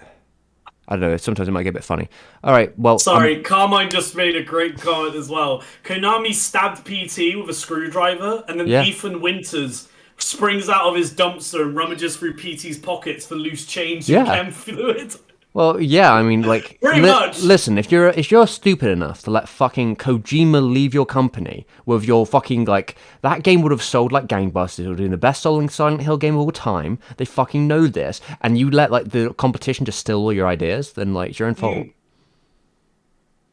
I don't know. Sometimes it might get a bit funny. All right. Well, Sorry, Carmine just made a great comment as well. Konami stabbed PT with a screwdriver, and then Yeah. Ethan Winters springs out of his dumpster and rummages through PT's pockets for loose change Yeah. and chem fluid. Well, yeah, I mean, like, Pretty much. listen, if you're stupid enough to let fucking Kojima leave your company with your fucking like that game would have sold like gangbusters, it would have been the best selling Silent Hill game of all time. They fucking know this, and you let like the competition just steal all your ideas, then like it's your own fault.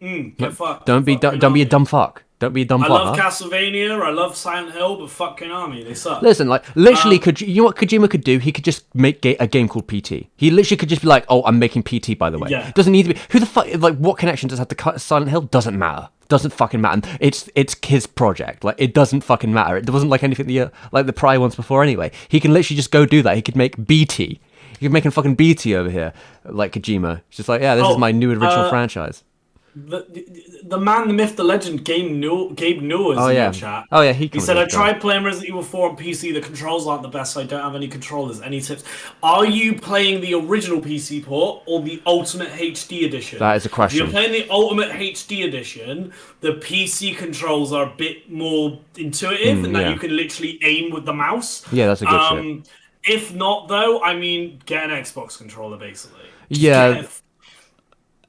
Get fucked. Don't be Fuck don't be a Konami. dumb fuck. Don't be a dumb I fuck. love Huh? Castlevania, I love Silent Hill, but fuck Konami, they suck. Listen, like literally, you know what Kojima could do? He could just make a game called PT. He literally could just be like, "Oh, I'm making PT, by the way." Yeah. Doesn't need to be. Who the fuck? Like, what connection does it have to cut Silent Hill? Doesn't matter. Doesn't fucking matter. It's his project. Like, it doesn't fucking matter. It wasn't like anything like the prior ones before. Anyway, he can literally just go do that. He could make BT. He could make a fucking BT over here, like Kojima. It's just like, yeah, this is my new original franchise. The man, the myth, the legend, Gabe Newell is in yeah. your chat. Oh, yeah, he He comes said, up, I tried playing Resident Evil 4 on PC. The controls aren't the best, so I don't have any controllers. Any tips? Are you playing the original PC port or the Ultimate HD edition? That is a If question. you're playing the Ultimate HD edition, the PC controls are a bit more intuitive in that yeah. you can literally aim with the mouse. Yeah, that's a good shit. If not, though, I mean, get an Xbox controller, basically. Just Yeah.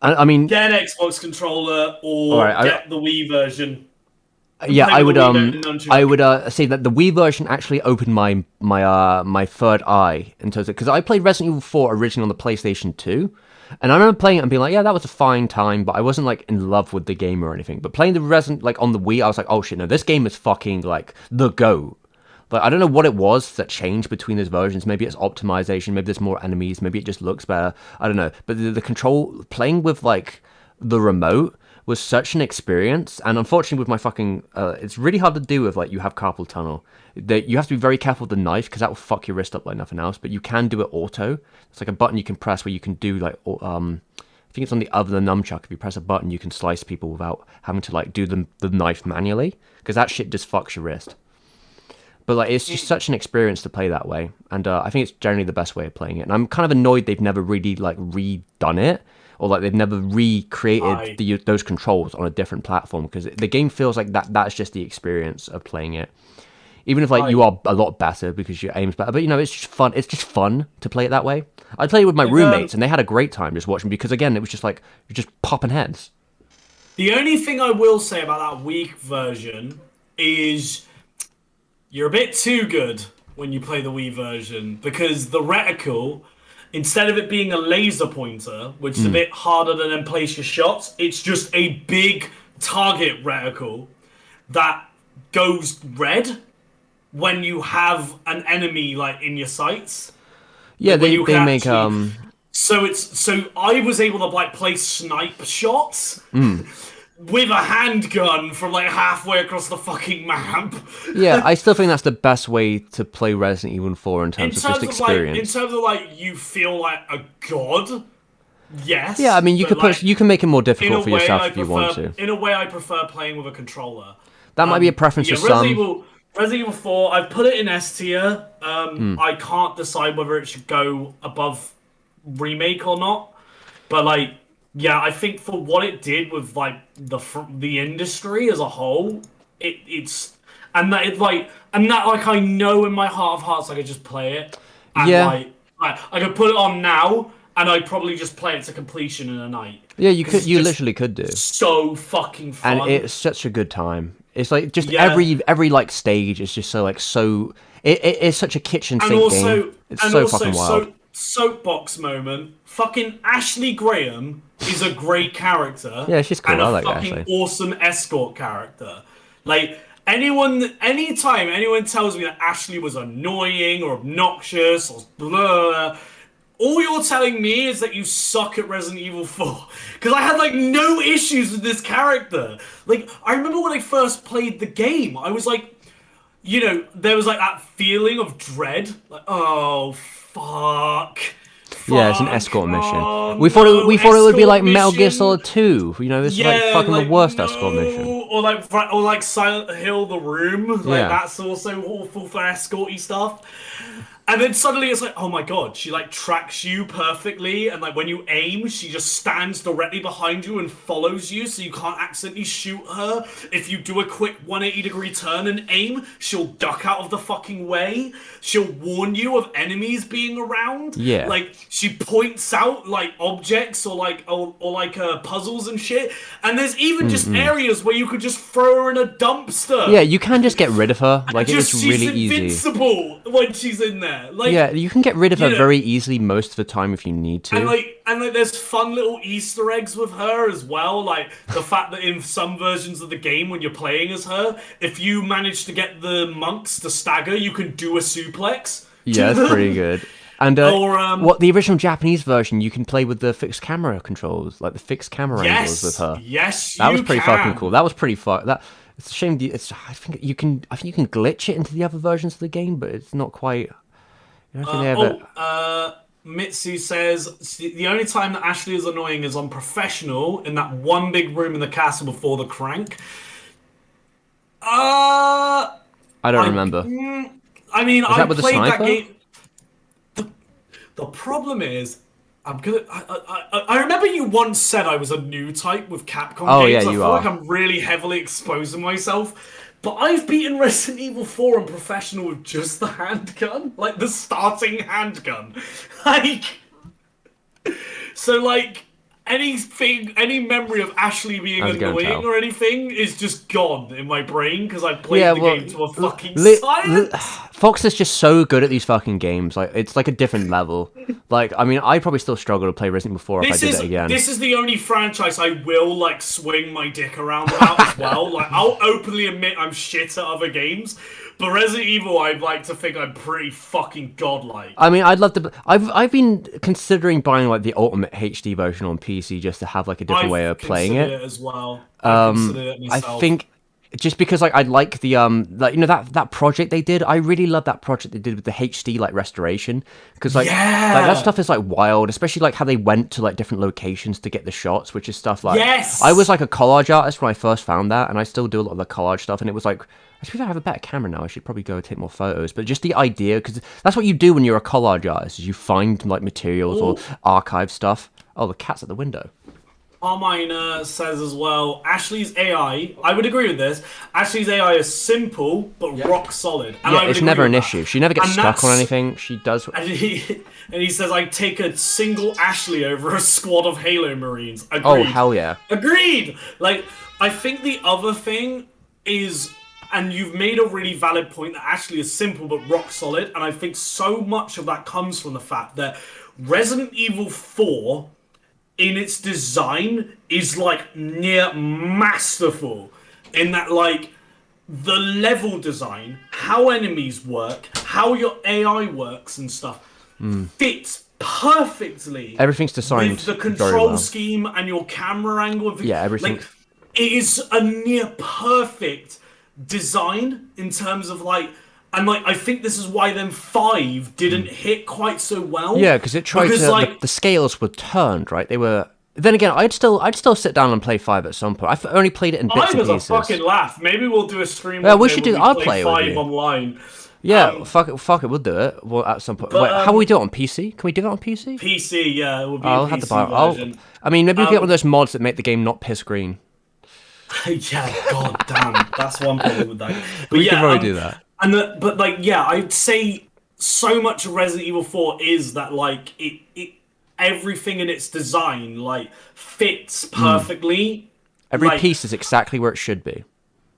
I mean, get an Xbox controller or Alright, get the Wii version. yeah, play I with would the Wii version, don't you? I would say that the Wii version actually opened my third eye in terms of because I played Resident Evil 4 originally on the PlayStation 2, and I remember playing it and being like, yeah, that was a fine time, but I wasn't like in love with the game or anything. But playing the Resident like on the Wii, I was like, oh shit, no, this game is fucking like the GOAT. But I don't know what it was that changed between those versions. Maybe it's optimization. Maybe there's more enemies. Maybe it just looks better. I don't know. But the control playing with like the remote was such an experience. And unfortunately, with my fucking, it's really hard to do with like you have carpal tunnel. That you have to be very careful with the knife because that will fuck your wrist up like nothing else. But you can do it auto. It's like a button you can press where you can do like I think it's on the other nunchuck. If you press a button, you can slice people without having to like do the knife manually because that shit just fucks your wrist. But like, it's just such an experience to play that way, and I think it's generally the best way of playing it. And I'm kind of annoyed they've never really like redone it, or like they've never recreated those controls on a different platform because the game feels like that's just the experience of playing it. Even if like you are a lot better because your aim's better, but you know it's just fun. It's just fun to play it that way. I played it with my roommates, and they had a great time just watching because again, it was just like you're just popping heads. The only thing I will say about that Wii version is you're a bit too good when you play the Wii version because the reticle, instead of it being a laser pointer, which is a bit harder to then place your shots, it's just a big target reticle that goes red when you have an enemy like in your sights. Yeah, Like, when they you can make actually- So I was able to like place snipe shots with a handgun from like halfway across the fucking map. Yeah, I still think that's the best way to play Resident Evil 4 in terms of just experience. In terms of like you feel like a god. Yes. Yeah, I mean, you but, could like, you can make it more in a difficult for way, yourself I if you want prefer. to. In a way, I prefer playing with a controller. That might be a preference for some. Resident Evil 4, I've put it in S tier. I can't decide whether it should go above remake or not. But like, yeah, I think for what it did with like the industry as a whole, it's and that it like and that like I know in my heart of hearts I could just play it and Yeah, like I could put it on now and I'd probably just play it to completion in a night yeah, you because could, it's you just literally could do, so fucking and fun. it's such a good time. It's like just Yeah, every like stage is just so like so. It is such a kitchen and sink game. also It's so fucking wild. so soapbox moment. Fucking Ashley Graham is a great character Yeah, she's cool. and a I like fucking Ashley. awesome escort character. Like anytime anyone tells me that Ashley was annoying or obnoxious or blah, all you're telling me is that you suck at Resident Evil 4. Because I had like no issues with this character. Like I remember when I first played the game, I was like, there was like that feeling of dread. Like, oh, fuck. Yeah, it's an Fuck. escort mission. Oh, We no. thought it would be Escort like Metal Gear mission. Solid 2. You know, this is like Yeah, fucking the like, worst escort mission. no. Or like Silent Hill, The Room. Like, Yeah. that's also awful for escorty stuff. And then suddenly it's like, oh my god, she like tracks you perfectly, and like when you aim, she just stands directly behind you and follows you, so you can't accidentally shoot her. If you do a quick 180-degree turn and aim, she'll duck out of the fucking way. She'll warn you of enemies being around. Yeah. Like she points out like objects or puzzles and shit. And there's even just areas where you could just throw her in a dumpster. Yeah, you can just get rid of her. Like, Just it's she's really easy. invincible when she's in there. Like Yeah, you can get rid of her you know, very easily most of the time if you need to. and there's fun little Easter eggs with her as well. Like the fact that in some versions of the game when you're playing as her, if you manage to get the monks to stagger, you can do a suplex. Yeah, it's pretty good. And Or what the original Japanese version, you can play with the fixed camera controls, like the fixed camera angles with her. Yes, That you was pretty can. fucking cool. That was pretty fun. That it's a shame. I think you can. I think you can glitch it into the other versions of the game, but it's not quite. I don't think they ever. Mitsu says the only time that Ashley is annoying is on professional in that one big room in the castle before the crank. I don't remember. I mean, Is I that with the played that sniper? game. The problem is, I'm gonna. I remember you once said I was a new type with Capcom Oh, games. yeah, I you feel are. like I'm really heavily exposing myself. But I've beaten Resident Evil 4 on professional with just the handgun, like the starting handgun. Like, so like any memory of Ashley being How's it going, annoying Tal? or anything is just gone in my brain because I played Yeah, the well, game to a fucking li- science. Fox is just so good at these fucking games. Like, it's like a different level. Like, I mean, I probably still struggle to play Resident Evil 4 if I did it again. This is the only franchise I will like swing my dick around about as well. Like I'll openly admit I'm shit at other games, but Resident Evil I'd like to think I'm pretty fucking godlike. I mean, I'd love to. I've been considering buying like the ultimate HD version on PC just to have like a different way of playing considered it. as well. I've considered it I myself. think just because like I like the like that project they did. I really love that project they did with the HD like restoration because like that stuff is like wild, especially like how they went to like different locations to get the shots, which is stuff like Yes! I was like a collage artist when I first found that, and I still do a lot of the collage stuff, and it was like. I suppose I have a better camera now. I should probably go take more photos. But just the idea, because that's what you do when you're a collage artist, is you find like materials or archive stuff. Oh, the cat's at the window. Carmine says as well, Ashley's AI, I would agree with this, Ashley's AI is simple, but rock solid. And I Yeah, would it's agree never with an that. issue. She never gets And stuck on that's- anything. She does. And he says, I'd take a single Ashley over a squad of Halo Marines. Agreed. Oh, hell yeah. Agreed! Like, I think the other thing is, and you've made a really valid point that Ashley is simple but rock solid, and I think so much of that comes from the fact that Resident Evil 4, in its design, is like near masterful. In that, like, the level design, how enemies work, how your AI works and stuff, fits perfectly. Everything's designed with the very control well. scheme and your camera angle. Yeah, everything. Like, it is a near perfect design in terms of like, and like I think this is why then 5 didn't hit quite so well. Yeah, because it tried to. like the scales were turned, right? They were. Then again, I'd still sit down and play 5 at some point. I've only played it in bits I and was a pieces. fucking laugh. Maybe we'll do a stream. Yeah, one we day should where do- I'll play play with 5 you. online. Yeah, fuck it, we'll do it. Well, at some point. But Wait, how will we do it on PC? Can we do it on PC? PC, yeah, it will be a I'll have to buy PC it. version. I mean, maybe we get one of those mods that make the game not piss green. Yeah, god damn, that's one problem with that. But We yeah, can probably do that. But like, yeah, I'd say so much of Resident Evil 4 is that like it everything in its design like fits perfectly. Every Like, piece is exactly where it should be.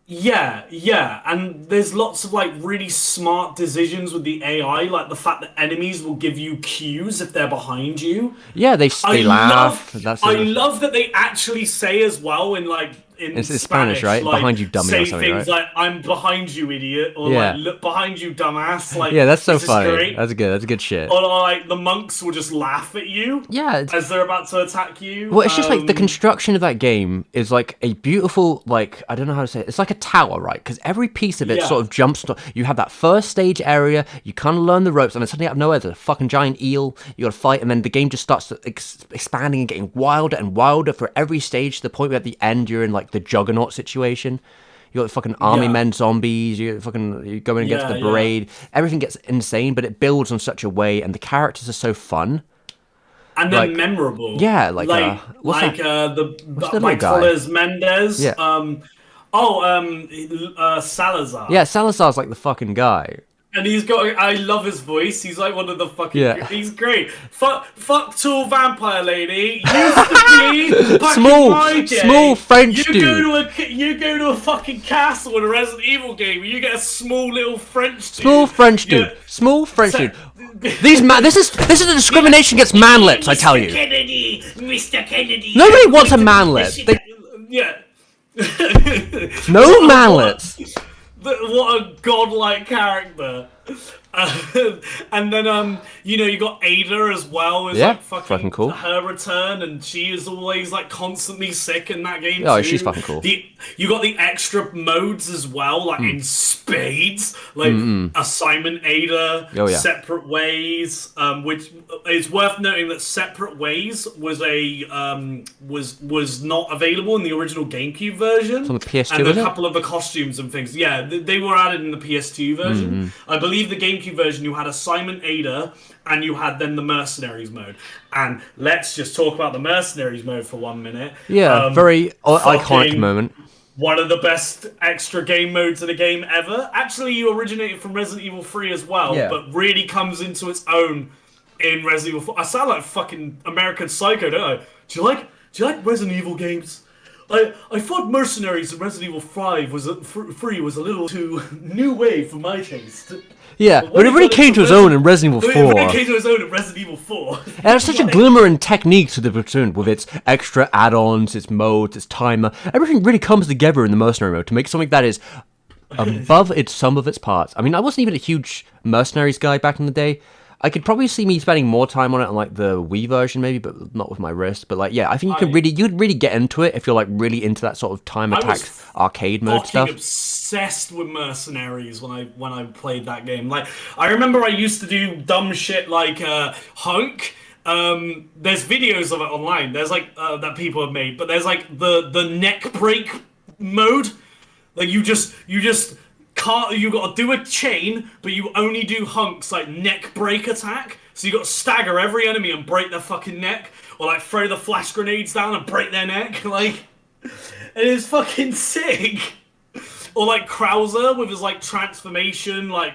yeah, and there's lots of like really smart decisions with the AI, like the fact that enemies will give you cues if they're behind you. Yeah, they laugh. I love that they actually say as well in like in It's Spanish, right? like, Behind you, dummy, say or something, things right? like "I'm behind you, idiot," or Yeah. like "Look behind you, dumbass." Like, Yeah, that's so this is funny. great. That's good. That's good shit. Or like the monks will just laugh at you Yeah. as they're about to attack you. Well, it's just like the construction of that game is like a beautiful, like, I don't know how to say it. It's like a tower, right? Because every piece of it Yeah. sort of jumps. You have that first stage area, you kind of learn the ropes, and then suddenly out of nowhere, there's a fucking giant eel you got to fight, and then the game just starts to expanding and getting wilder and wilder for every stage to the point where at the end you're in like the juggernaut situation. You got the fucking army men zombies, you're going against the braid. Everything gets insane, but it builds on such a way, and the characters are so fun. And they're memorable. Yeah, like the little Mike guy? Mendez. Yeah. Salazar. Yeah, Salazar's like the fucking guy. And I love his voice. He's like one of the fucking. Yeah. He's great. Fuck tall vampire lady. Used to be back Small- in my day. small French dude. You go to a fucking castle in a Resident Evil game, and you get a small little French dude. Small French dude. Small French dude. This is a discrimination against manlets, I tell you. Kennedy, Mr. Kennedy. Nobody wants a manlet. Yeah. No manlets. What a godlike character. And then you got Ada as well. Is Yeah, like fucking cool. Her return, and she is always like constantly sick in that game. Oh, too. she's fucking cool. You got the extra modes as well, like in spades, like Assignment Ada, Oh, yeah. Separate Ways. Which is worth noting that Separate Ways was was not available in the original GameCube version. It's on the PS2, and isn't a it? couple of the costumes and things. Yeah, they were added in the PS2 version. I believe the GameCube version, you had Assignment Ada, and you had then the Mercenaries mode. And let's just talk about the Mercenaries mode for 1 minute. Yeah, very iconic moment. One of the best extra game modes in a game ever. Actually, you originated from Resident Evil 3 as well, Yeah. but really comes into its own in Resident Evil 4. I sound like fucking American Psycho, don't I? Do you like Resident Evil games? I thought Mercenaries in Resident Evil 5 3 was a little too new wave for my taste. Yeah, but it really came to its own in Resident Evil 4. It really came to its own in Resident Evil 4. And there's such a glimmer in technique to the platoon with its extra add-ons, its modes, its timer. Everything really comes together in the Mercenary mode to make something that is above its sum of its parts. I mean, I wasn't even a huge Mercenaries guy back in the day. I could probably see me spending more time on it on like the Wii version maybe, but not with my wrist. But like, yeah, I think you'd really get into it if you're like really into that sort of time attack arcade mode stuff. Obsessed with Mercenaries when I played that game. Like, I remember I used to do dumb shit like Hunk. There's videos of it online. There's like that people have made, but there's like the neck break mode. Like you just can't. You got to do a chain, but you only do hunks like neck break attack. So you got to stagger every enemy and break their fucking neck, or like throw the flash grenades down and break their neck. Like, it is fucking sick. Or like Krauser with his like transformation, like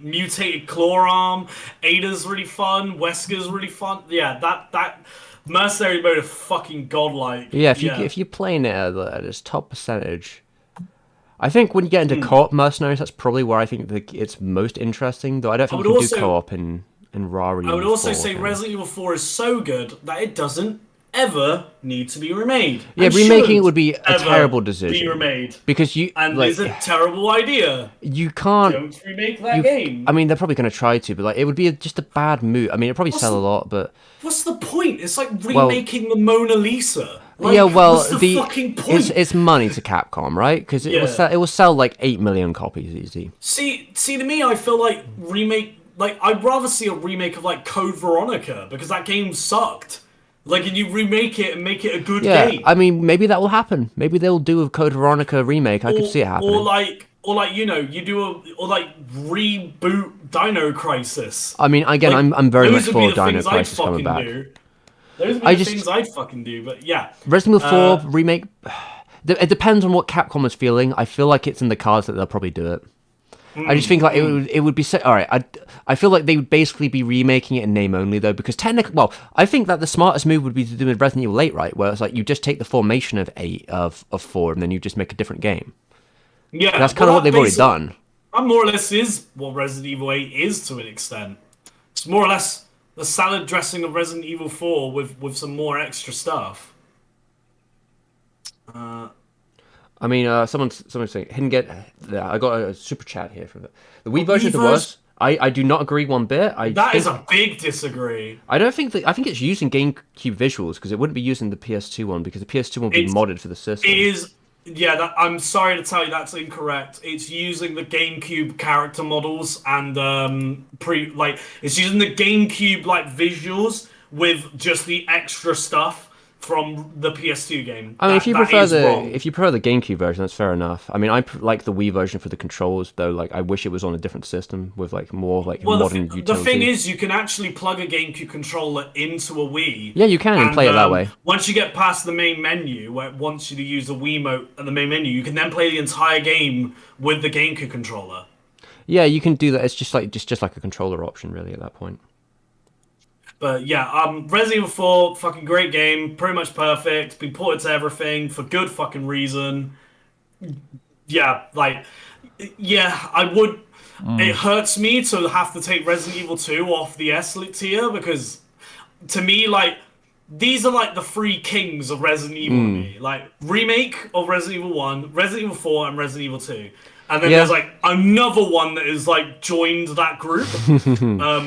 mutated claw arm. Ada's really fun. Wesker's really fun. Yeah, that mercenary mode is fucking godlike. Yeah, if you're playing it at its top percentage, I think when you get into co-op Mercenaries, that's probably where I think it's most interesting. Though I don't think you can do co-op in Rari. I would also say Resident Evil 4 is so good that it doesn't ever need to be remade. Yeah, remaking it would be a terrible decision. Be remade because it's a terrible idea. You can't. Don't remake that game. I mean, they're probably going to try to, but like it would be just a bad move. I mean, it'd probably sell a lot, but what's the point? It's like remaking the Mona Lisa. Like, yeah, well, what's the fucking point? It's money to Capcom, right? Because it will sell like 8 million copies easy. See, to me, I feel like I'd rather see a remake of like Code Veronica because that game sucked. Like, and you remake it and make it a good game. I mean, maybe that will happen. Maybe they'll do a Code Veronica remake. I could see it happening. Or like or like you do or like reboot Dino Crisis. I mean, again, Like I'm very those much would be for the Dino things I'd Crisis coming fucking back. do. Those would be I the just things I'd fucking do. But yeah, Resident Evil 4 uh, remake. It depends on what Capcom is feeling. I feel like it's in the cards that they'll probably do it. I just think like it would be so. All right, I feel like they would basically be remaking it in name only though, because technically, well, I think that the smartest move would be to do with Resident Evil 8, right? Where it's like you just take the formation of 8 of 4, and then you just make a different game. yeah. That's Well, kind of what that they've already basically done. that more or less is what Resident Evil 8 is to an extent. It's more or less the salad dressing of Resident Evil 4 with some more extra stuff. Uh, I mean, someone's saying hidden get. Yeah, I got a super chat here from the Wii version is the Weavers, worst. I do not agree one bit. that is a big disagree. I don't think that I think it's using GameCube visuals because it wouldn't be using the PS2 one because the PS2 one would be It's modded for the it system. is yeah. I'm sorry to tell you that's incorrect. It's using the GameCube character models and it's using the GameCube like visuals with just the extra stuff from the PS2 game. I mean, if That you that prefer is wrong. the GameCube version, that's fair enough. I mean, like the Wii version for the controls, though. Like, I wish it was on a different system with like more like Well, modern the thing utility. is, you can actually plug a GameCube controller into a Wii, Yeah, you can and and play it that way. once you get past the main menu, where it wants you to use the Wiimote at the main menu, you can then play the entire game with the GameCube controller. Yeah, you can do that. It's just like a controller option, really, at that point. But yeah, Resident Evil 4, fucking great game, pretty much perfect, been ported to everything for good fucking reason. Yeah, like, yeah, I would. It hurts me to have to take Resident Evil 2 off the S tier because to me, like, these are like the three kings of Resident Evil to me. Like, remake of Resident Evil 1, Resident Evil 4, and Resident Evil 2. And then there's Yeah, like another one that is like joined that group.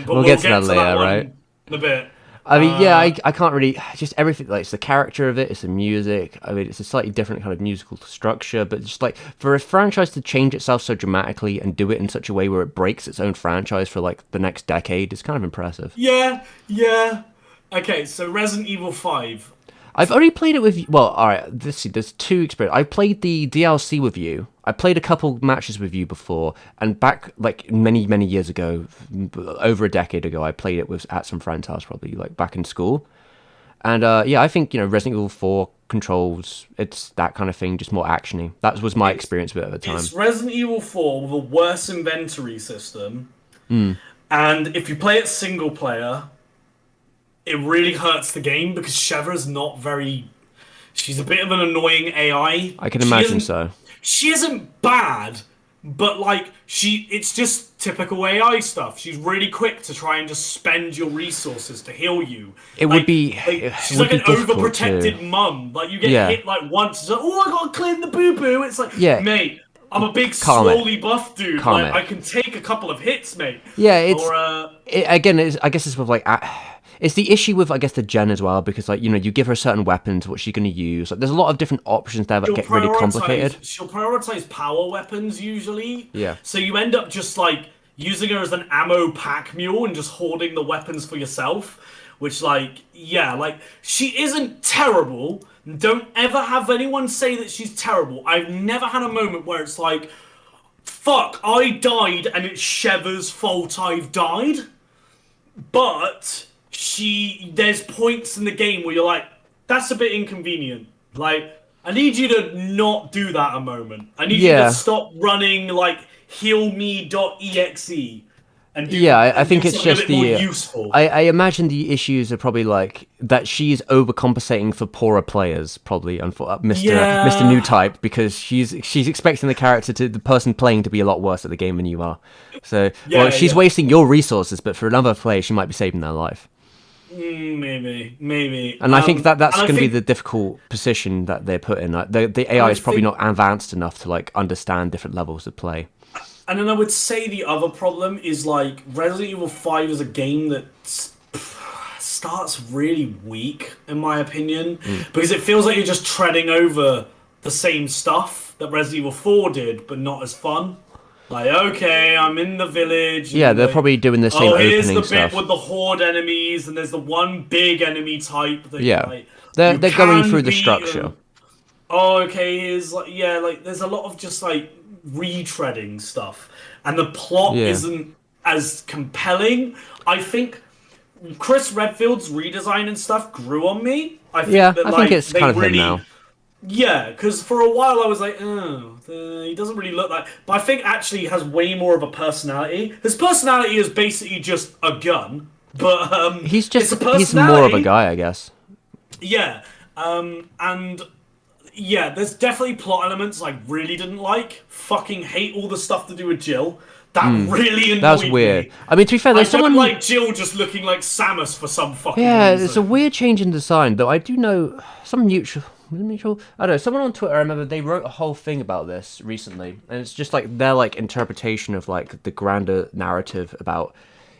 But we'll we'll get to that get to that later, right? one in a bit. I mean, yeah, Uh, I can't really just everything like it's the character of it, it's the music. I mean, it's a slightly different kind of musical structure, but just like for a franchise to change itself so dramatically and do it in such a way where it breaks its own franchise for like the next decade is kind of impressive. yeah, yeah. Okay, so Resident Evil 5. I've already played it with you. Well, all right. There's two experiences. I played the DLC with you. I played a couple matches with you before, and back like many years ago, over a decade ago, I played it with at some friend's house, probably like back in school. And yeah, I think Resident Evil 4 controls. It's that kind of thing, just more actiony. That was my It's experience with it at the time. it's Resident Evil 4 with a worse inventory system. And if you play it single player, it really hurts the game because Sheva's not very. She's a bit of an annoying AI. I can She imagine isn't. so. She isn't bad, but like it's just typical AI stuff. She's really quick to try and just spend your resources to heal you. It would Like, be like it she's would like be an difficult to. overprotected mum. Like you get Yeah, hit like once, it's like, oh, I gotta clean the boo boo. It's like, yeah. mate, I'm a big, Calm it. slowly buff dude. Calm Like it. I can take a couple of hits, mate. Yeah, Or again. I guess it's with like it's the issue with I guess the gen as well because like you give her certain weapons, what she's going to use. Like, there's a lot of different options there that she'll get really complicated. she'll prioritize power weapons usually. Yeah. So you end up just like using her as an ammo pack mule and just hoarding the weapons for yourself. Which like yeah, like she isn't terrible. Don't ever have anyone say that she's terrible. I've never had a moment where it's like, fuck, I died and it's Sheva's fault I've died. But there's points in the game where you're like, that's a bit inconvenient. Like, I need you to not do that a moment. I need you to Yeah. stop running like healme.exe and Yeah, I do think it's something a just bit more the. useful. I imagine the issues are probably like that she's overcompensating for poorer players, probably, and for Mr. New Yeah. Type because she's expecting the person playing to be a lot worse at the game than you are. So, well, Yeah, she's yeah. wasting your resources, but for another player, she might be saving their life. Maybe. And I think that's And I going to be think the difficult position that they're put in. Like, the AI I is probably think not advanced enough to like understand different levels of play. And then I would say the other problem is like Resident Evil 5 is a game that starts really weak, in my opinion, because it feels like you're just treading over the same stuff that Resident Evil 4 did, but not as fun. Like, okay, I'm in the village. Yeah, And they're like, probably doing the same oh, here's the opening bit stuff. with the horde enemies, and there's the one big enemy type that Yeah, like they're you they're going can through the beat structure. them. Oh, okay, here's like yeah, like there's a lot of just like retreading stuff, and the plot Yeah. isn't as compelling. I think Chris Redfield's redesign and stuff grew on me. I think Yeah, that I think like it's they kind of him really, now. yeah, because for a while I was like, oh, he doesn't really look like. But I think actually he has way more of a personality. His personality is basically just a gun, but it's a He's more of a personality. guy, I guess. Yeah, and yeah, there's definitely plot elements I really didn't like. Fucking hate all the stuff to do with Jill. That really That was annoyed weird. me. I mean, to be fair, I there's don't someone. like Jill just looking like Samus for some fucking Yeah, it's a reason. weird change in design, though. I do know some mutual. Mutual. I don't know. Someone on Twitter, I remember they wrote a whole thing about this recently, and it's just like their like interpretation of like the grander narrative about,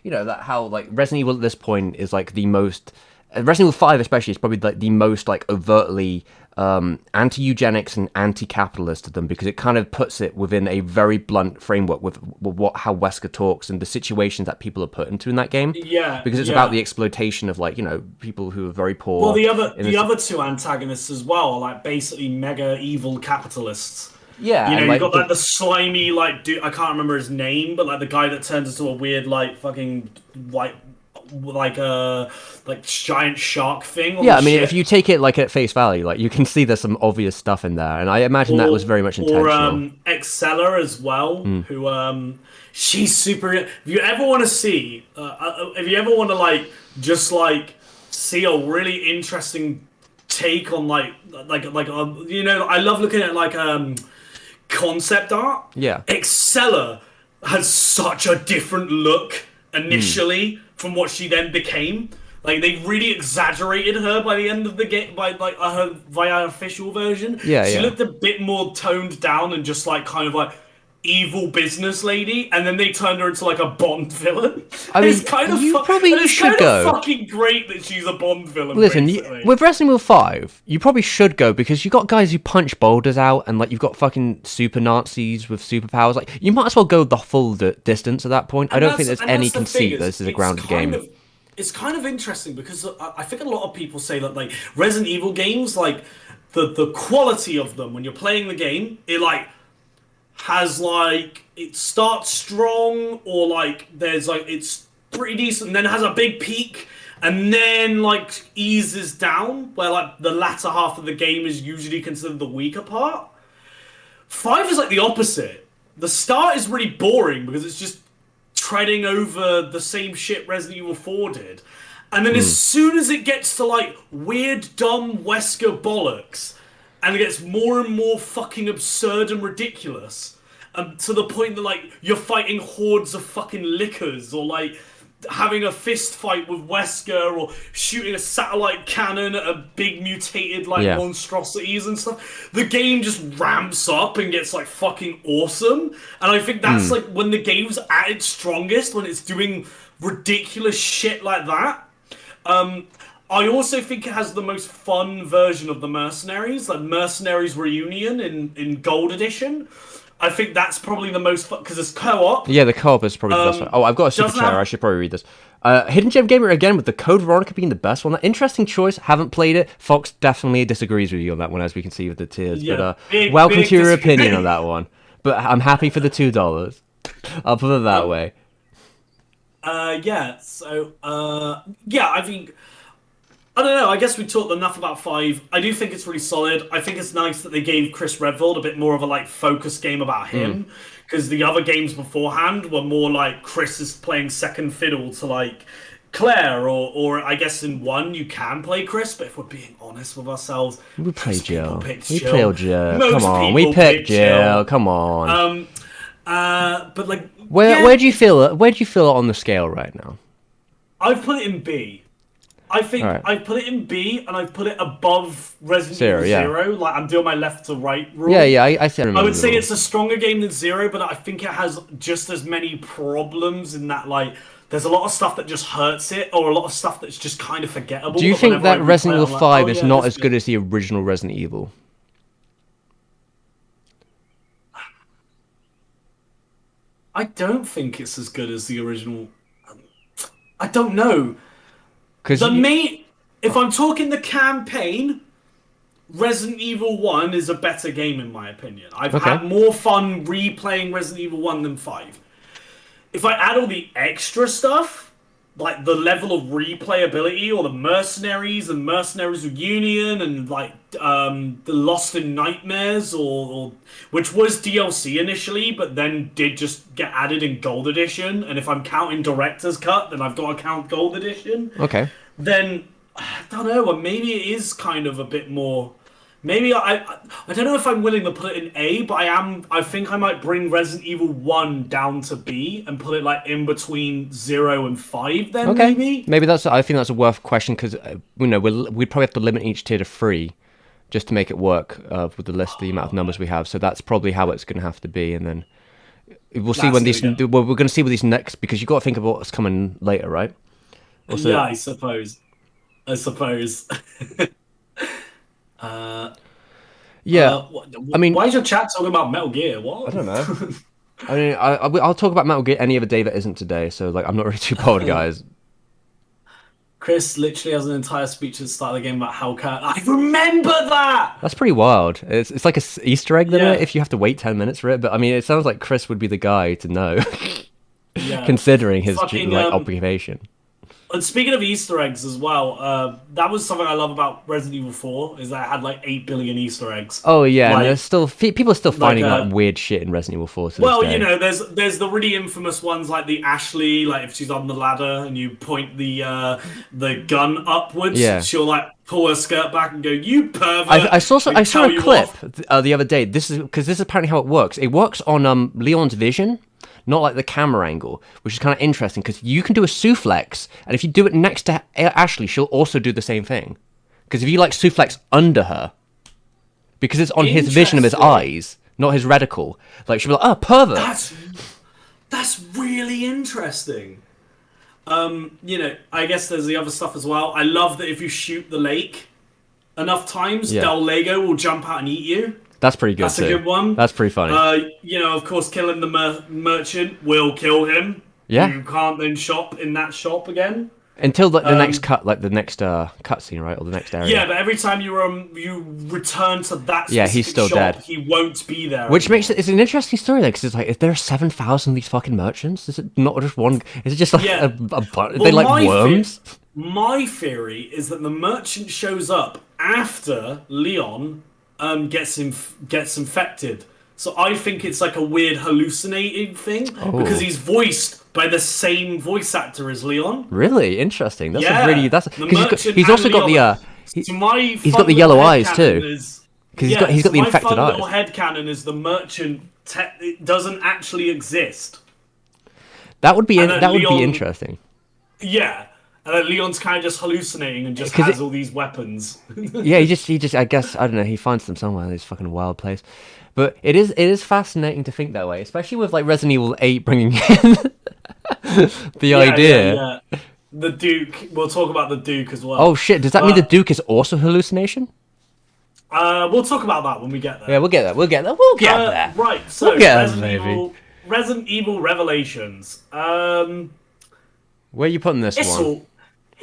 that how like Resident Evil at this point is like the most. Resident Evil 5 especially is probably like the most like overtly anti-eugenics and anti-capitalist of them, because it kind of puts it within a very blunt framework with what how Wesker talks and the situations that people are put into in that game, Yeah, because it's about yeah. the exploitation of like people who are very Well, poor the other in the this. other two antagonists as well are like basically mega evil capitalists. Yeah, You know, and you like got like the slimy like dude. I can't remember his name, but like the guy that turns into a weird like fucking white like like giant shark thing on yeah, the I mean, if ship. you take it like at face value, like you can see there's some obvious stuff in there, and I imagine that was very much Or intentional. Excella as well, who she's super. If you ever want to see, if you ever want to like just like see a really interesting take on I love looking at like concept art. Yeah. Excella has such a different look initially from what she then became. Like they really exaggerated her by the end of the game, by like her via official version. Yeah, She yeah. looked a bit more toned down and just like kind of like evil business lady, and then they turned her into like a Bond villain. I And it's mean, kind of you probably and it's should kind of go. fucking great that she's a Bond villain, Listen, basically. with Resident Evil 5, you probably should go because you got guys who punch boulders out, and like you've got fucking super Nazis with superpowers. Like you might as well go the full distance at that point. I don't think there's And any that's the thing conceit that is this is a grounded game. it's kind of interesting because I think a lot of people say that like Resident Evil games, like the quality of them when you're playing the game, it like has like it starts strong or like there's like it's pretty decent and then has a big peak and then like eases down where like the latter half of the game is usually considered the weaker part. Five is like the opposite. The start is really boring because it's just treading over the same shit Resident Evil 4 did. And then as soon as it gets to like weird, dumb Wesker bollocks, and it gets more and more fucking absurd and ridiculous, to the point that like you're fighting hordes of fucking lickers, or like having a fist fight with Wesker, or shooting a satellite cannon at a big mutated like Yeah. monstrosities and stuff. The game just ramps up and gets like fucking awesome. And I think that's like when the game's at its strongest, when it's doing ridiculous shit like that. I also think it has the most fun version of the Mercenaries, like Mercenaries Reunion in Gold Edition. I think that's probably the most fun because it's co-op. Yeah, the co-op is probably the best one. Oh, I've got a super Doesn't chair. I have should probably read this. Hidden Gem Gamer again with the code Veronica being the best one. Interesting choice. Haven't played it. Fox definitely disagrees with you on that one, as we can see with the tiers. yeah, But welcome big to your disagree. opinion on that one. But I'm happy for the $2. I'll put it that way. Yeah. So yeah, I think I don't know. I guess we talked enough about five. I do think it's really solid. I think it's nice that they gave Chris Redfield a bit more of a like focus game about him, because the other games beforehand were more like Chris is playing second fiddle to like Claire, or I guess in one you can play Chris, but if we're being honest with ourselves, We play most people Jill. picked We Jill. play Jill. Come Most on. We people picked Jill. Jill. Come on. But like, Where yeah, where do you feel it? Where do you feel it on the scale right now? I've put it in B. I think All right. I've put it in B, and I've put it above Resident Zero, Evil yeah. 0. Like I'm doing my left to right rule. Yeah, yeah. I see. I would say it's a stronger game than 0, but I think it has just as many problems in that like there's a lot of stuff that just hurts it, or a lot of stuff that's just kind of forgettable. Do you think whenever I that replay Resident it, Evil I'm like, 5 oh, is yeah, not this as good bit. as the original Resident Evil? I don't think it's as good as the original. I don't know. Because The main, if I'm talking the campaign, Resident Evil 1 is a better game in my opinion. I've Okay. had more fun replaying Resident Evil 1 than 5. If I add all the extra stuff, like the level of replayability, or the mercenaries and mercenaries reunion, and like the Lost in Nightmares, or which was DLC initially, but then did just get added in Gold Edition. And if I'm counting Director's Cut, then I've got to count Gold Edition. Okay. Then I don't know. Maybe it is kind of a bit more. Maybe I don't know if I'm willing to put it in A, but I am. I think I might bring Resident Evil 1 down to B and put it like in between 0 and 5. Then Okay. maybe. Maybe that's. I think that's a worth question because we'd probably have to limit each tier to 3, just to make it work with the list, the amount of numbers we have. So that's probably how it's going to have to be, and then we'll see when these. Well, we're going to see what these next because you got to think of what's coming later, right? Also, yeah, I suppose. I suppose. Yeah, I mean, why is your chat talking about Metal Gear? What? I don't know. I mean, I'll talk about Metal Gear any other day that isn't today. So like, I'm not really too bothered, guys. Chris literally has an entire speech at the start of the game about how I remember that. That's pretty wild. It's like a Easter egg there Yeah. if you have to wait 10 minutes for it. But I mean, it sounds like Chris would be the guy to know, Yeah. considering his Fucking, occupation. And speaking of Easter eggs as well, that was something I love about Resident Evil 4 is that it had like 8 billion Easter eggs. Oh yeah, and Like, there's still people are still finding like, like weird shit in Resident Evil 4 to well, this day. you know, there's the really infamous ones like the Ashley, like if she's on the ladder and you point the gun upwards, Yeah. she'll like pull her skirt back and go, "You pervert!" I saw We I saw tell a you clip off. the other day. This is because this is apparently how it works. It works on Leon's vision, not like the camera angle, which is kind of interesting because you can do a suplex, and if you do it next to Ashley, she'll also do the same thing. Because if you like suplex under her, because it's on his vision of his Interesting. eyes, not his reticle, like she'll be like, "Oh, pervert." That's really interesting. You know, I guess there's the other stuff as well. I love that if you shoot the lake enough times, Yeah. Del Lego will jump out and eat you. That's pretty good That's too. a good one. That's pretty funny. You know, of course, killing the merchant will kill him. Yeah. You can't then shop in that shop again. Until the next cut, like the next cutscene, right, or the next area. Yeah, but every time you return to that Yeah, he's specific still shop, dead. he won't be there. Which makes it's an interesting story, though, because it's like, if there are 7,000 of these fucking merchants, is it not just one? Is it just like Yeah. they like my worms? My theory is that the merchant shows up after Leon gets infected. So I think it's like a weird hallucinating thing because he's voiced by the same voice actor as Leon. Really interesting. That's Yeah, a really that's the because merchant he's also and got Leon. the So my he's fun got the yellow little eyes headcanon too. is- because he's got the my infected fun eyes. little headcanon is the merchant it doesn't actually exist. That would be and then that would be Leon- interesting. Yeah. And then Leon's kind of just hallucinating and just 'Cause has all these weapons. Yeah, he just I guess I don't know. He finds them somewhere in this fucking wild place. But it is fascinating to think that way, especially with like Resident Evil 8 bringing in the idea. Yeah. The Duke. We'll talk about the Duke as well. Oh shit! Does that mean the Duke is also hallucination? We'll talk about that when we get there. Yeah, we'll get there. We'll get there. We'll get there. Right. So We'll get there, Resident baby. Resident Evil Revelations. Where are you putting this one?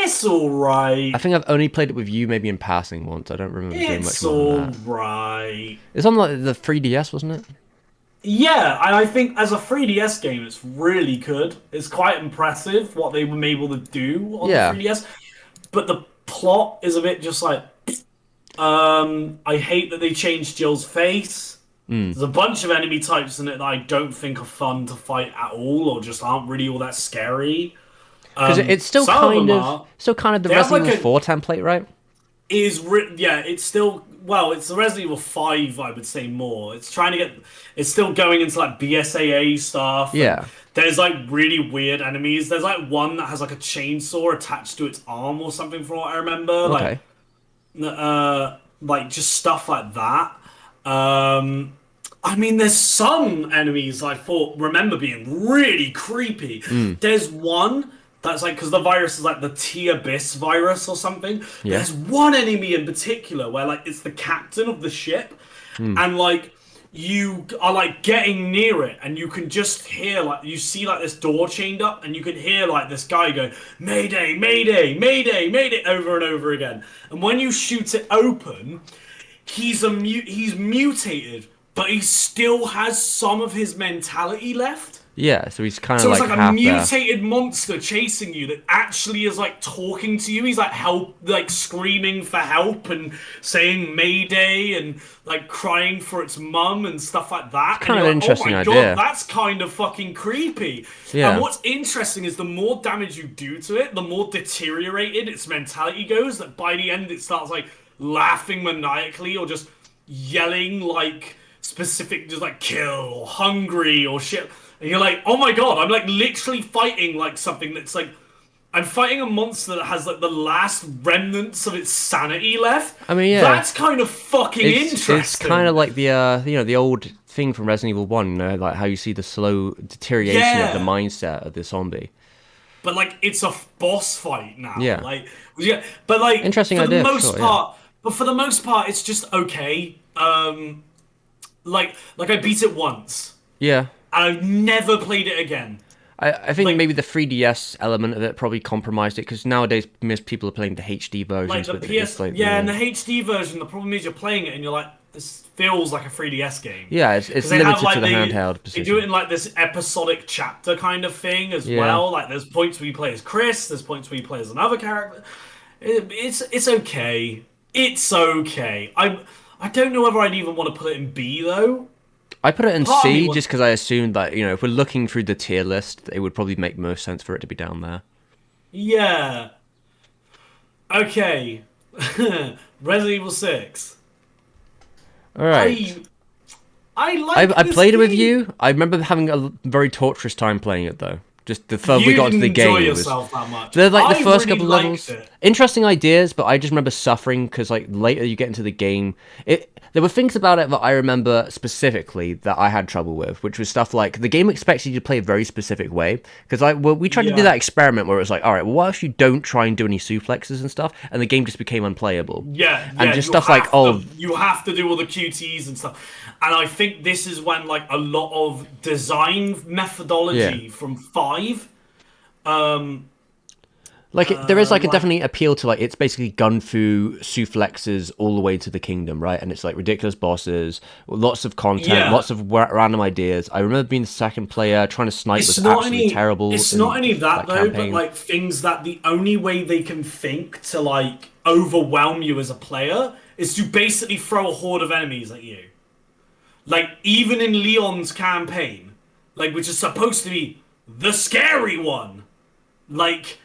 It's all right. I think I've only played it with you, maybe in passing once. I don't remember doing much It's more all than that. right. It's on like the 3DS, wasn't it? Yeah, and I think as a 3DS game, it's really good. It's quite impressive what they were able to do on Yeah. the 3DS. But the plot is a bit just like... I hate that they changed Jill's face. There's a bunch of enemy types in it that I don't think are fun to fight at all, or just aren't really all that scary. Because it's still some kind them of are. the They have Resident like Evil 4 template, right? It's still it's the Resident Evil 5, I would say more. It's trying to get it's still going into like BSAA stuff. Yeah. There's like really weird enemies. There's like one that has like a chainsaw attached to its arm or something from what I remember. Okay. Like just stuff like that. I mean, there's some enemies I remember being really creepy. There's one that's like, because the virus is like the T-Abyss virus or something. Yeah. There's one enemy in particular where like it's the captain of the ship, and like you are like getting near it, and you can just hear like you see like this door chained up, and you can hear like this guy go "Mayday, Mayday, Mayday, Mayday" over and over again. And when you shoot it open, he's mutated, but he still has some of his mentality left. Yeah, so he's kind of So it's like like a half there. mutated monster chasing you that actually is like talking to you. He's like like screaming for help and saying Mayday and like crying for its mum and stuff like It's that. And kind of you're an like, oh interesting my god, idea. that's kind of fucking creepy. And Yeah. what's interesting is the more damage you do to it, the more deteriorated its mentality goes. That by the end it starts like laughing maniacally or just yelling like specific, just like kill or hungry or shit. And you're like, oh my god, I'm like literally fighting like something that's like, I'm fighting a monster that has like the last remnants of its sanity left. I mean, yeah. That's kind of fucking It's kind interesting. of like the the old thing from Resident Evil 1, you know, like how you see the slow deterioration of the Yeah. mindset of the zombie. But like it's a boss fight now. Yeah. Like yeah, but like Interesting for the idea for most sure, yeah. part, it's just okay. Like I beat it once. Yeah. And I've never played it again. I think Like maybe the 3DS element of it probably compromised it because nowadays most people are playing the HD like versions the with it's PS, like yeah, and the the HD version. The problem is you're playing it and you're like, this feels like a 3DS game yeah, because it's they have limited like to the handheld they do it position. in like this episodic chapter kind of thing as Yeah. well. Like there's points where you play as Chris, there's points where you play as another character. It's okay. It's okay. I don't know whether I'd even want to put it in B though. I put it in Part of me C wants, just because I assumed that, you know, if we're looking through the tier list, it would probably make most sense for it to be down there. yeah, okay. Resident Evil 6. All right. I I like I this played it with game. you. I remember having a very torturous time playing it though. Just the further we You got into didn't the enjoy game, it was yourself that much. they're like the I first really couple of liked levels, it. interesting ideas, but I just remember suffering because like later you get into the game, there were things about it that I remember specifically that I had trouble with, which was stuff like the game expects you to play a very specific way. Because we tried to do Yeah. that experiment where it was like, all right, well, what if you don't try and do any suplexes and stuff, and the game just became unplayable, Yeah, and yeah, just stuff like oh you have to do all the QTs and stuff. And I think this is when like a lot of design yeah. methodology from 5 Like there is like a like definitely appeal to like it's basically gun fu suplexes all the way to the kingdom, right? And it's like ridiculous bosses, lots of content, yeah. lots of random ideas. I remember being the second player trying to snipe was absolutely terrible It's not in any of that that though, but campaign. like things that the only way they can think to like overwhelm you as a player is to basically throw a horde of enemies at you. Like even in Leon's campaign, like which is supposed to be the scary one, like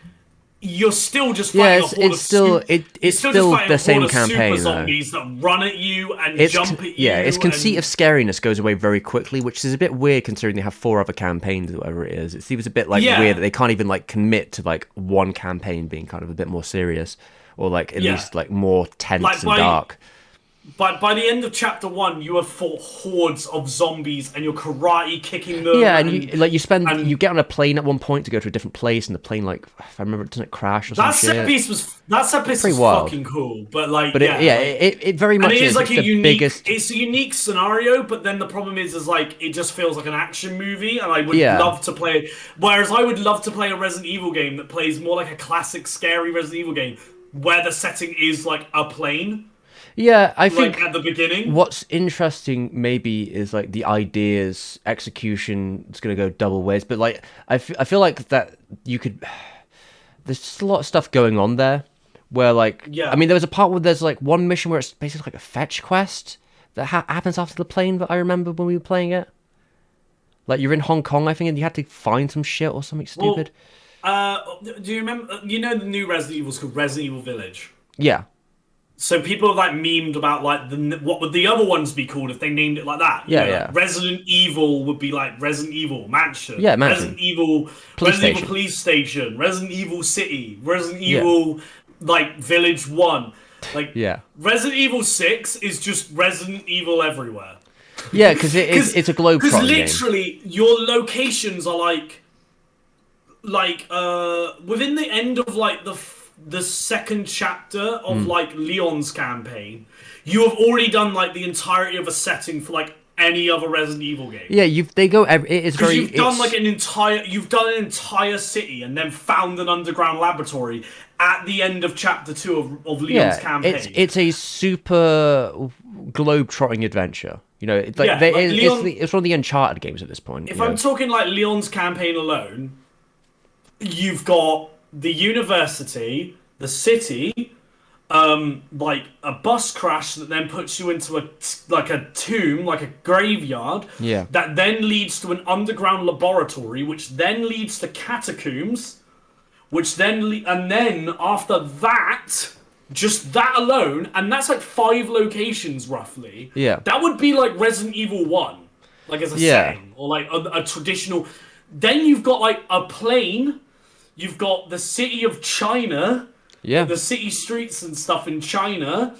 you're still just Yeah, fighting a horde it's of still you're it's still just still fighting the a horde same of super campaign though. zombies that run at you and It's jump at yeah, its you conceit of and scariness goes away very quickly, which is a bit weird considering they have 4 other campaigns or whatever it is. It seems a bit like weird that yeah, they can't even like commit to like one campaign being kind of a bit more serious or like at yeah. least like more tense Like and dark. by the end of chapter 1, you have fought hordes of zombies and you're karate kicking them Yeah, and you and get on a plane at one point to go to a different place, and the plane like if I remember, doesn't it crash or some shit? that set piece Pretty was wild. fucking cool. But like But yeah, like it very and much it is is. like It's the biggest. a unique scenario, but then the problem is like it just feels like an action movie, and I would Yeah, love to play. Whereas I would love to play a Resident Evil game that plays more like a classic scary Resident Evil game, where the setting is like a plane, yeah. I like think at the beginning. what's interesting maybe is like the ideas execution is going to go double ways, but like I feel like that you could. There's just a lot of stuff going on there, where like I Yeah, mean there was a part where there's like one mission where it's basically like a fetch quest that happens after the plane that I remember when we were playing it. Like you're in Hong Kong, I think, and you had to find some shit or something well, stupid. do you remember? You know the new Resident Evil is called Resident Evil Village. Yeah, So people have like memed about like what would the other ones be called if they named it like that? You yeah, know, like yeah, Resident Evil would be like Resident Evil Mansion, yeah. Mansion, police Resident Evil station. Police Station, Resident Evil City, Resident Yeah, Evil like Village 1. Like yeah, Resident Evil 6 is just Resident Evil everywhere. yeah. Because Because it's a globetrotting game. literally your locations are like within the end of like the second chapter of Mm. like Leon's campaign, you have already done like the entirety of a setting for like any other Resident Evil game. Yeah, they go. It's Because very. you've done an entire city and then found an underground laboratory at the end of chapter 2 of Leon's Yeah, campaign. it's a super globe-trotting adventure. You know, it's like Yeah, like Leon. it's one of the Uncharted games at this point. If You I'm know? talking like Leon's campaign alone, you've got the university, the city, like a bus crash that then puts you into a tomb, like a graveyard. Yeah. That then leads to an underground laboratory, which then leads to catacombs, which then and then after that, just that alone, and that's like 5 locations roughly. Yeah. That would be like Resident Evil 1, like as a Yeah. setting, or like a traditional. Then you've got like a plane. You've got the city of China, Yeah. the city streets and stuff in China.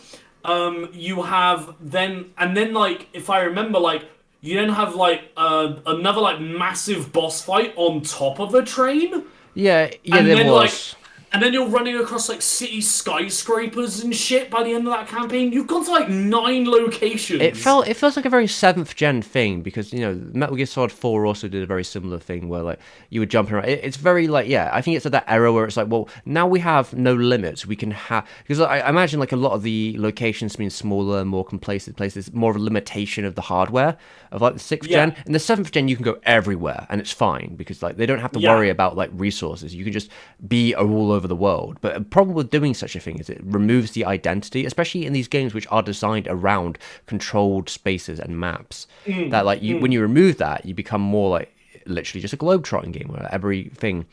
You have then, and then like, if I remember, like, you then have like another like massive boss fight on top of a train. Yeah, And there then, was. And then you're running across like city skyscrapers and shit by the end of that campaign. You've gone to like 9 locations. It feels like a very 7th gen thing because Metal Gear Solid 4 also did a very similar thing where like you would jump around. It's very like I think it's at that era where it's like, well, now we have no limits. We can have because I imagine like a lot of the locations being smaller, more complacent places, more of a limitation of the hardware of like the 6th gen. In the 7th gen, you can go everywhere and it's fine because like they don't have to worry about like resources. You can just be all over the world. But a problem with doing such a thing is it removes the identity, especially in these games which are designed around controlled spaces and maps. That like when you remove that, you become more like literally just a globe-trotting game where everything,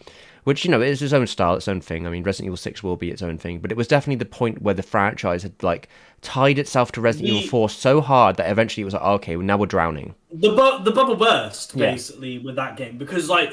which is its own style, its own thing. I mean, Resident Evil 6 will be its own thing, but it was definitely the point where the franchise had like tied itself to Resident Evil 4 so hard that eventually it was like, okay, well, now we're drowning. The bubble burst basically with that game because like.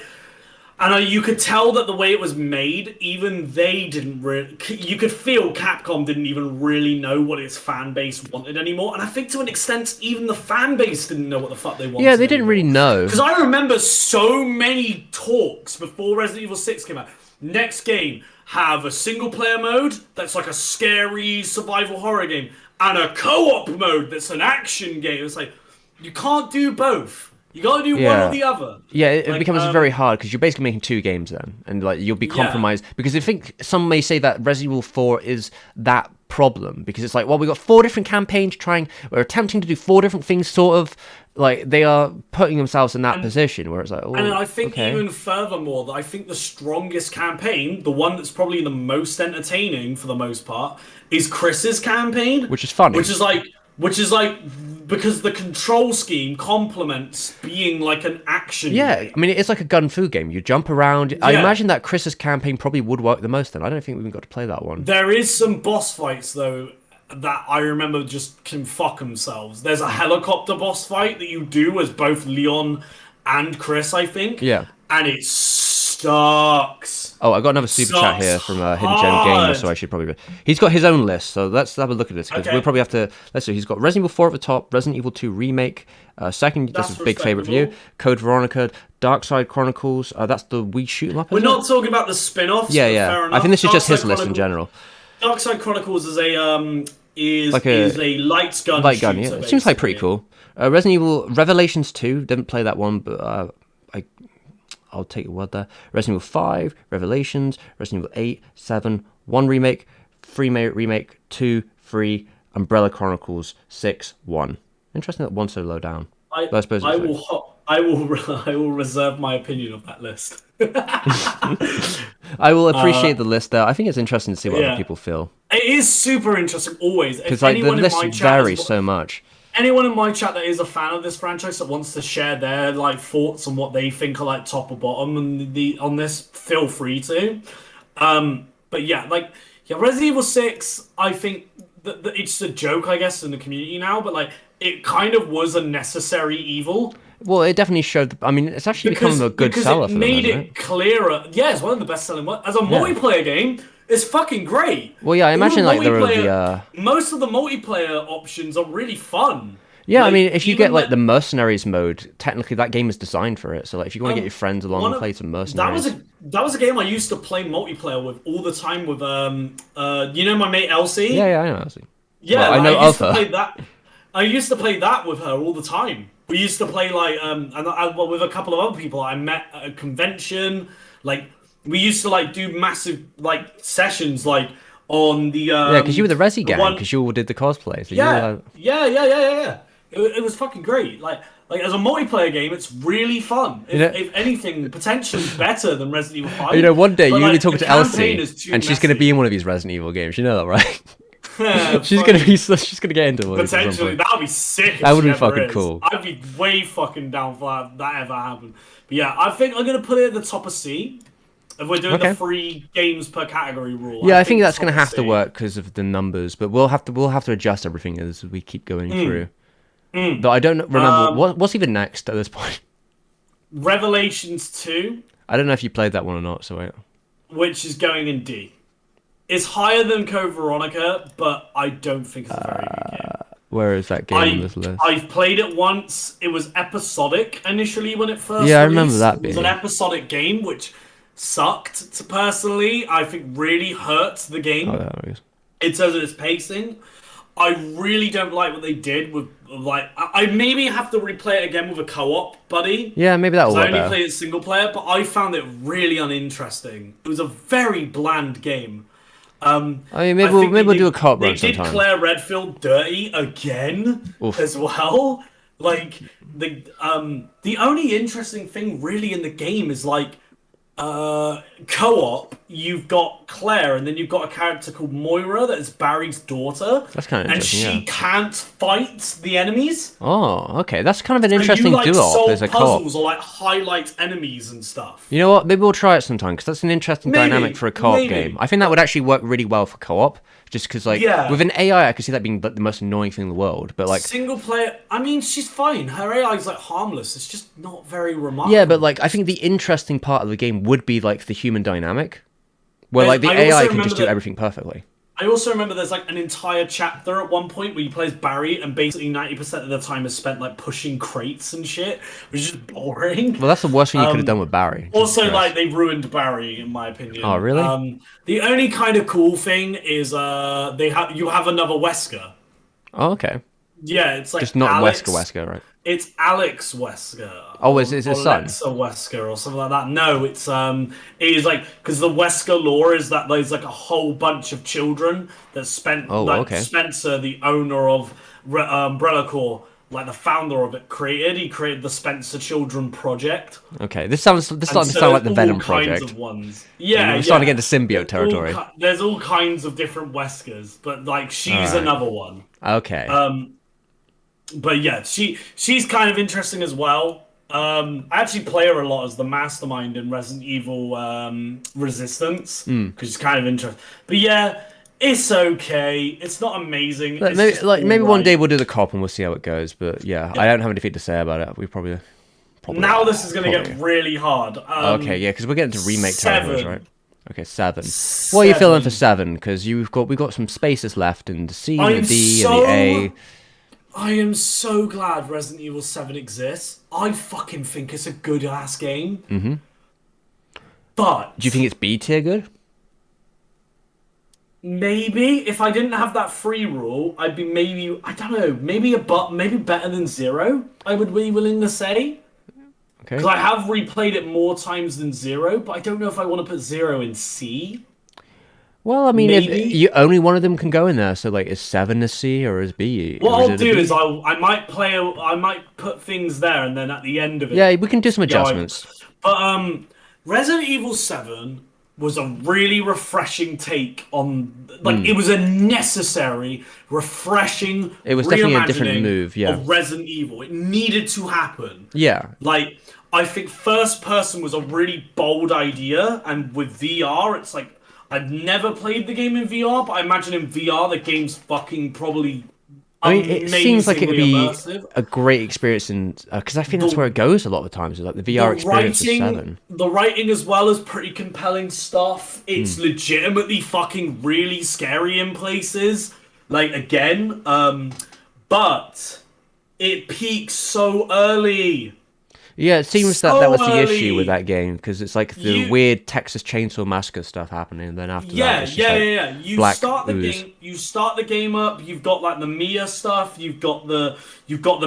And you could tell that the way it was made, even they didn't really. You could feel Capcom didn't even really know what its fan base wanted anymore. And I think to an extent, even the fan base didn't know what the fuck they wanted. Yeah, they didn't really know. Because I remember so many talks before Resident Evil 6 came out. Next game, have a single player mode that's like a scary survival horror game, and a co-op mode that's an action game. It's like, you can't do both. You gotta do one or the other. Yeah, it becomes very hard because you're basically making 2 games then, and like you'll be compromised because I think some may say that Resident Evil 4 is that problem because it's like, well, we got 4 different campaigns we're attempting to do 4 different things, sort of like they are putting themselves in that position where it's like, oh, and I think even furthermore, that I think the strongest campaign, the one that's probably the most entertaining for the most part, is Chris's campaign, which is funny, which is like because the control scheme complements being like an action game. I mean, it's like a gun fu game. You jump around. I imagine that Chris's campaign probably would work the most then. I don't think we even got to play that one. There is some boss fights though that I remember just can fuck themselves. There's a helicopter boss fight that you do as both Leon and Chris, I think. Yeah. And it sucks. Oh, I got another super chat here from Hidden Gem Gamer, so I should probably. He's got his own list, so let's have a look at this because we'll probably have to. Let's see. He's got Resident Evil 4 at the top, Resident Evil 2 remake, second. This is a big favorite for you. Code Veronica, Dark Side Chronicles. That's the Wii shoot 'em up. We're not talking about the spin-offs. Yeah. Fair enough. I think this is just his list in general. Dark Side Chronicles is a light gun. Light gun, yeah. It seems like pretty cool. Resident Evil Revelations 2. Didn't play that one, but I'll take your word there. Resident Evil 5, Revelations, Resident Evil 8, 7, 1 remake, 3 remake, 2, 3, Umbrella Chronicles, 6, 1. Interesting that one's so low down. I will reserve my opinion of that list. I will appreciate the list there. I think it's interesting to see what other people feel. It is super interesting always. Because like the list varies so much. Anyone in my chat that is a fan of this franchise that wants to share their like thoughts on what they think are like top or bottom on this, feel free to. But Resident Evil 6, I think that it's a joke, I guess, in the community now, but like it kind of was a necessary evil. Well, it definitely showed. I mean, it's actually become a good seller for them. Because it made it clearer. Yeah, it's one of the best-selling ones. As a multiplayer game, it's fucking great. Well, yeah, I imagine like there are most of the multiplayer options are really fun. Yeah, I mean, if you get like the Mercenaries mode, technically that game is designed for it. So like, if you want to get your friends along and play some Mercenaries, that was a game I used to play multiplayer with all the time with my mate Elsie. Yeah, I know Elsie. Yeah, well, I know I used to play that with her all the time. We used to play like well, with a couple of other people I met at a convention. Like we used to like do massive like sessions like on Yeah, because you were the the gang, one. because you all did the cosplay, so you were Yeah, like, yeah. It was fucking great. Like as a multiplayer game, it's really fun. you If know, if anything, potentially better than Resident Evil you 5. know, one day But you're gonna be like the talking to campaign Elsie, is too and she's gonna be messy. in one of these Resident Evil games. You know that, right? Funny. She's gonna get into one of these at some Potentially, point. that would be sick if That would she be ever fucking is. cool. I'd be way fucking down for that ever happen. But yeah, I think I'm gonna put it at the top of C. If we're doing the Okay. 3 games per category rule, I Yeah, I think think that's gonna top of have to C. work because of the numbers, but we'll have to adjust everything as we keep going through. Mm. Though I don't remember Um, what's even next at this point. Revelations 2, I don't know if you played that one or not. So wait. which is going in D. It's higher than Code Veronica, but I don't think it's a very good game. Where is that game on this list? I've played it once. It was episodic initially when it first Yeah, I remember released. that It was an being. episodic game which sucked to personally. I think really hurt the Oh, game there it is. in terms of its pacing. I really don't like what they did with like I maybe have to replay it again with a co-op buddy. Yeah, maybe that'll 'Cause I work only better. played it single player, but I found it really uninteresting. It was a very bland game. I mean, I maybe we'll think maybe we'll do a co-op they run did sometime. Claire Redfield dirty again Oof. as well. Like the only interesting thing really in the game is like co-op. You've got Claire, and then you've got a character called Moira that is Barry's daughter, That's kind of and interesting. she Yeah. can't fight the enemies. Oh, okay. That's kind of an And interesting you like duo-op solve as a co-op. puzzles or like highlight enemies and stuff. You know what? Maybe we'll try it sometime because that's an interesting Maybe, dynamic for a co-op maybe. game. I think that would actually work really well for co-op, just because like Yeah. with an AI, I could see that being like, the most annoying thing in the world. But like, Single player, I mean, she's fine. Her AI is like harmless. It's just not very remarkable. yeah, but like I think the interesting part of the game would be like the human dynamic, where like the I also AI can remember just do that- everything perfectly. I also remember there's like an entire chapter at one point where you play as Barry, and basically 90% of the time is spent like pushing crates and shit, which is boring. Well, that's the worst thing you could have done with Barry. Jesus Also, Christ. like they ruined Barry, in my opinion. Oh, really? The only kind of cool thing is you have another Wesker. Oh, okay. Yeah, it's like Just not Alex. Wesker, right? It's Alex Wesker. Oh, is it his son? Alexa Wesker or something like that. No, it is like because the Wesker lore is that there's like a whole bunch of children that spent Oh, like okay. Spencer, the owner of Umbrella Corps, like the founder of it, created. He created the Spencer Children Project. Okay, this starting to And sound so like the there's Venom all kinds project. of ones. Yeah, We're starting yeah. to get into symbiote territory. There's all kinds of different Weskers, but like she's Alright. another one. Okay. But yeah, she's kind of interesting as well. I actually play her a lot as the mastermind in Resident Evil Resistance because she's kind of interesting. But yeah, it's okay. It's not amazing. Like, It's maybe just maybe one alright. day we'll do the cop and we'll see how it goes. But yeah, I don't have anything to say about it. We probably Now this is going to probably. get really hard. Okay, yeah, because we're getting to remake territories, 7. right? Okay, 7. What are you feeling for 7. 7? Because we've got some spaces left in the C I and am the D so- and the A. I am so glad Resident Evil 7 exists. I fucking think it's a good ass game. Mm-hmm. But Do you think it's B tier good? maybe if I didn't have that free rule, I'd be maybe I don't know, maybe maybe better than 0. I would be willing to say Okay. because I have replayed it more times than 0, but I don't know if I want to put 0 in C. Well, I mean, if maybe. you only one of them can go in there, so like, is 7 a C or is B? What or I'll it a do B? is I might put things there, and then at the end of it, Yeah, we can do some Yeah, adjustments. But Resident Evil 7 was a really refreshing take on like it was a necessary, refreshing It was definitely a different reimagining move, yeah. of Resident Evil. It needed to happen. Yeah. Like I think first person was a really bold idea, and with VR it's like I've never played the game in VR, but I imagine in VR the game's fucking probably I mean, it seems like it would be amazingly immersive. a great experience, because I think that's where it goes a lot of the times. Is like the VR experience of 7. The writing as well is pretty compelling stuff. It's Hmm. legitimately fucking really scary in places. Like again, but it peaks so early. Yeah, it seems that that So was the issue with early. that game because it's like the You weird Texas Chainsaw Massacre stuff happening, and then after that, Yeah, it's just yeah, like yeah, yeah. You black start the ooze. game. You start the game up. You've got like the Mia stuff. You've got the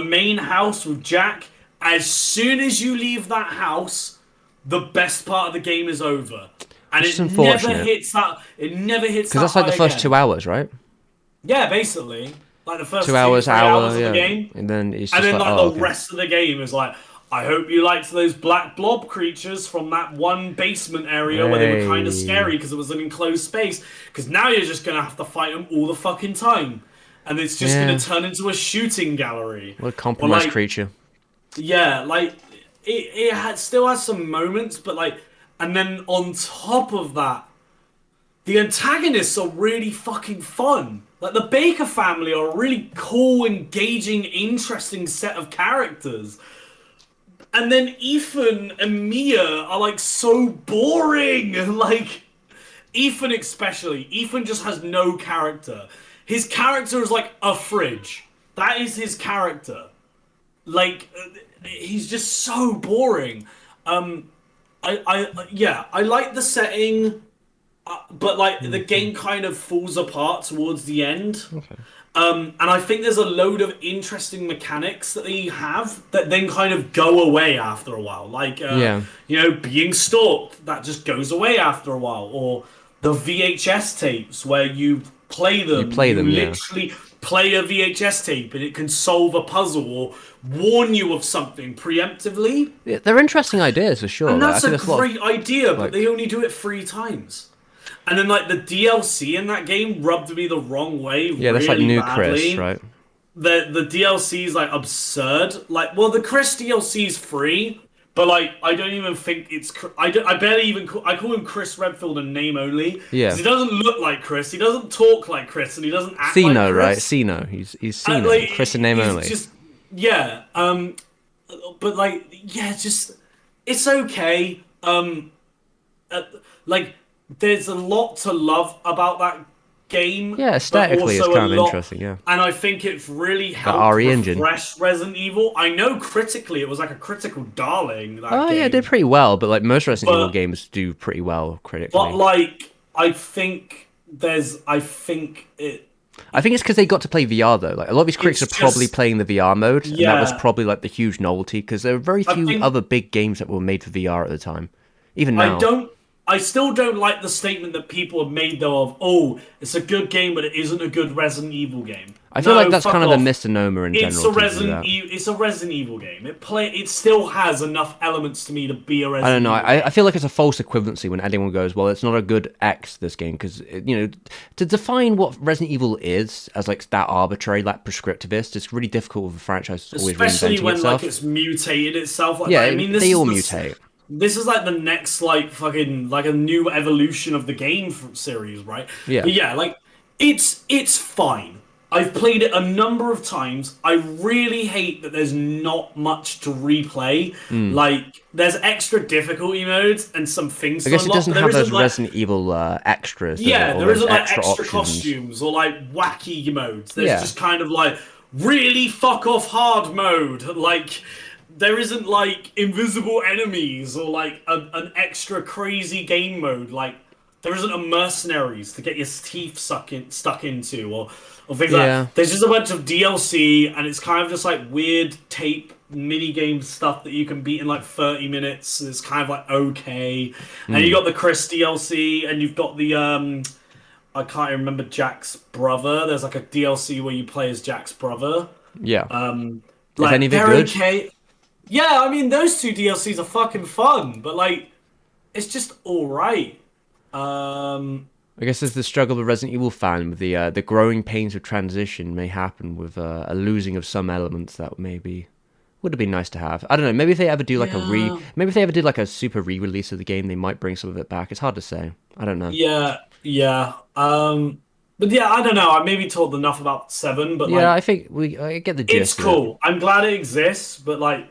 main house with Jack. As soon as you leave that house, the best part of the game is over, and Which is it never unfortunate hits that. It never hits because that that's like high the first again. 2 hours, right? Yeah, basically, like the Two first two, hours, 3 hours hour, of the yeah, game, and then it's and just then like, like oh, the okay. rest of the game is like, I hope you liked those black blob creatures from that one basement area where they were kind of Hey, scary because it was an enclosed space. Because now you're just gonna have to fight them all the fucking time, and it's just gonna yeah, turn into a shooting gallery. what a Or compromised like, creature. yeah, like still has some moments, but like, and then on top of that, the antagonists are really fucking fun. Like the Baker family are a really cool, engaging, interesting set of characters. And then Ethan and Mia are like so boring. Like Ethan especially. Ethan just has no character. His character is like a fridge. That is his character. Like he's just so boring. Yeah, I like the setting, but like the game kind of falls apart towards the end. Okay. And I think there's a load of interesting mechanics that they have that then kind of go away after a while. Like, Yeah, being stalked, that just goes away after a while. Or the VHS tapes where you play you them, play you them, yeah. literally play a VHS tape and it can solve a puzzle or warn you of something preemptively. Yeah, they're interesting ideas for sure. And Like, I that's think a there's a lot of great idea, but like, they only do it 3 times. And then like the DLC in that game rubbed me the wrong way yeah, that's like really new Chris, badly. right? The DLC is like absurd. Like, well, the Chris DLC is free, but like I don't even think it's. I barely even I call him Chris Redfield in name only because Yeah, he doesn't look like Chris, he doesn't talk like Chris, and he doesn't act like Sino, right? Chris. Sino, he's Sino, Like Chris in name he's only. just yeah. But like yeah, just it's okay. Uh, like there's a lot to love about that game, Yeah, but aesthetically, it's also a kind of lot. interesting. Yeah, And I think it's really that helped RE engine. refresh Resident Evil. I know critically it was like a critical darling, that Oh yeah, it did game, pretty well, but like most Resident Evil but games do pretty well but critically. like I think I think it's because they got to play VR though. Like a lot of these critics it's are probably just playing the VR mode, and that was yeah. probably like the huge novelty because there were very I few think other big games that were made for VR at the time. Even I now, don't. I still don't like the statement that people have made though of, oh, it's a good game, but it isn't a good Resident Evil game. I feel like No, that's fuck kind of a off. misnomer in It's general a to do Resident that. It's a Resident Evil game. It still has enough elements to me to be a I don't Resident know. Evil I game. feel like it's a false equivalency when anyone goes, "Well, it's not a good X this game," because to define what Resident Evil is as like that arbitrary, that prescriptivist, it's really difficult with a franchise that's always Especially reinventing when like itself. it's mutated itself like Yeah, that. I mean, they all mutate. this is like the next like fucking like a new evolution of the game series, right? Yeah, But yeah, like it's fine. I've played it a number of times. I really hate that there's not much to replay. Like there's extra difficulty modes and some things I to guess it unlock, doesn't but there have those isn't like Resident Evil extras, does it? yeah, Or there those isn't like extra extra options. costumes or like wacky modes. There's Yeah, just kind of like really fuck off hard mode. Like there isn't like invisible enemies or like an extra crazy game mode. Like there isn't a mercenaries to get your teeth stuck into or things like yeah. that. There's just a bunch of DLC and it's kind of just like weird tape mini game stuff that you can beat in like 30 minutes. It's kind of like okay. And you got the Chris DLC and you've got the I can't even remember Jack's brother. There's like a DLC where you play as Jack's brother. Yeah. Is Like any of it they're good? okay. Yeah, I mean those two DLCs are fucking fun, but like it's just all right. I guess there's the struggle of a Resident Evil fan with the growing pains of transition may happen with a losing of some elements that maybe would have been nice to have. I don't know. Maybe if they ever do like Yeah, maybe if they ever did like a super re-release of the game, they might bring some of it back. It's hard to say. I don't know. yeah, yeah. But yeah, I don't know. I maybe talked enough about Seven, but Yeah, like I think I get the it's gist of it. cool. I'm glad it exists, but like,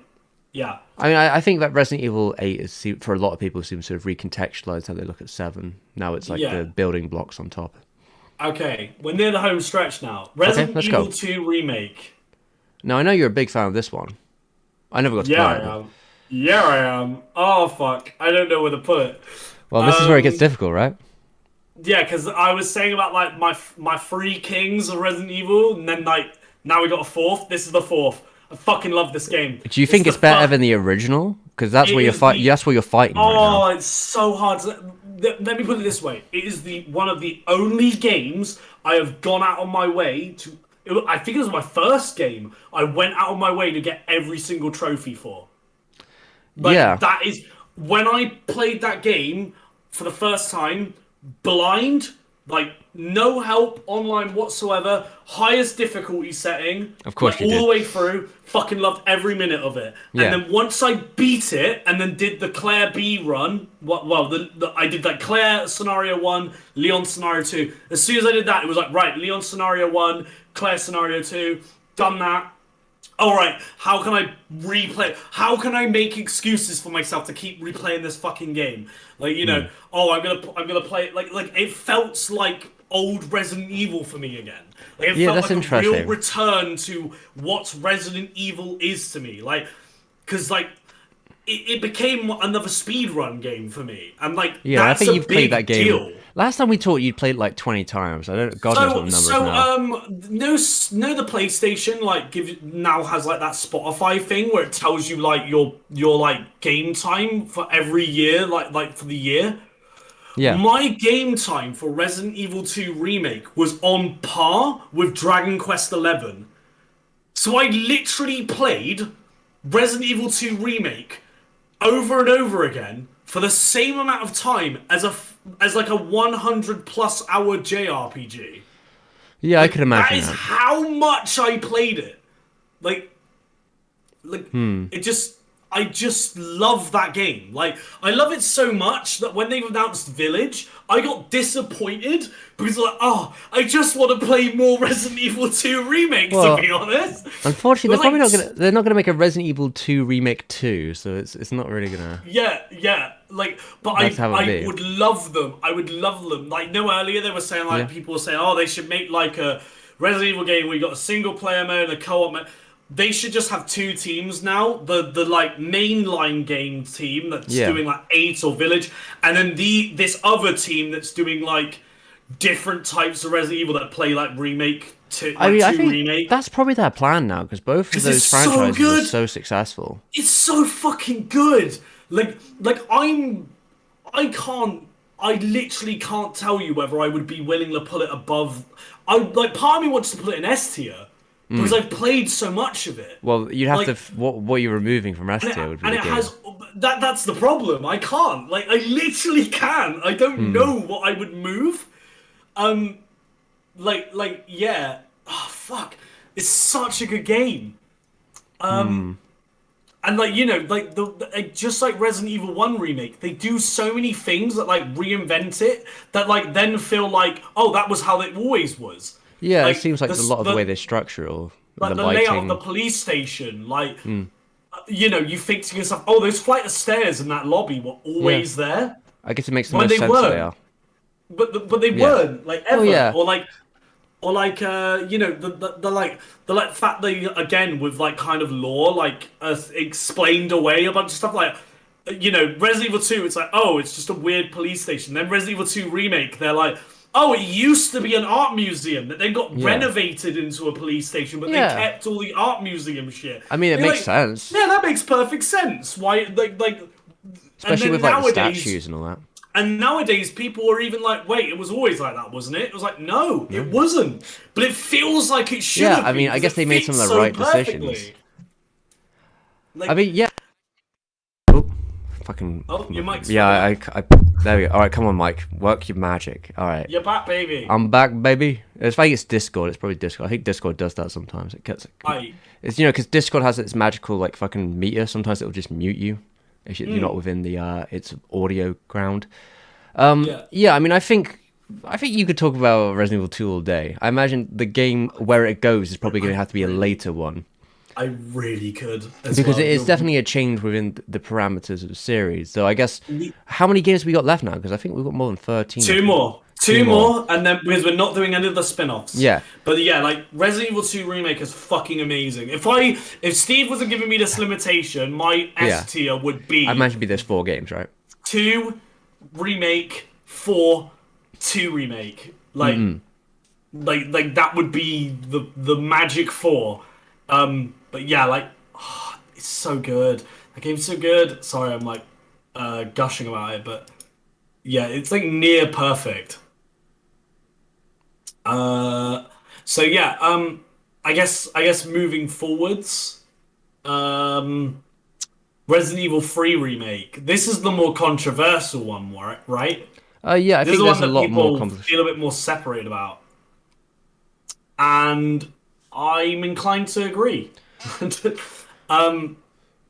yeah, I mean, I think that Resident Evil 8 is for a lot of people seems to have recontextualized how they look at 7. Now it's like the yeah. building blocks on top. Okay, we're near the home stretch now. Okay, Resident let's Evil go. 2 remake. Now I know you're a big fan of this one. I never got to Yeah, play I it. But am. Yeah, I am. Oh fuck, I don't know where to put it. Well, this is where it gets Um, difficult, right? yeah, because I was saying about like my three kings of Resident Evil, and then like now we got a fourth. This is the fourth. I fucking love this game. Do you It's think the it's better fuck. than the original? Because that's It where you're is fight. the. That's where you're fighting right now. Oh, it's so hard. Let me put it this way: it is the one of the only games I have gone out on my way to. I think it was my first game. I went out on my way to get every single trophy for. Like Yeah, that is when I played that game for the first time, blind, like no help online whatsoever, highest difficulty setting, of course like you all the did. way through, fucking loved every minute of it. And Yeah, then once I beat it and then did the Claire B run, well, I did like Claire scenario 1, Leon scenario 2. As soon as I did that, it was like, right, Leon scenario 1, Claire scenario 2, done that. All right, how can I replay? How can I make excuses for myself to keep replaying this fucking game? Like, Hmm. oh, I'm gonna play it. Like it felt like old Resident Evil for me again. Like it Yeah, felt that's like a real interesting. return to what Resident Evil is to me. Like, because like it became another speedrun game for me, and like Yeah, I that's think a you've played that big game. deal. Last time we talked, you'd played like 20 times. I don't. God knows what So, the number is so, now. no, no, the PlayStation like give now has like that Spotify thing where it tells you like your like game time for every year, like for the year. Yeah. My game time for Resident Evil 2 Remake was on par with Dragon Quest 11. So I literally played Resident Evil 2 Remake over and over again for the same amount of time as like a 100 plus hour JRPG. Yeah, I could Like that imagine is that. how much I played it. Like like Hmm. it just I just love that game. Like I love it so much that when they announced Village, I got disappointed because like, oh, I just want to play more Resident Evil 2 remakes to Well, be honest. unfortunately, It they're was probably like not gonna. They're not gonna make a Resident Evil 2 remake 2, so it's not really gonna. yeah, yeah. Like, but That's how it I be. would love them. I would love them. Like, no, earlier they were saying like Yeah. people were saying, oh, they should make like a Resident Evil game where you got a single player mode and a co-op mode. They should just have two teams now. The like mainline game team that's Yeah. doing like eight or Village, and then this other team that's doing like different types of Resident Evil that play like remake two I mean, I two think remake that's probably their plan now because both of because it's those so franchises are good. so successful. It's so fucking good. Like I can't. I literally can't tell you whether I would be willing to put it above. I like part of me wants to put it in S tier because I've played so much of it. Well, you'd have to. Like, What you're removing from S and it, tier would be and the it game. has that's the problem. I can't. Like, I literally can. I don't Hmm. know what I would move. Um, yeah. Oh fuck! It's such a good game. Hmm. And like like just like Resident Evil 1 remake, they do so many things that like reinvent it that like then feel like, oh, that was how it always was. Yeah, it Like seems like a lot of the way they structure it all like the the layout of the lighting. police station, like Hmm. you think to yourself, oh, those flight of stairs in that lobby were Yeah, always there I guess it makes the when most they sense that they weren't, are. but they Yeah. weren't like Oh ever, yeah. or like the like fact they again with like kind of lore like explained away a bunch of stuff like Resident Evil 2 it's like oh it's just a weird police station, then Resident Evil 2 remake they're like oh it used to be an art museum that then got Yeah. renovated into a police station but they Yeah. kept all the art museum shit. I mean, it You're makes like, sense, yeah, that makes perfect sense why and especially then with like the nowadays statues and all that. and nowadays, people are even like, "Wait, it was always like that, wasn't it?" It was like, "No, it No. wasn't." But it feels like it should Yeah, have I been mean, I because guess it they made some fits of the so right decisions. perfectly. I Like, mean, yeah. Oh, fucking. oh, your mic's Yeah, fucking up. there we go. All right, come on, Mike. Work your magic. All right. You're back, baby. I'm back, baby. It's like it's Discord. It's probably Discord. I think Discord does that sometimes. It gets. I It's because Discord has its magical like fucking meter. Sometimes it'll just mute you if you're not within the its audio ground. yeah, Yeah, I mean, I think you could talk about Resident Evil 2 all day. I imagine the game where it goes is probably going to have to be a later one I really could as because well. it is definitely a change within the parameters of the series. So I guess how many games we got left now? Because I think we've got more than 13. Two more, Two Two more. more, and then because we're not doing any of the spin-offs. Yeah. But yeah, like Resident Evil 2 Remake is fucking amazing. If Steve wasn't giving me this limitation, my Yeah. S tier would I be imagine be there's 4 games, right? 2 Remake, 4 2 Remake. Like that would be the magic 4. But yeah, like it's so good. That game's so good. Sorry, I'm like gushing about it, but yeah, it's like near perfect. Uh, so yeah, I guess moving forwards, um, Resident Evil 3 remake. This is the more controversial one, right? Yeah, I This is think the there's one a that lot more people complex. feel a bit more separated about, and I'm inclined to agree. Um,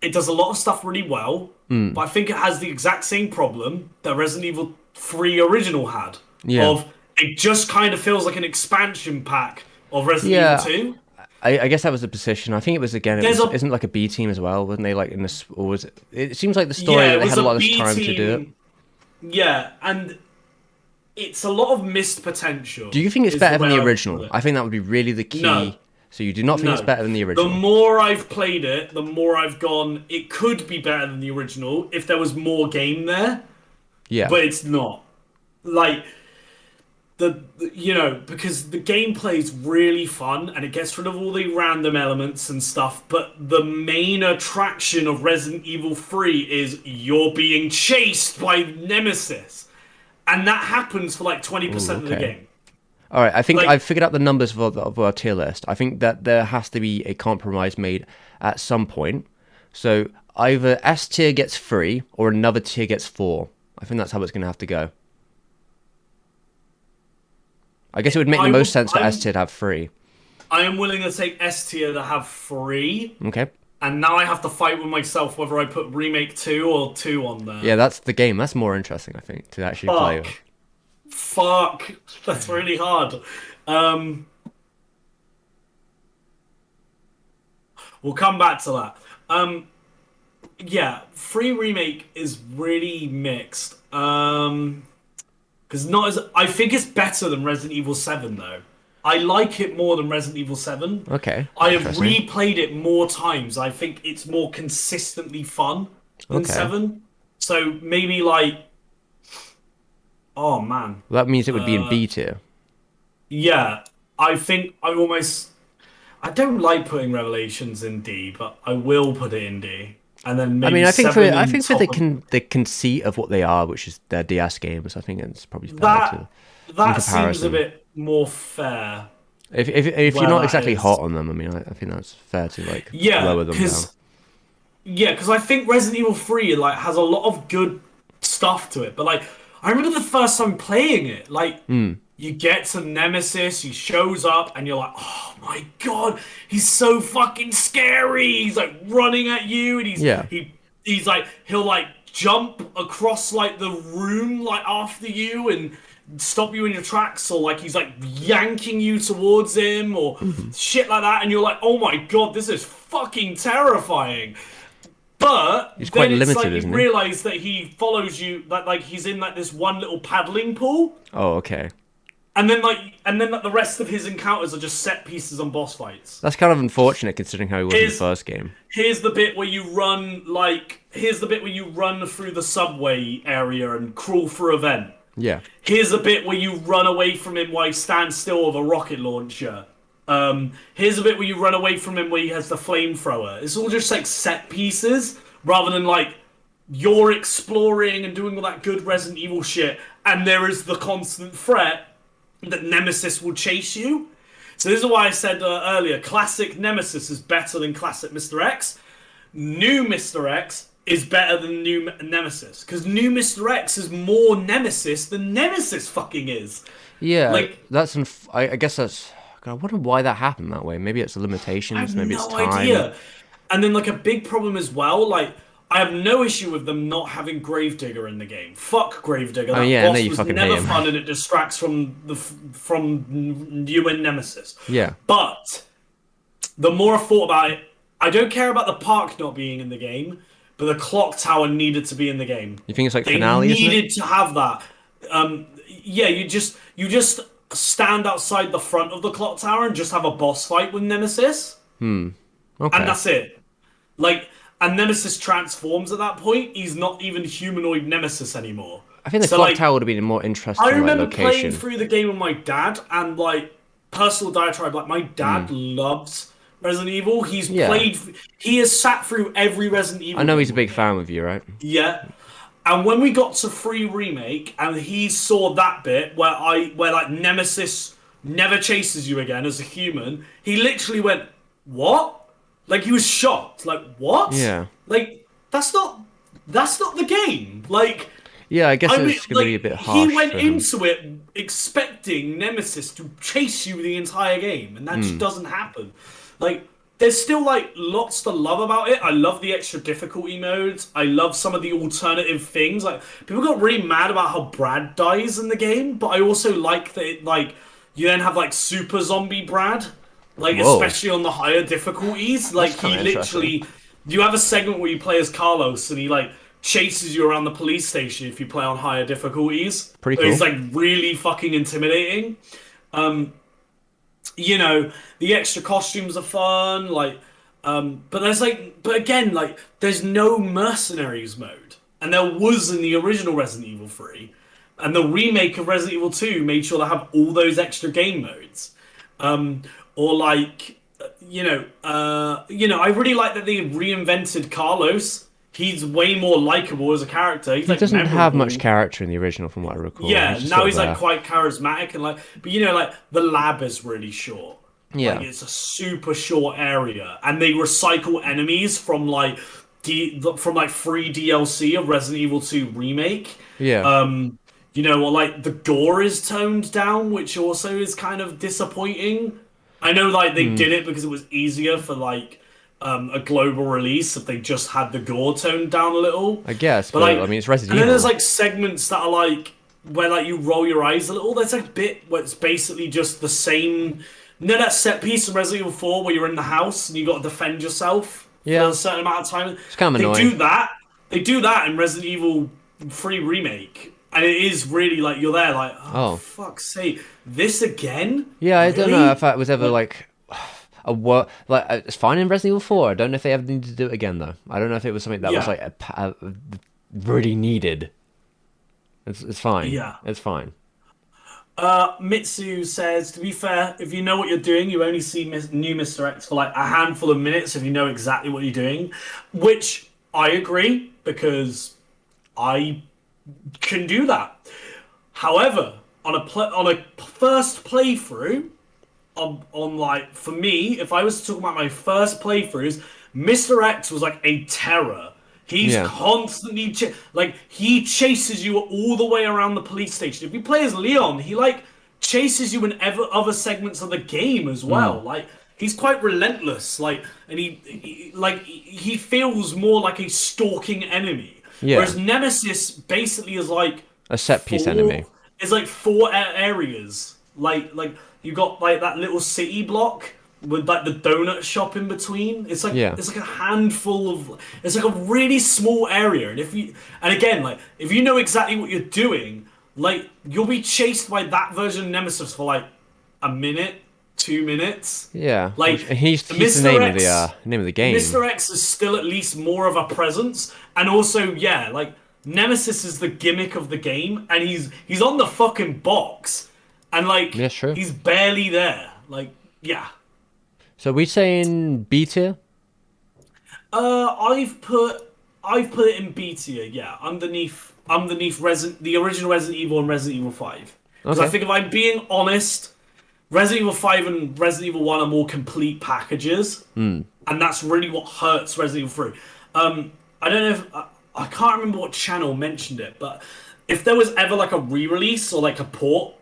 it does a lot of stuff really well, but I think it has the exact same problem that Resident Evil 3 original had. Yeah. Of it just kind of feels like an expansion pack of Resident Evil Yeah. 2. I guess that was the position. I think it was again. It There's was a isn't it like a B team as well, wasn't they? Like in this, or was it? It seems like the story Yeah, that it they was had a a lot of B time to do it. team. Yeah, and it's a lot of missed potential. Do you think it's Is the better than way the I would put original? it. I think that would be really the No, key. So you do not think it's no. better than the The original? more I've played it, the more I've gone. It could be better than the original if there was more game there, Yeah. but it's not. Like because the gameplay is really fun and it gets rid of all the random elements and stuff, but the main attraction of Resident Evil 3 is you're being chased by Nemesis. And that happens for like Ooh, 20% of the okay. game. All right. I think Like, I've figured out the numbers of our tier list. I think that there has to be a compromise made at some point. So either S tier gets 3 or another tier gets 4. I think that's how it's going to have to go. I guess it would make the I most would, sense for S tier to have 3. I am willing to take S tier to have 3, Okay. and now I have to fight with myself whether I put Remake 2 or 2 on there. Yeah, that's the game. That's more interesting, I think, to actually play. Fuck. Fuck. That's really hard. Um, we'll come back to that. Yeah, free remake is really mixed. Because not as I think it's better than Resident Evil 7 though. I like it more than Resident Evil 7. Okay. I have Interesting. replayed it more times. I think it's more consistently fun than Okay. 7. So maybe like oh man. Well, that means it would be in B tier. Yeah, I think I don't like putting Revelations in D, but I will put it in D. And then I maybe mean, seven I in think for top of the conceit of what they are, which is their DS games, I think it's probably fair that. in That seems a comparison. bit more fair. If you're Where not that exactly is. hot on them, I mean, I think that's fair to like Yeah, lower them down. because I think Resident Evil 3 like has a lot of good stuff to it. But like I remember the first time playing it, like you get to Nemesis, he shows up, and you're like, oh my god, he's so fucking scary. He's like running at you, and Yeah. he's like he'll like jump across like the room like after you and stop you in your tracks, or like he's like yanking you towards him or shit like that, and you're like, oh my god, this is fucking terrifying. But He's then quite it's limited, like you isn't he? realize that he follows you, that like he's in like this one little paddling pool, Oh, okay. and then like the rest of his encounters are just set pieces on boss fights. That's kind of unfortunate considering how he was in the Here's- first game. Here's the bit where you run through the subway area and crawl for a vent. Yeah. Here's a bit where you run away from him while he stands still with a rocket launcher. Here's a bit where you run away from him where he has the flamethrower. It's all just like set pieces rather than like you're exploring and doing all that good Resident Evil shit, and there is the constant threat that Nemesis will chase you. So this is why I said earlier, classic Nemesis is better than classic Mr. X. New Mr. X is better than new Nemesis, because new Mr. X is more Nemesis than Nemesis fucking is. Yeah. Like- that's I guess that's. God, I wonder why that happened that way. Maybe it's the I limitations. have Maybe no it's time. idea. And then like a big problem as well, like I have no issue with them not having Gravedigger in the game. Fuck Gravedigger. That yeah, I know boss you was fucking never hate him. fun, and it distracts from you and Nemesis. Yeah. But the more I thought about it, I don't care about the park not being in the game, but the clock tower needed to be in the game. You think it's like They finale, isn't it? needed to have that. yeah, you just stand outside the front of the clock tower and just have a boss fight with Nemesis, and Okay. that's it. Like, and Nemesis transforms at that point. He's not even humanoid Nemesis anymore. I think the So clock like, tower would have been a more I interesting like remember playing location. through the game with my dad, and like personal diatribe, like my dad loves Resident Evil. Yeah. He has sat through every Resident I Evil know he's game a with big me. fan with you, right? Yeah. And when we got to free remake, and he saw that bit where like Nemesis never chases you again as a human, he literally went, "What?" Like he was shocked. Like what? Yeah. Like that's not the game. Like Yeah, I guess I mean, it's going to be a like bit he harsh went for him. into it expecting Nemesis to chase you the entire game, and that just doesn't happen. Like, there's still like lots to love about it. I love the extra difficulty modes. I love some of the alternative things. Like, people got really mad about how Brad dies in the game, but I also like that you then have like super zombie Brad, like Whoa. especially on the higher difficulties. Like That's he kind of interesting. literally you have a segment where you play as Carlos and he like chases you around the police station if you play on higher difficulties. Pretty It's cool. like really fucking intimidating. The extra costumes are fun, but but again, like, there's no mercenaries mode, and there was in the original Resident Evil 3, and the remake of Resident Evil 2 made sure to have all those extra game modes. Or like, I really like that they reinvented Carlos. He's way more likable as a character. He's He like doesn't have much memorable. character in the original, from what I recall. Yeah, He's just now sort of he's like there. quite charismatic and like, but like the lab is really short. Like Yeah. it's a super short area, and they recycle enemies from like free DLC of Resident Evil 2 remake. Yeah. Or like the gore is toned down, which also is kind of disappointing. I know like they Hmm. did it because it was easier for like a global release if they just had the gore toned down a little. I guess, But but I like, mean, it's Resident and then there's Evil. like segments that are like where like you roll your eyes a little. There's like a bit where it's basically just the same. You know that set piece in Resident Evil 4 where you're in the house and you got to defend yourself for a Yeah. certain amount of time. It's kind of They annoying. do that. They do that in Resident Evil 3 remake, and it is really like you're there like, oh Oh. fuck's sake, this again? Yeah, I don't know if Really? that was ever Like, like a what like it's fine in Resident Evil 4. I don't know if they ever needed to do it again though. I don't know if it was something that was yeah, like really needed. It's fine. yeah. It's fine. Mitsu says, to be fair, if you know what you're doing, you only see new Mr. X for like a handful of minutes if you know exactly what you're doing. Which I agree, because I can do that. However, on a first playthrough, on like for me, if I was to talk about my first playthroughs, Mr. X was like a terror. He's Yeah. constantly like he chases you all the way around the police station. If you play as Leon, he like chases you in other segments of the game as well. Mm. Like he's quite relentless. Like and he feels more like a stalking enemy. Yeah. Whereas Nemesis basically is like A set piece enemy. four areas. Like you got like that little city block with like the donut shop in between. Yeah. It's like a handful of. It's like a really small area, and again, like if you know exactly what you're doing, like you'll be chased by that version of Nemesis for like a minute, 2 minutes. Yeah. Like Which and he's the Mr. X, name of the game. Mr. X is still at least more of a presence, and also yeah, like Nemesis is the gimmick of the game, and he's on the fucking box, and like Yeah, true. he's barely there. Like yeah, So we saying B tier? uh, I've put I've put it in B tier. Yeah, underneath the original Resident Evil and Resident Evil 5, because I Okay. think if I'm being honest, Resident Evil 5 and Resident Evil 1 are more complete packages, and that's really what hurts Resident Evil 3. I don't know if I can't remember what channel mentioned it, but if there was ever like a re-release or like a port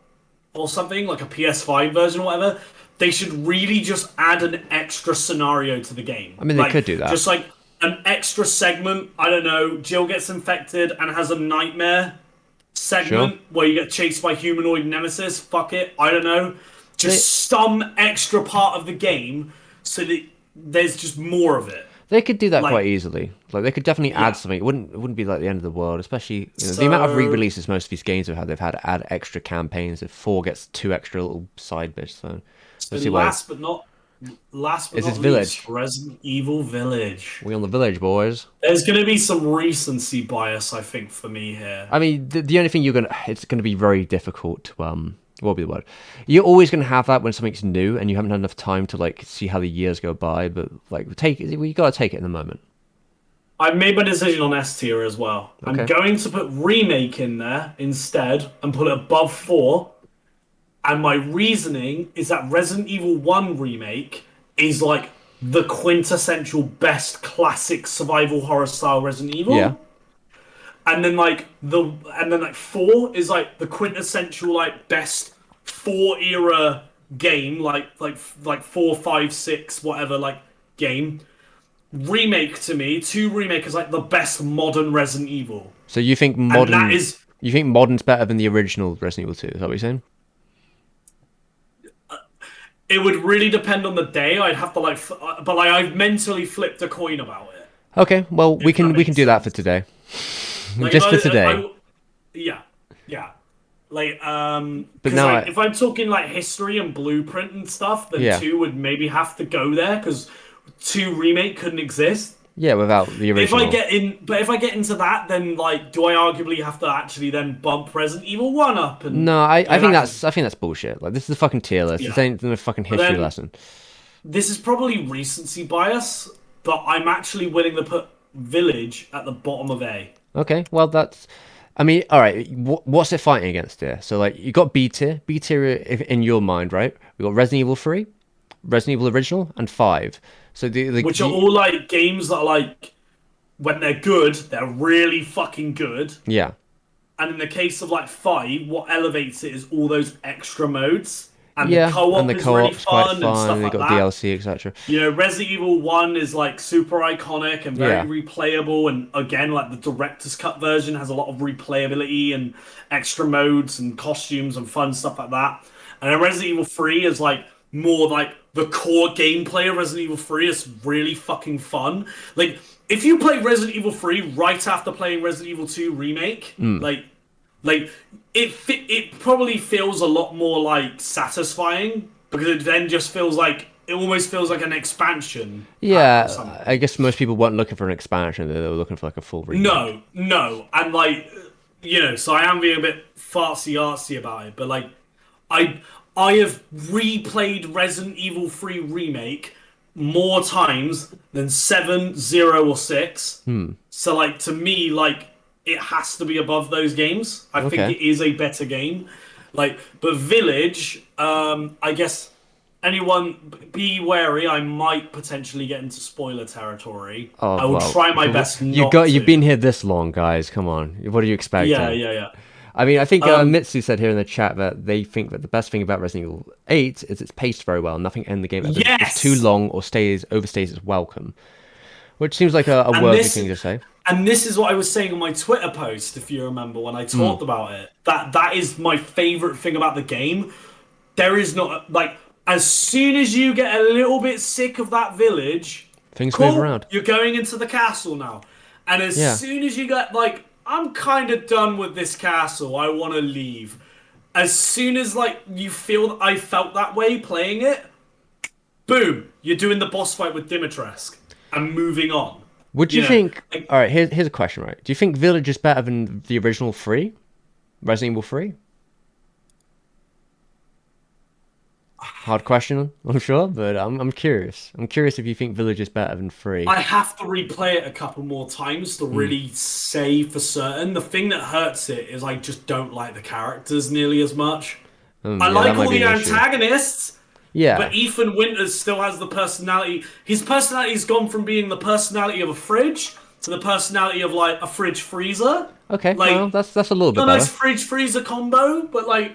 or something, like a PS5 version or whatever, they should really just add an extra scenario to the game. I mean, they could do that. Just like an extra segment. I don't know. Jill gets infected and has a nightmare Sure. segment where you get chased by humanoid nemesis. Fuck it. I don't know. They Just some extra part of the game so that there's just more of it. They could do that Like, quite easily. Like they could definitely add yeah. something. It wouldn't be like the end of the world, especially the amount of So, re-releases most of these games have had. They've had to add extra campaigns. If 4 gets 2 extra little side bits, so so let's see why. last but Is this not least, Village? Resident Evil Village. We on the Village, boys. There's going to be some recency bias, I think, for me here. I mean, the only thing it's gonna be very difficult to what would be the word? You're always gonna have that when something's new and you haven't had enough time to like see how the years go by. But like, take it. We gotta take it in the moment. I made my decision on S tier as well. I'm Okay. going to put remake in there instead and put it above 4. And my reasoning is that Resident Evil 1 remake is like the quintessential best classic survival horror style Resident Evil. Yeah. And then 4 is like the quintessential like best 4 era game, like 4, 5, 6, whatever, like game. Remake to me, 2 remake is like the best modern Resident Evil. So you think And that is You think modern's better than the original Resident Evil 2? Is that what you're saying? it would really depend on the day. I'd have to but like I've mentally flipped a coin about it. Okay. Well, we If that can makes do that for sense. today. Like Just for today. yeah, yeah. Like But because now like if I'm talking like history and blueprint and stuff, then Yeah. 2 would maybe have to go there because 2 remake couldn't exist. Yeah, without the original. If I get into that, then like, do I arguably have to actually then bump Resident Evil 1 up? And No, I think that's I think that's bullshit. Like this is a fucking tier list. This Yeah. ain't a fucking history then- lesson. this is probably recency bias, but I'm actually willing to put Village at the bottom of A. Okay, well that's. I mean, all right. What's it fighting against here? So like, you got B tier. B tier in your mind, right? We got Resident Evil 3, Resident Evil Original, and 5. So Which are all like games that are like, when they're good, they're really fucking good. yeah. And in the case of like 5, what elevates it is all those extra modes. And Yeah, the co-op and the is co-op's really quite fun and fun. stuff They like got that. DLC, etc. You know, Resident Evil 1 is like super iconic and very Yeah. replayable. And again, like the director's cut version has a lot of replayability and extra modes and costumes and fun stuff like that. And then Resident Evil 3 is like more like the core gameplay of Resident Evil 3 is really fucking fun. Like, if you play Resident Evil 3 right after playing Resident Evil 2 Remake, like it probably feels a lot more like satisfying because it then just feels like it almost feels like an expansion. pack or Yeah, something. I guess most people weren't looking for an expansion. They were looking for like a full remake. No, and like so I am being a bit fartsy artsy about it, but like I have replayed Resident Evil 3 Remake more times than 7, 0, or 6. So like to me, like it has to be above those games. I think Okay. it is a better game. Like, but Village, I guess anyone be wary. I might potentially get into spoiler territory. Oh, I will well, try my best not You've to. been here this long, guys. Come on. What do you expect? Yeah. I mean, I think Mitsu said here in the chat that they think that the best thing about Resident Evil 8 is it's paced very well. Nothing in the game ever Yes! is too long or overstays its welcome, which seems like a And worthy this- thing to say. And this is what I was saying on my Twitter post, if you remember, when I talked about it. That is my favorite thing about the game. There is not like as soon as you get a little bit sick of that village, Things cool, move around. you're going into the castle now. And as Yeah. soon as you get like, I'm kind of done with this castle, I want to leave. As soon as like you feel I felt that way playing it, boom, you're doing the boss fight with Dimitrescu and moving on. Would you know, think? like- All right, here's a question. Right? Do you think Village is better than the original 3, Resident Evil 3? Hard question, I'm sure, but I'm curious. I'm curious if you think Village is better than 3. I have to replay it a couple more times to really say for certain. The thing that hurts it is I just don't like the characters nearly as much. I Yeah, like that might all be the an issue. antagonists, Yeah, but Ethan Winters still has the personality. His personality's gone from being the personality of a fridge to the personality of like a fridge freezer. okay, like, well, that's a little bit A better. nice fridge freezer combo, but like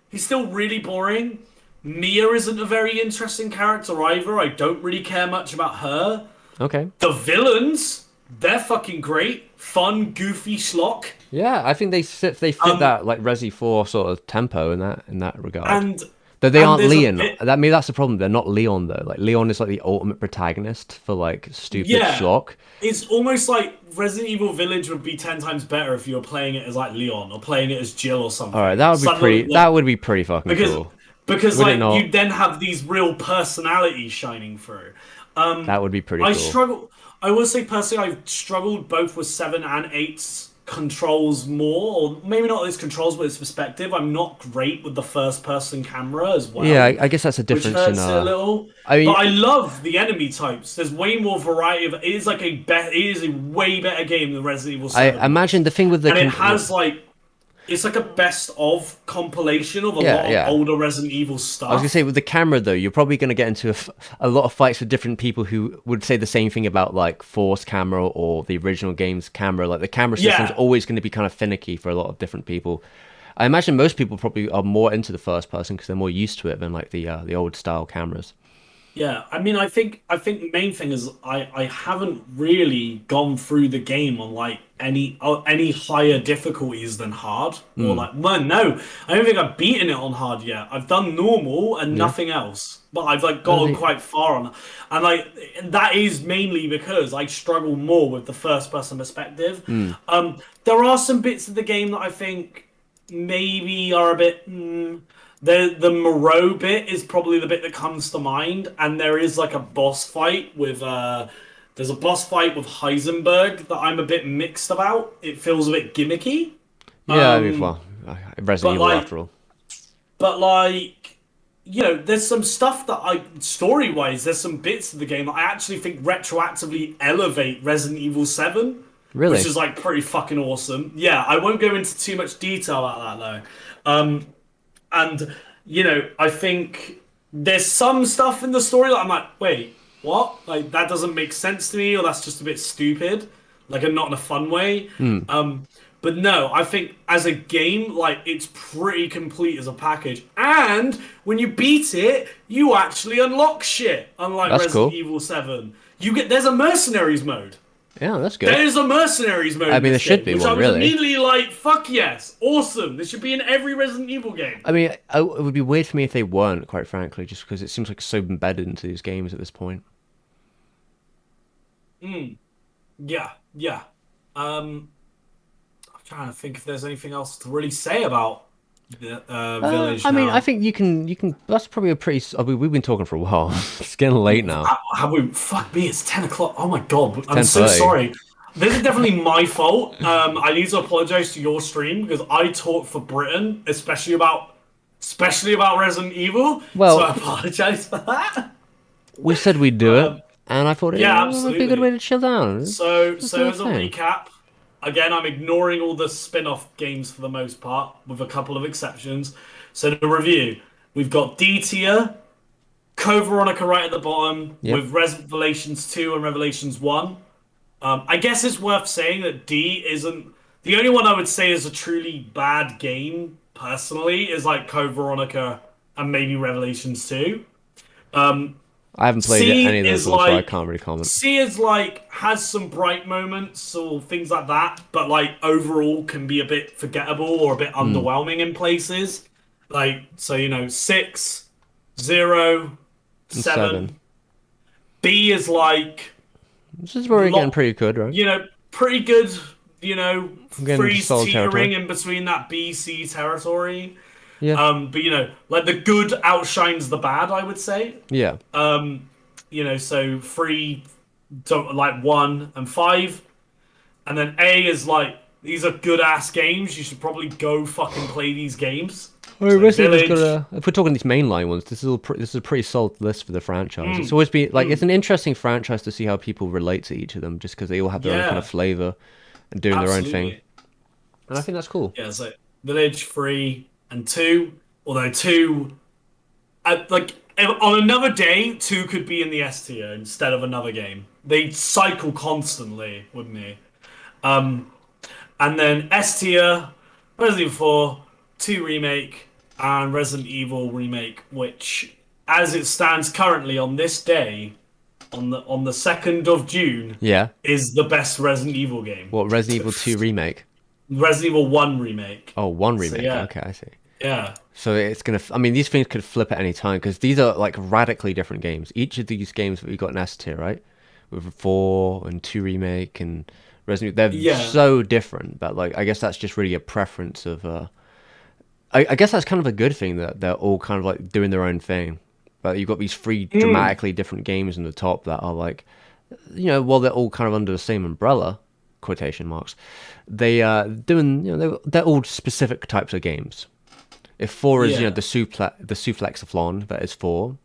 he's still really boring. Mia isn't a very interesting character either. I don't really care much about her. Okay, The villains, they're fucking great. Fun, goofy schlock. yeah, I think they fit that like Resi 4 sort of tempo in that regard. And Though they And aren't there's a Leon. bit, Maybe that's the problem. They're not Leon though. Like Leon is like the ultimate protagonist for like stupid yeah, shock. it's almost like Resident Evil Village would be 10 times better if you were playing it as like Leon or playing it as Jill or All right, something. Suddenly, that would be pretty fucking because cool. because Would it like not? you then have these real personalities shining through. That would be pretty I cool. struggle. I will say personally, I've struggled both with 7 and 8's controls more, or maybe not its controls, but its perspective. I'm not great with the first-person camera as Yeah, well, I guess that's a which difference in hurts it a little. I But mean, I love the enemy types. There's way more variety of. It is like it is a way better game than Resident Evil I 7 imagine was, the thing with the and it has like it's like a best of compilation of a yeah, lot of yeah. older Resident Evil I was gonna say stuff. with the camera though, you're probably gonna get into a lot of fights with different people who would say the same thing about like Force camera or the original game's camera. Like the camera system's Yeah, always going to be kind of finicky for a lot of different people. I imagine most people probably are more into the first person because they're more used to it than like the old style cameras. yeah. I mean, I think the main thing is I haven't really gone through the game on like any higher difficulties than hard or Hmm. like well no, I don't think I've beaten it on hard yet. I've done normal and Yeah. nothing else, but I've like Oh, gotten quite far on, and like that is mainly because I struggle more with the first person perspective. Hmm. There are some bits of the game that I think maybe are a bit. The Moreau bit is probably the bit that comes to mind, and there is like a boss fight with there's a boss fight with Heisenberg that I'm a bit mixed about. It feels a bit gimmicky. Yeah, I mean, well, Resident But Evil like after all. but like there's some stuff that I story-wise, there's some bits of the game that I actually think retroactively elevate Resident Evil 7, which Really? is like pretty fucking awesome. Yeah, I won't go into too much detail about that though. And I think there's some stuff in the story that I'm like, wait, what? Like that doesn't make sense to me, or that's just a bit stupid. Like, and not in a fun way. Hmm. But no, I think as a game, like it's pretty complete as a package. And when you beat it, you actually unlock shit. Unlike That's Resident cool. Evil 7, there's a mercenaries mode. Yeah, that's good. There's a mercenaries mode I in mean, there this should game, be which I one, was really. immediately like, fuck yes, awesome. This should be in every Resident Evil game. I mean, it would be weird for me if they weren't, quite frankly, just because it seems like so embedded into these games at this point. Yeah, yeah. I'm trying to think if there's anything else to really say about the Village I mean, I now. think you can. That's probably a pretty. I mean, we've been talking for a while. It's getting late now. Have we? Fuck me! It's 10 o'clock. Oh my god! I'm so 10:30. sorry. This is definitely my fault. I need to apologize to your stream because I talk for Britain, especially about Resident Evil. So I Well, apologize for that. we said we'd do it, and I thought Yeah, it would be a good way absolutely. to chill down. So, Let's do so a as a thing. recap, again, I'm ignoring all the spin-off games for the most part, with a couple of exceptions. So the review, we've got D tier, Code Veronica right at the bottom, Yep. with Revelations 2 and Revelations 1. I guess it's worth saying that D isn't the only one I would say is a truly bad game. Personally, is like Code Veronica and maybe Revelations 2. I haven't played C any of those is ones, so I like can't really comment. C is like has some bright moments or things like that, but like overall can be a bit forgettable or a bit Hmm. underwhelming in places. Like so, 6, 0, And seven. 7. B is like This is where we're getting lot, pretty good, right? pretty good. You know, I'm getting into freeze solid teetering territory. in between that B C territory. Yeah. But like the good outshines the bad, I would say. Yeah. So 3, don't like 1 and 5, and then A is like these are good ass games. You should probably go fucking play these games. I mean, So Resident Evil's got Village, a. If we're talking these mainline ones, this is a pretty solid list for the franchise. It's always been like it's an interesting franchise to see how people relate to each of them, just because they all have their own kind of yeah, flavor and doing their own thing, absolutely. and I think that's cool. Yeah, so Village 3 and 2, although 2, on another day, 2 could be in the S tier instead of another game. They cycle constantly with me. And then S tier, Resident Evil 4, 2 remake, and Resident Evil remake, which, as it stands currently on this day, on the 2nd of June, Yeah. is the best Resident Evil game. What Resident Evil 2 remake? Resident Evil 1 remake. Oh, one So remake. yeah, Okay, I see. Yeah. So it's gonna. I mean, these things could flip at any time because these are like radically different games. Each of these games that we got in S tier, right, with 4 and 2 remake and Resident Evil, they're Yeah. so different. But like, I guess that's just really a preference of. I guess that's kind of a good thing that they're all kind of like doing their own thing. But you've got these three Mm. dramatically different games in the top that are like, while they're all kind of under the same umbrella, quotation marks, they doing, they're all specific types of games. If 4 is, Yeah. the soufflexathlon that is 4,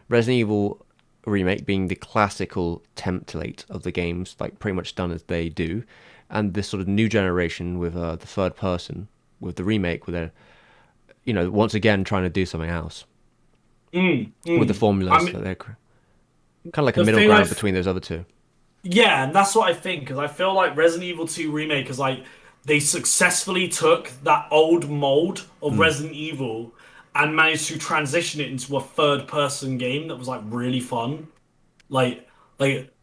Resident Evil remake being the classical template of the games, like pretty much done as they do, and this sort of new generation with the third person with the remake, where they're, once again trying to do something else Mm. with the Mm. I formulas mean, that they're kind of like a the middle thing ground I've between those other two. Yeah, and that's what I think because I feel like Resident Evil 2 remake is like they successfully took that old mold of Mm. Resident Evil and managed to transition it into a third person game that was like really fun. Like like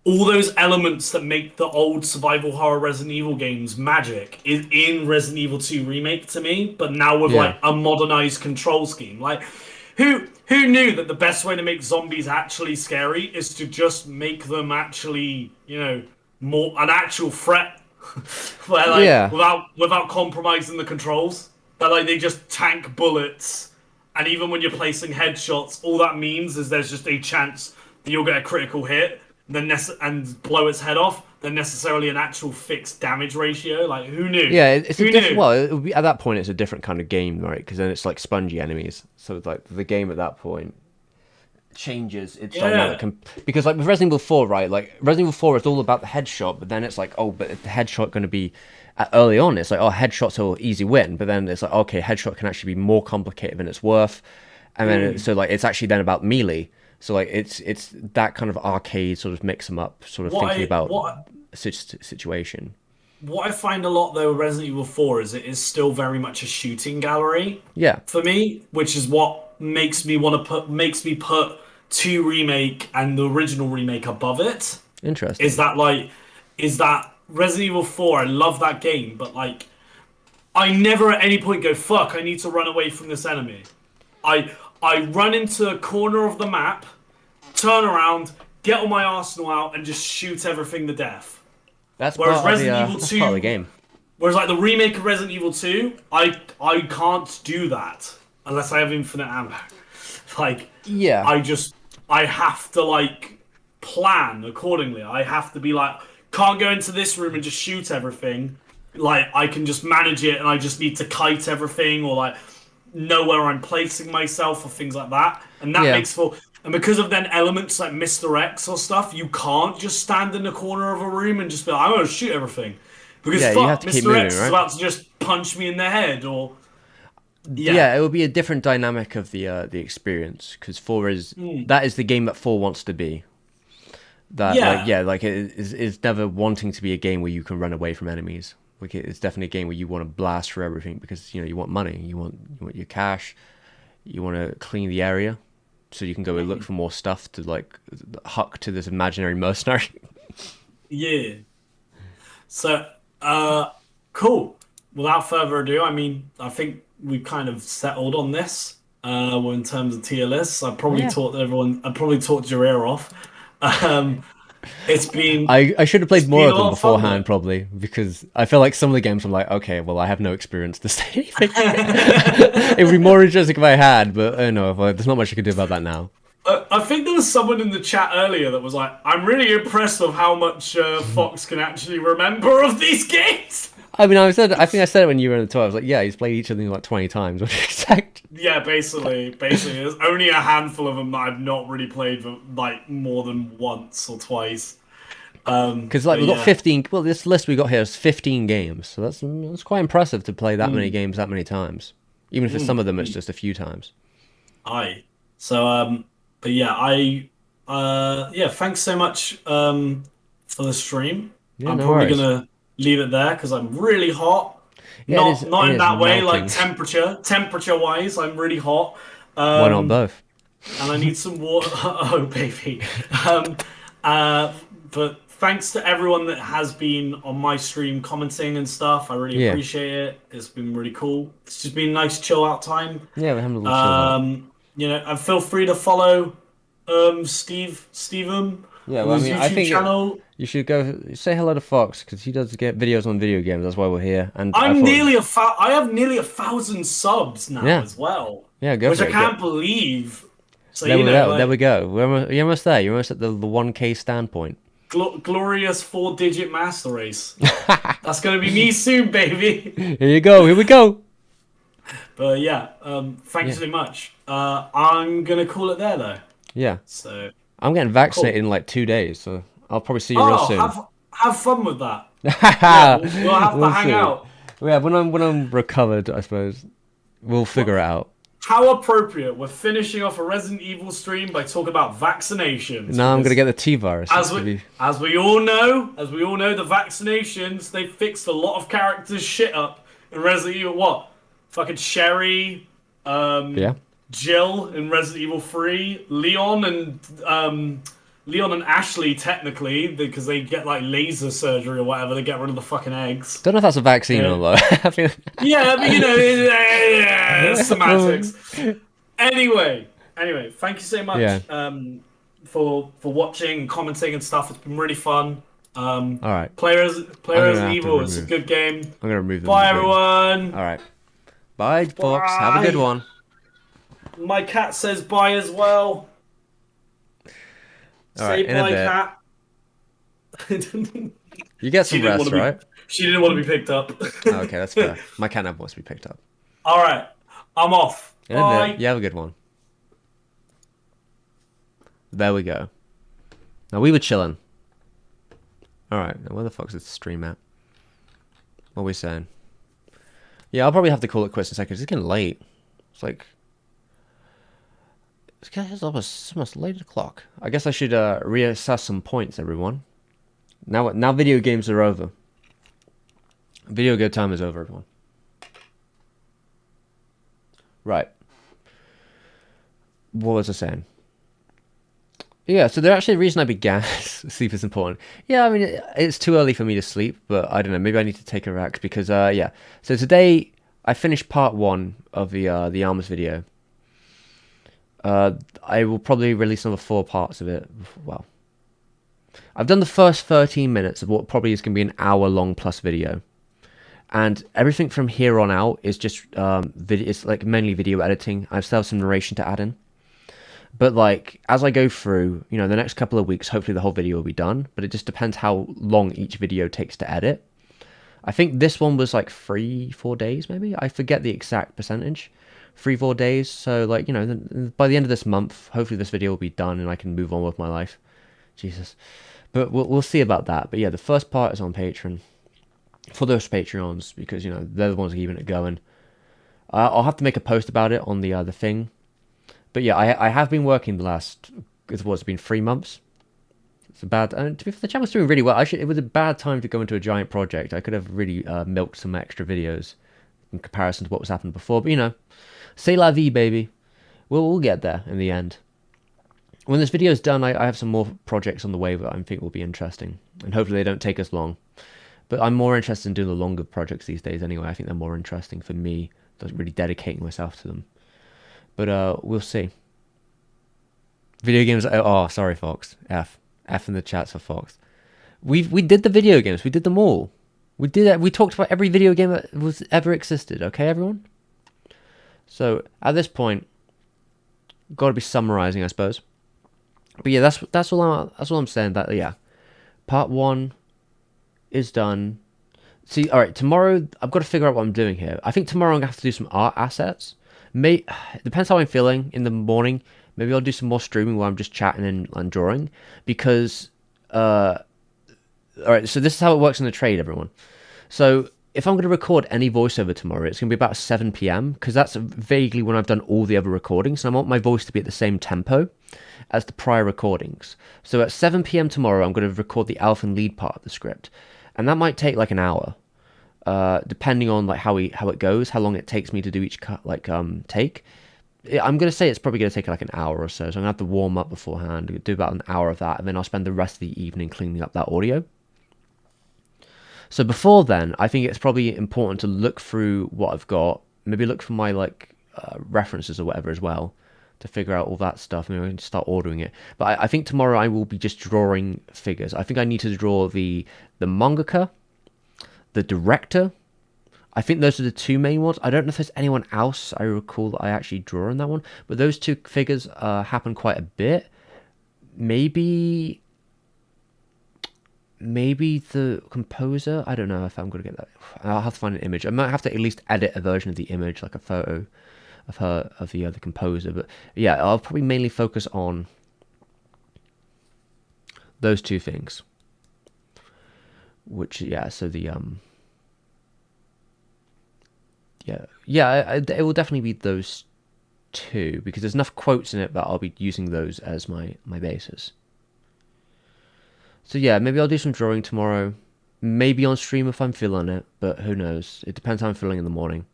all those elements that make the old survival horror Resident Evil games magic is in Resident Evil 2 remake to me, but now with Yeah, like a modernized control scheme. Like who knew that the best way to make zombies actually scary is to just make them actually, more an actual threat where like yeah, without compromising the controls. That like they just tank bullets and even when you're placing headshots, all that means is there's just a chance that you'll get a critical hit, and blow its head off, than necessarily an actual fixed damage ratio. Like, who knew? yeah. It's a Who different. knew? Well, it would be, at that point, it's a different kind of game, right? Because then it's like spongy enemies. So it's like the game at that point changes its dynamic. Yeah. Because like with Resident Evil 4, right? Like Resident Evil 4 is all about the headshot, but then it's like, oh, but the headshot going to be early on. It's like, oh, headshots are easy win, but then it's like, okay, headshot can actually be more complicated than it's worth, and then Mm. so like it's actually then about melee. So like it's that kind of arcade sort of mix 'em up, sort of What thinking I about what situation. what I find a lot though with Resident Evil 4 is it is still very much a shooting gallery Yeah, for me, which is what makes me put 2 remake and the original remake above it. Is interesting. that like is that Resident Evil 4, I love that game, but like I never at any point go, fuck, I need to run away from this enemy. I run into a corner of the map, turn around, get all my arsenal out, and just shoot everything to death. Whereas Resident Evil That's part of the 2, game. whereas like the remake of Resident Evil 2, I can't do that unless I have infinite ammo. Like Yeah, I just I have to like plan accordingly. I have to be like, can't go into this room and just shoot everything. Like I can just manage it, and I just need to kite everything, or like know where I'm placing myself, or things like that. And that yeah, makes for and because of then elements like Mr. X or stuff, you can't just stand in the corner of a room and just be like, I'm gonna shoot everything. Because yeah. You have fuck, to keep Mr. moving, X is right? about to just punch me in the head, or yeah. Yeah, it would be a different dynamic of the experience because 4 is Mm. that is the game that 4 wants to be. That like Yeah. yeah, like it is never wanting to be a game where you can run away from enemies. Like it's definitely a game where you want to blast for everything because you want money, you want your cash, you want to clean the area so you can go and look Mm. for more stuff to like huck to this imaginary mercenary. Yeah. So, cool. Without further ado, I mean, I think we've kind of settled on this. Well, in terms of tier lists, Yeah. I probably talked your ear off. Um, it's been, I should have it's played more been a of them lot of fun though. beforehand, probably, because I feel like some of the games I'm like, okay, well, I have no experience to say anything. It would be more interesting if I had, but I know there's not much I can do about that now. I think there was someone in the chat earlier that was like, "I'm really impressed with how much Fox can actually remember of these games." I mean, I think I said it when you were in the tour. I was like, yeah, he's played each of them like 20 times. What do you expect? Yeah, basically, there's only a handful of them that I've not really played for like more than once or twice. Because like But we've got yeah, 15. Well, this list we got here is 15 games, so that's quite impressive to play that many mm, games that many times. Even if it's some of them, it's mm. just a few times. Aye. So but yeah, yeah, thanks so much for the stream. Yeah, I'm no probably worries. gonna leave it there because I'm really hot. Yeah, it is. Not It in is that way, like melting. temperature wise, I'm really hot. Why not Um, both? and I need some water. Oh, baby. Um, uh, but thanks to everyone that has been on my stream commenting and stuff. I really Yeah. appreciate it. It's been really cool. It's just been a nice chill out time. Yeah, we're having a little chill out. And feel free to follow STEVEM Yeah, on well, I his mean, I YouTube think channel. you should go say hello to Fox because he does get videos on video games. That's why we're here. And I I'm thought, nearly I have nearly 1,000 subs now yeah, as well, yeah, go which for I it. can't believe. So There we go. There we like go. You're almost there. You're almost at the 1K standpoint. glorious 4-digit master race. That's gonna be me soon, baby. Here you go. Here we go. But yeah, thank you Yeah, so much. I'm gonna call it there though. yeah. So I'm getting vaccinated cool. in like 2 days, so I'll probably see you real Oh, soon. have fun with that. Yeah, we'll have to We'll hang see. out. Yeah, when I'm recovered, I suppose we'll figure it out. How appropriate. We're finishing off a Resident Evil stream by talking about vaccinations Now I'm gonna because get the T virus. It's as gonna we be... the vaccinations they fixed a lot of characters shit up in Resident Evil. What? Fucking Sherry, Yeah. Jill in Resident Evil 3, Leon and Ashley technically because they get like laser surgery or whatever. They get rid of the fucking eggs. Don't know if that's a vaccine Yeah. or not. I feel... Yeah, but semantics. Anyway, thank you so much Yeah. for watching, and commenting and stuff. It's been really fun. All right. Players have to Evil. It's a remove. good game. I'm gonna remove them. Bye everyone. All right. Bye, Fox. Have a good Bye. one. My cat says bye as well. All Say right. In a bye, bit. cat. You get She some didn't rest, want to be. right? She didn't want to be picked up. Oh, okay, that's fair. My cat never wants to be picked up. All right, I'm off. In a Bye. bit. You have a good one. There we go. Now we were chilling. All right. Now where the fuck's this stream at? What are we saying? Yeah, I'll probably have to call it quits in a second. It's getting late. It's like it's almost late o'clock. I guess I should reassess some points, everyone. Now video games are over. Video game time is over, everyone. Right. What was I saying? Yeah, so there's actually a reason I began sleep is important. Yeah, I mean, it's too early for me to sleep, but I don't know. Maybe I need to take a rest because, yeah. So today, I finished part 1 of the Arms video. I will probably release another 4 parts of it. Well, I've done the first 13 minutes of what probably is going to be an hour-long plus video. And everything from here on out is just it's like mainly video editing. I still have some narration to add in. But like as I go through, you know, the next couple of weeks, hopefully the whole video will be done. But it just depends how long each video takes to edit. I think this one was like 3-4 days, maybe. I forget the exact percentage. 3-4 days. So like, you know, by the end of this month, hopefully this video will be done and I can move on with my life. Jesus. But we'll see about that. But yeah, the first part is on Patreon. For those Patreons, because, you know, they're the ones keeping it going. I'll have to make a post about it on the thing. But yeah, I have been working the last, it's been 3 months. It's a bad, and to be fair, the channel's doing really well. Actually, it was a bad time to go into a giant project. I could have really milked some extra videos in comparison to what was happening before. But, you know, c'est la vie, baby. We'll get there in the end. When this video's done, I have some more projects on the way that I think will be interesting. And hopefully they don't take us long. But I'm more interested in doing the longer projects these days anyway. I think they're more interesting for me, really dedicating myself to them. But we'll see. Video games. Oh, sorry, Fox. F in the chats for Fox. We did the video games. We did them all. We did it. We talked about every video game that was ever existed. Okay, everyone. So at this point, got to be summarizing, I suppose. But yeah, that's all I'm saying. That yeah, part 1 is done. See, all right. Tomorrow, I've got to figure out what I'm doing here. I think tomorrow I'm gonna have to do some art assets. It depends how I'm feeling in the morning. Maybe I'll do some more streaming where I'm just chatting and drawing. Because, all right, so this is how it works in the trade, everyone. So if I'm going to record any voiceover tomorrow, it's going to be about 7 p.m. because that's vaguely when I've done all the other recordings. And I want my voice to be at the same tempo as the prior recordings. So at 7 p.m. tomorrow, I'm going to record the alpha and lead part of the script. And that might take like an hour. Depending on like how it goes, how long it takes me to do each take. I'm going to say it's probably going to take like an hour or so. So I'm going to have to warm up beforehand, do about an hour of that, and then I'll spend the rest of the evening cleaning up that audio. So before then, I think it's probably important to look through what I've got, maybe look for my like references or whatever as well, to figure out all that stuff. Maybe I can start ordering it. But I think tomorrow I will be just drawing figures. I think I need to draw the mangaka, the director. I think those are the two main ones. I don't know if there's anyone else I recall that I actually draw in that one, but those two figures happen quite a bit. Maybe the composer. I don't know if I'm gonna get that. I'll have to find an image. I might have to at least edit a version of the image, like a photo of her, of the other composer. But yeah, I'll probably mainly focus on those two things. Which, yeah, so the it will definitely be those two, because there's enough quotes in it that I'll be using those as my basis. So yeah, maybe I'll do some drawing tomorrow. Maybe on stream if I'm feeling it, but who knows? It depends how I'm feeling in the morning.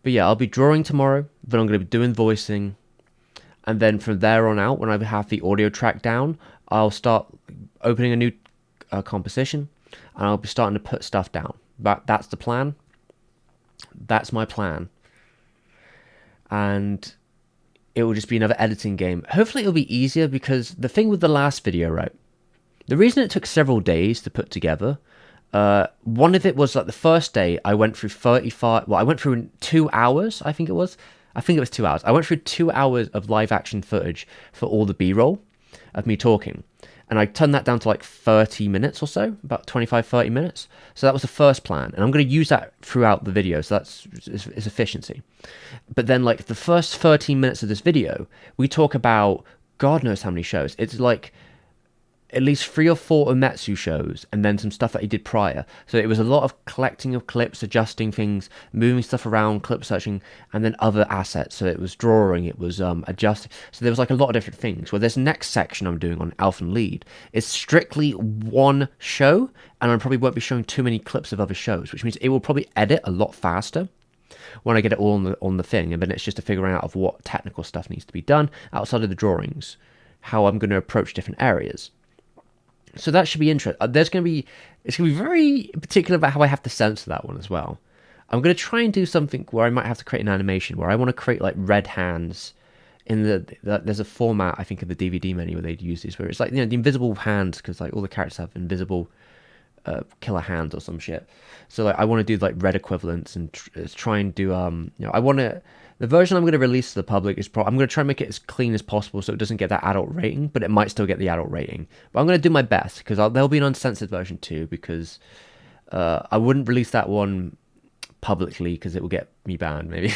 But yeah, I'll be drawing tomorrow, then I'm going to be doing voicing, and then from there on out, when I have the audio track down, I'll start opening a new composition, and I'll be starting to put stuff down. That's the plan. That's my plan. And it will just be another editing game. Hopefully it'll be easier, because the thing with the last video, right? The reason it took several days to put together, one of it was like the first day I went through 35, well, I went through 2 hours, I think it was 2 hours. I went through 2 hours of live action footage for all the B-roll of me talking. And I turned that down to like 30 minutes or so, about 25, 30 minutes. So that was the first plan. And I'm going to use that throughout the video. So that's it's efficiency. But then like the first 13 minutes of this video, we talk about God knows how many shows. It's like at least 3 or 4 Umetsu shows, and then some stuff that he did prior. So it was a lot of collecting of clips, adjusting things, moving stuff around, clip searching, and then other assets. So it was drawing, it was adjusting. So there was like a lot of different things. Well, this next section I'm doing on Alphen Lead is strictly one show, and I probably won't be showing too many clips of other shows, which means it will probably edit a lot faster when I get it all on the thing, and then it's just a figuring out of what technical stuff needs to be done outside of the drawings, how I'm going to approach different areas. So that should be interesting. It's going to be very particular about how I have to censor that one as well. I'm going to try and do something where I might have to create an animation where I want to create like red hands in there's a format, I think, of the DVD menu where they'd use these, where it's like, the invisible hands, because like all the characters have invisible killer hands or some shit. So like I want to do like red equivalents and try and do I want to. The version I'm going to release to the public is I'm going to try and make it as clean as possible so it doesn't get that adult rating, but it might still get the adult rating. But I'm going to do my best, because there'll be an uncensored version too, because I wouldn't release that one publicly because it will get me banned maybe.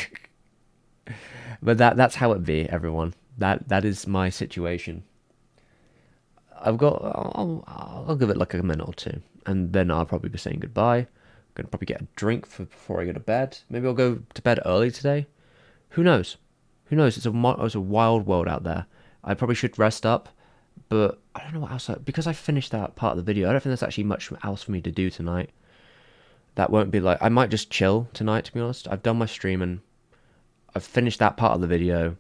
But that's how it be, everyone. That is my situation. I'll give it like a minute or two, and then I'll probably be saying goodbye. I'm going to probably get a drink before I go to bed. Maybe I'll go to bed early today. Who knows? Who knows? It's a wild world out there. I probably should rest up, but I don't know what else. Because I finished that part of the video, I don't think there's actually much else for me to do tonight. That won't be like... I might just chill tonight, to be honest. I've done my streaming. I've finished that part of the video.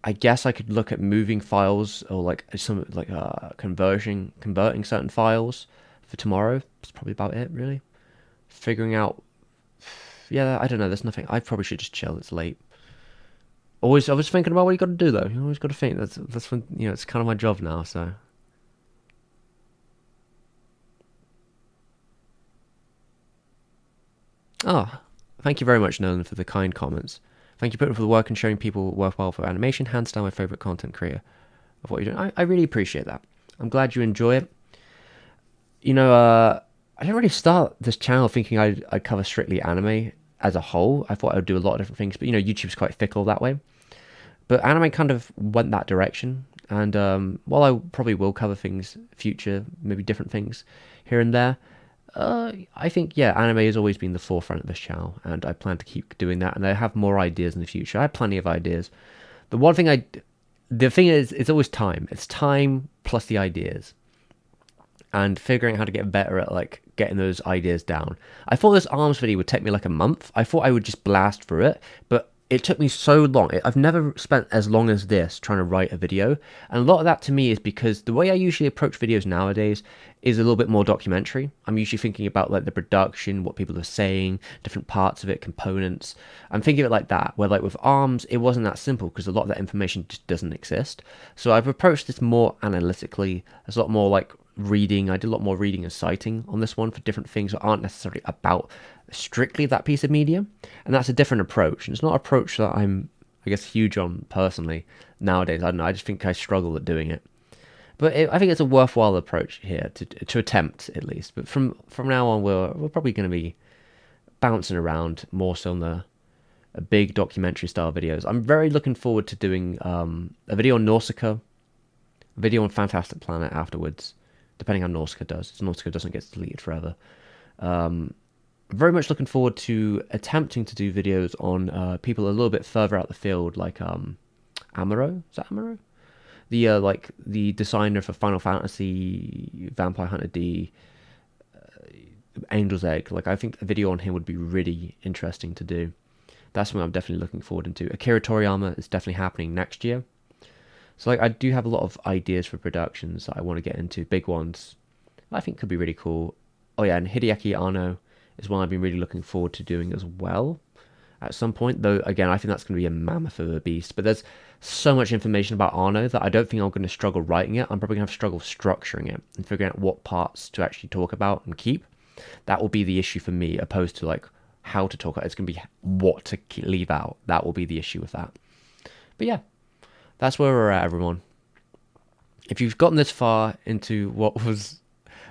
I guess I could look at moving files, or like some like converting certain files for tomorrow. That's probably about it, really. Figuring out... Yeah, I don't know. There's nothing. I probably should just chill. It's late. I was thinking about what you got to do though. You always got to think. That's when it's kind of my job now. So. Oh, thank you very much, Nolan, for the kind comments. Thank you, Putin, for the work and showing people worthwhile for animation. Hands down, my favorite content creator of what you're doing. I really appreciate that. I'm glad you enjoy it. I didn't really start this channel thinking I'd cover strictly anime as a whole. I thought I would do a lot of different things, but YouTube's quite fickle that way. But anime kind of went that direction, and while I probably will cover things future, maybe different things here and there, I think, anime has always been the forefront of this channel, and I plan to keep doing that, and I have more ideas in the future. I have plenty of ideas. The thing is, it's always time. It's time plus the ideas. And figuring out how to get better at like getting those ideas down. I thought this ARMS video would take me like a month. I thought I would just blast through it, but it took me so long. I've never spent as long as this trying to write a video. And a lot of that to me is because the way I usually approach videos nowadays is a little bit more documentary. I'm usually thinking about like the production, what people are saying, different parts of it, components. I'm thinking of it like that, where like with ARMS, it wasn't that simple because a lot of that information just doesn't exist. So I've approached this more analytically. There's a lot more like reading. I did a lot more reading and citing on this one for different things that aren't necessarily about strictly that piece of media, and that's a different approach. And it's not an approach that I'm, I guess, huge on personally nowadays. I don't know. I just think I struggle at doing it. But I think it's a worthwhile approach here to attempt at least. But from now on, we're probably going to be bouncing around more so on the big documentary style videos. I'm very looking forward to doing a video on Nausicaa, a video on Fantastic Planet afterwards, depending on how Nausicaa does. If Nausicaa doesn't get deleted forever. Very much looking forward to attempting to do videos on people a little bit further out the field, like Amuro. Is that Amuro? The like the designer for Final Fantasy, Vampire Hunter D, Angel's Egg. Like I think a video on him would be really interesting to do. That's something I'm definitely looking forward into. Akira Toriyama is definitely happening next year. So like I do have a lot of ideas for productions that I want to get into, big ones. I think could be really cool. Oh yeah, and Hideaki Anno is one I've been really looking forward to doing as well at some point. Though, again, I think that's going to be a mammoth of a beast. But there's so much information about Anno that I don't think I'm going to struggle writing it. I'm probably going to have struggle structuring it and figuring out what parts to actually talk about and keep. That will be the issue for me, opposed to like how to talk about it. It's going to be what to leave out. That will be the issue with that. But yeah, that's where we're at, everyone. If you've gotten this far into what was,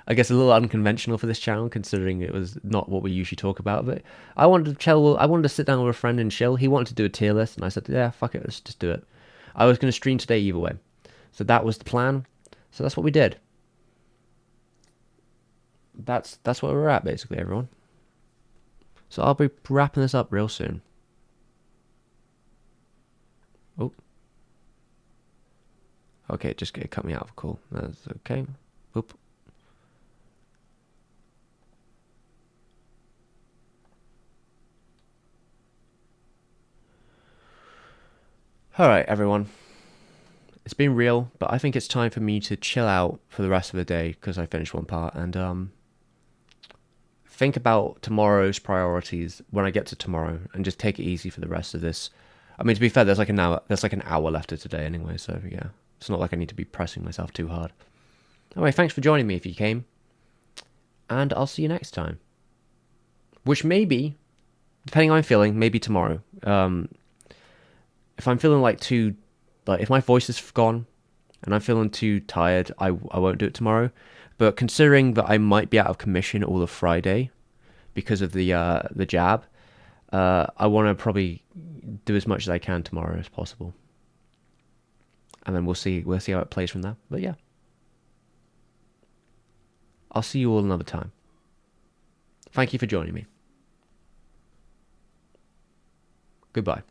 I guess, a little unconventional for this channel, considering it was not what we usually talk about. But I wanted to chill. I wanted to sit down with a friend and chill. He wanted to do a tier list, and I said, "Yeah, fuck it, let's just do it." I was going to stream today either way, so that was the plan. So that's what we did. That's where we're at, basically, everyone. So I'll be wrapping this up real soon. Oh, okay, just cut me out. Cool, that's okay. Oop. Alright, everyone. It's been real, but I think it's time for me to chill out for the rest of the day because I finished one part and think about tomorrow's priorities when I get to tomorrow and just take it easy for the rest of this. I mean, to be fair, there's like an hour left of today anyway, so yeah. It's not like I need to be pressing myself too hard. Anyway, thanks for joining me if you came. And I'll see you next time. Which may be, depending on how I'm feeling, maybe tomorrow. If I'm feeling if my voice is gone and I'm feeling too tired, I won't do it tomorrow. But considering that I might be out of commission all of Friday because of the jab, I want to probably do as much as I can tomorrow as possible. And then we'll see how it plays from there. But yeah. I'll see you all another time. Thank you for joining me. Goodbye.